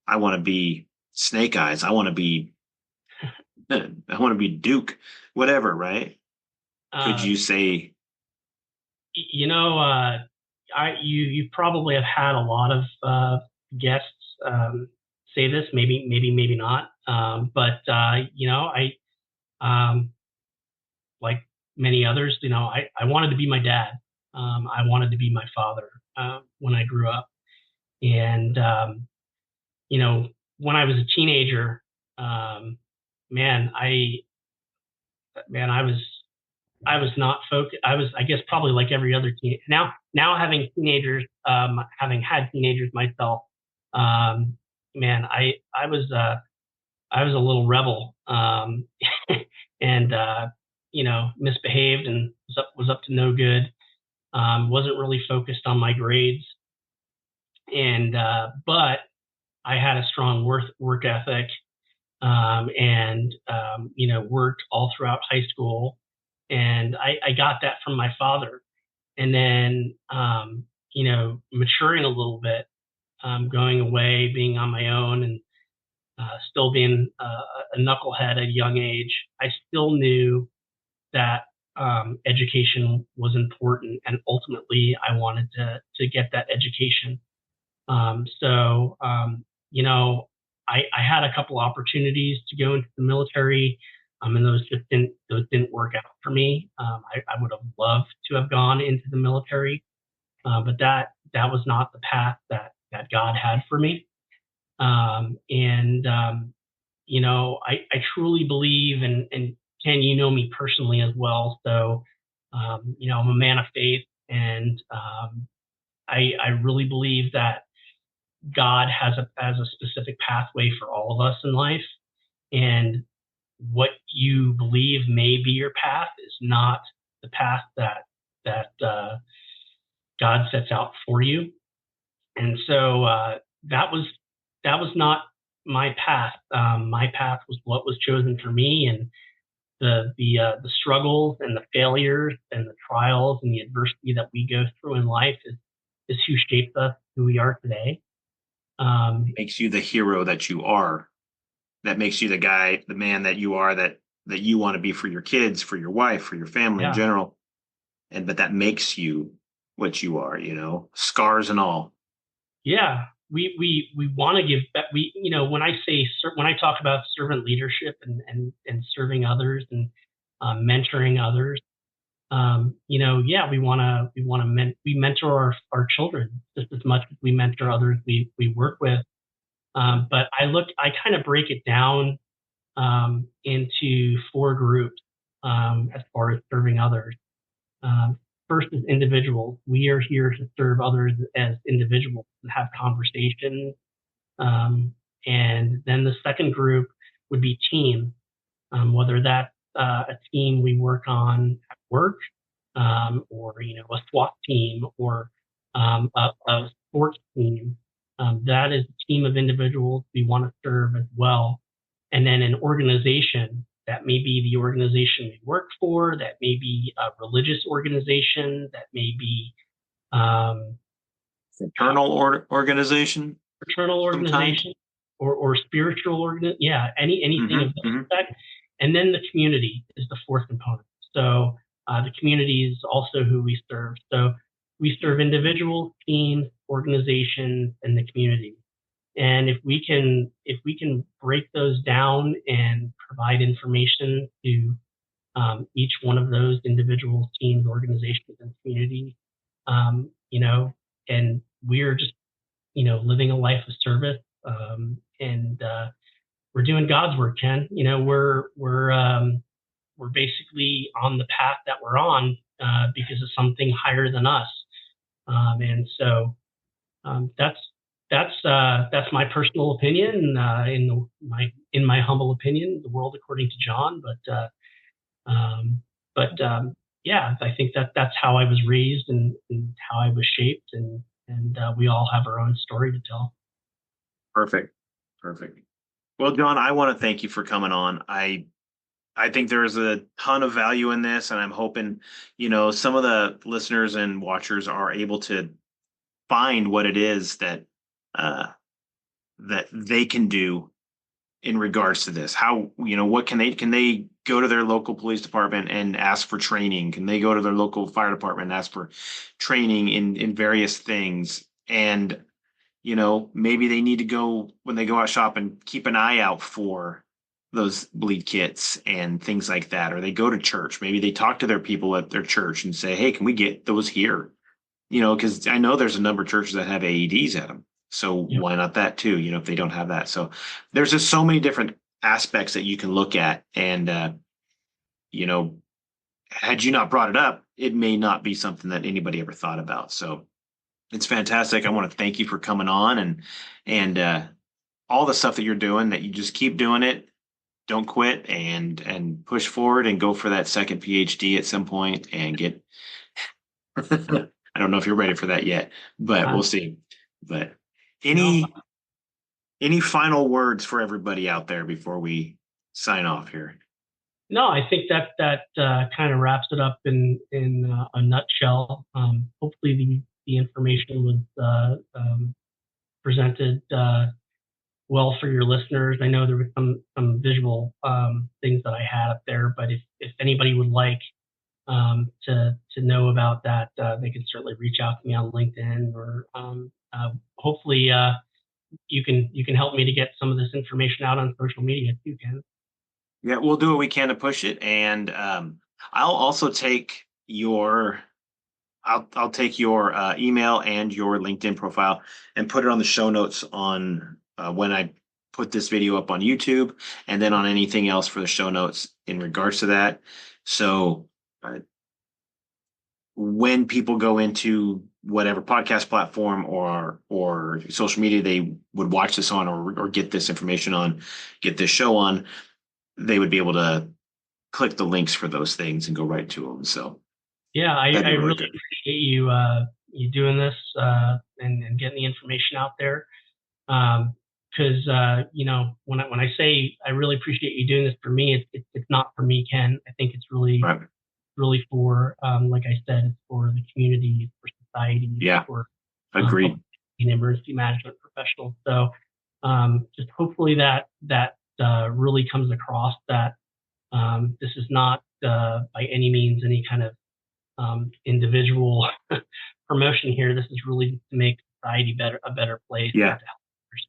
I want to be Snake Eyes. I want to be Duke, whatever, right? Could you say, you probably have had a lot of guests say this, maybe not. But like many others, I wanted to be my dad. I wanted to be my father when I grew up. And, when I was a teenager, man, I was not focused. I was, I guess, probably like every other teen. Now having teenagers, having had teenagers myself, man, I was a little rebel, and misbehaved and was up to no good. Wasn't really focused on my grades, and but I had a strong work ethic, and worked all throughout high school, and I got that from my father. And then maturing a little bit, going away, being on my own, and still being a knucklehead at a young age, I still knew that education was important, and ultimately I wanted to get that education. I had a couple opportunities to go into the military. And those didn't work out for me. I would have loved to have gone into the military, but that was not the path that God had for me. And I truly believe, and Ken, you know me personally as well, so I'm a man of faith, and I really believe that God has a specific pathway for all of us in life, and what you believe may be your path is not the path that God sets out for you. And so that was not my path. My path was what was chosen for me, and the struggles and the failures and the trials and the adversity that we go through in life is who shapes us, who we are today. Makes you the hero that you are. That makes you the guy, the man that you are, that you want to be for your kids, for your wife, for your family in Yeah, general. But that makes you what you are, scars and all. yeah. We want to give back. When I talk about servant leadership and serving others and mentoring others, yeah, we mentor our children just as much as we mentor others we work with. But I kind of break it down into four groups as far as serving others. Um, First is individuals. We are here to serve others as individuals and have conversations. And then the second group would be team, whether that's a team we work on at work, or a SWAT team, or a sports team. That is a team of individuals we want to serve as well. And then an organization, that may be the organization we work for, that may be a religious organization, that may be um, Fraternal organization fraternal sometimes. organization, or spiritual yeah, anything of that Hmm. respect. And then the community is the fourth component. So the community is also who we serve. So we serve individuals, teams, organizations, and the community. And if we can break those down and provide information to each one of those individuals, teams, organizations, and communities, um, you know, and we're just living a life of service, and we're doing God's work, Ken. We're basically on the path that we're on because of something higher than us, and so that's that's my personal opinion, in my humble opinion, the world according to John. Um, but yeah, I think that's how I was raised, and how I was shaped, and we all have our own story to tell. Perfect. Perfect. Well, John, I want to thank you for coming on. I think there's a ton of value in this, and I'm hoping, some of the listeners and watchers are able to find what it is uh, that they can do in regards to this. How, what can they go to their local police department and ask for training? Can they go to their local fire department and ask for training in various things? And maybe they need to go when they go out shopping, keep an eye out for those bleed kits and things like that. Or they go to church. Maybe they talk to their people at their church and say, "Hey, can we get those here?" Because I know there's a number of churches that have AEDs at them. So Yep. why not that too? If they don't have that. So there's just so many different aspects that you can look at. And, you know, had you not brought it up, it may not be something that anybody ever thought about. So it's fantastic. I want to thank you for coming on and all the stuff that you're doing, that you just keep doing it. Don't quit and push forward and go for that second PhD at some point and get I don't know if you're ready for that yet, but we'll Um, see. But no, any final words for everybody out there before we sign off here? no, I think that kind of wraps it up in a nutshell. Hopefully, the information was presented well for your listeners. I know there was some visual things that I had up there, but if anybody would like to know about that, they can certainly reach out to me on LinkedIn, or hopefully you can help me to get some of this information out on social media too, Ken. Yeah, we'll do what we can to push it, and I'll also take your I'll take your email and your LinkedIn profile and put it on the show notes on when I put this video up on YouTube, and then on anything else for the show notes in regards to that. So uh, when people go into whatever podcast platform or social media they would watch this on, or get this information on, get this show on, they would be able to click the links for those things and go right to them. So Yeah, that'd I be really really good. appreciate you you doing this and getting the information out there. Because you know, when I say I really appreciate you doing this for me, it's not for me, Ken. I think it's Right. really for like I said, it's for the community, it's for society, it's Yeah. for public Agreed. and emergency management professionals. So just hopefully that really comes across that this is not by any means any kind of individual promotion here. This is really to make society a better place and Yeah. to help others.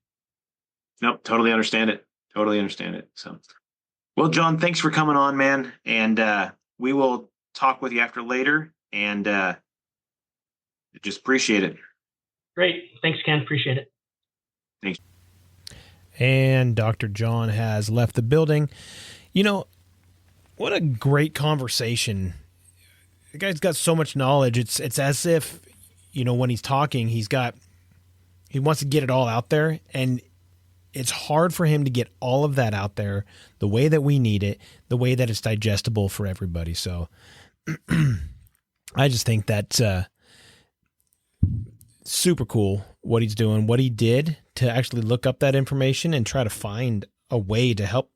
Nope. Totally understand it. Totally understand it. So, well, John, thanks for coming on, man. And we will talk with you after later. And just appreciate it. Great. Thanks, Ken. Appreciate it. Thanks. And Dr. John has left the building. You know, what a great conversation. The guy's got so much knowledge. It's as if, you know, when he's talking, he wants to get it all out there, and it's hard for him to get all of that out there the way that we need it, the way that it's digestible for everybody. So I just think that's super cool what he's doing, what he did to actually look up that information and try to find a way to help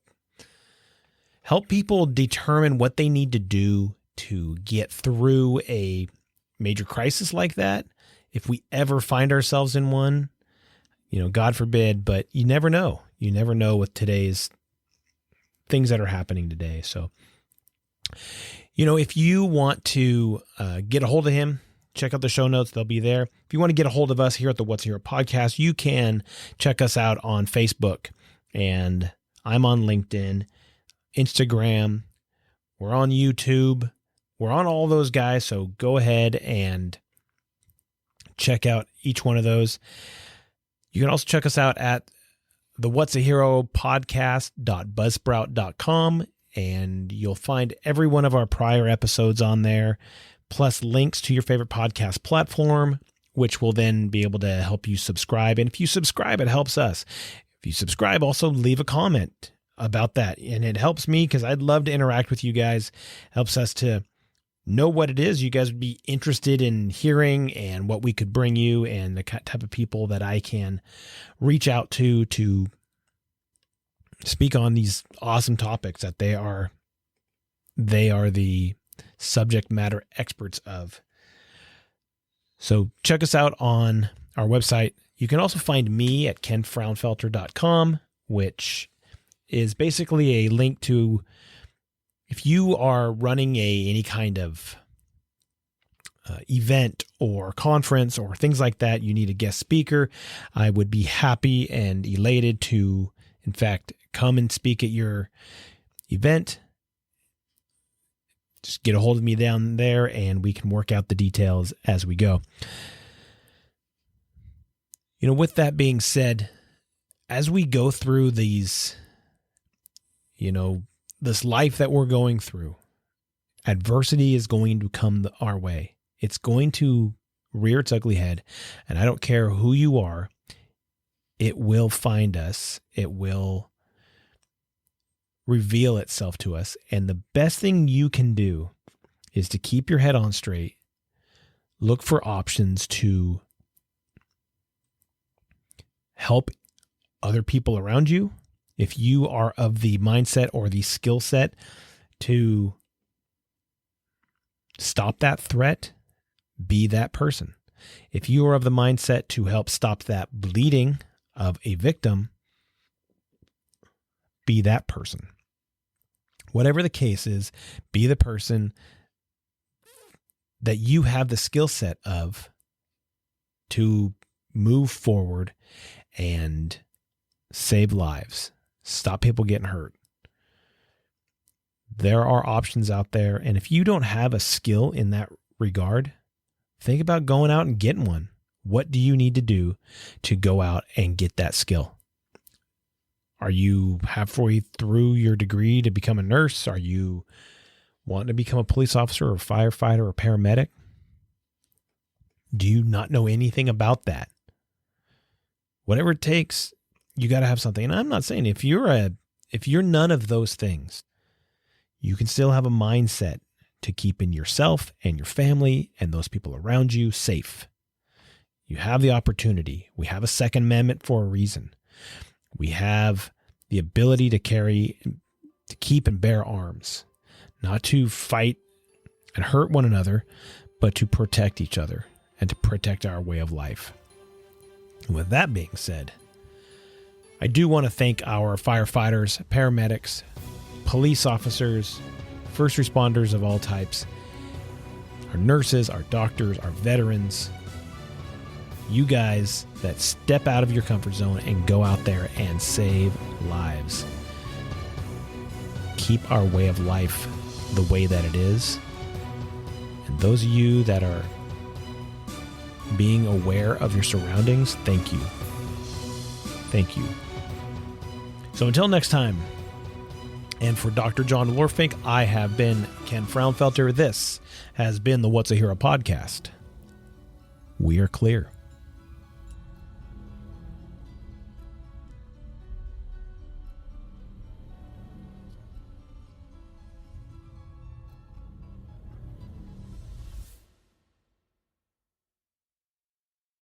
people determine what they need to do to get through a major crisis like that. If we ever find ourselves in one, you know, God forbid, but you never know. You never know with today's things that are happening today. So, you know, if you want to get a hold of him, check out the show notes. They'll be there. If you want to get a hold of us here at the What's Hero podcast, you can check us out on Facebook, and I'm on LinkedIn, Instagram. We're on YouTube. We're on all those guys. So go ahead and check out each one of those. You can also check us out at the What's a Hero podcast.buzzsprout.com, and you'll find every one of our prior episodes on there, plus links to your favorite podcast platform, which will then be able to help you subscribe. And if you subscribe, it helps us. If you subscribe, also leave a comment about that. And it helps me because I'd love to interact with you guys. Helps us to know what it is you guys would be interested in hearing and what we could bring you and the type of people that I can reach out to speak on these awesome topics that they are the subject matter experts of. So check us out on our website. You can also find me at kenfrownfelter.com, which is basically a link to if you are running any kind of event or conference or things like that, you need a guest speaker. I would be happy and elated to, in fact, come and speak at your event. Just get a hold of me down there and we can work out the details as we go. You know, with that being said, as we go through these, you know, this life that we're going through, adversity is going to come our way. It's going to rear its ugly head. And I don't care who you are, it will find us. It will reveal itself to us. And the best thing you can do is to keep your head on straight, look for options to help other people around you. If you are of the mindset or the skill set to stop that threat, be that person. If you are of the mindset to help stop that bleeding of a victim, be that person. Whatever the case is, be the person that you have the skill set of to move forward and save lives, stop people getting hurt. There are options out there. And if you don't have a skill in that regard, think about going out and getting one. What do you need to do to go out and get that skill? Are you halfway through your degree to become a nurse? Are you wanting to become a police officer or a firefighter or paramedic? Do you not know anything about that? Whatever it takes, you got to have something. And I'm not saying if you're none of those things, you can still have a mindset to keeping yourself and your family and those people around you safe. You have the opportunity. We have a Second Amendment for a reason. We have the ability to keep and bear arms, not to fight and hurt one another, but to protect each other and to protect our way of life. And with that being said, I do want to thank our firefighters, paramedics, police officers, first responders of all types, our nurses, our doctors, our veterans, you guys that step out of your comfort zone and go out there and save lives. Keep our way of life the way that it is. And those of you that are being aware of your surroundings, thank you. Thank you. So until next time, and for Dr. John Lohrfink, I have been Ken Frownfelter. This has been the What's a Hero podcast. We are clear.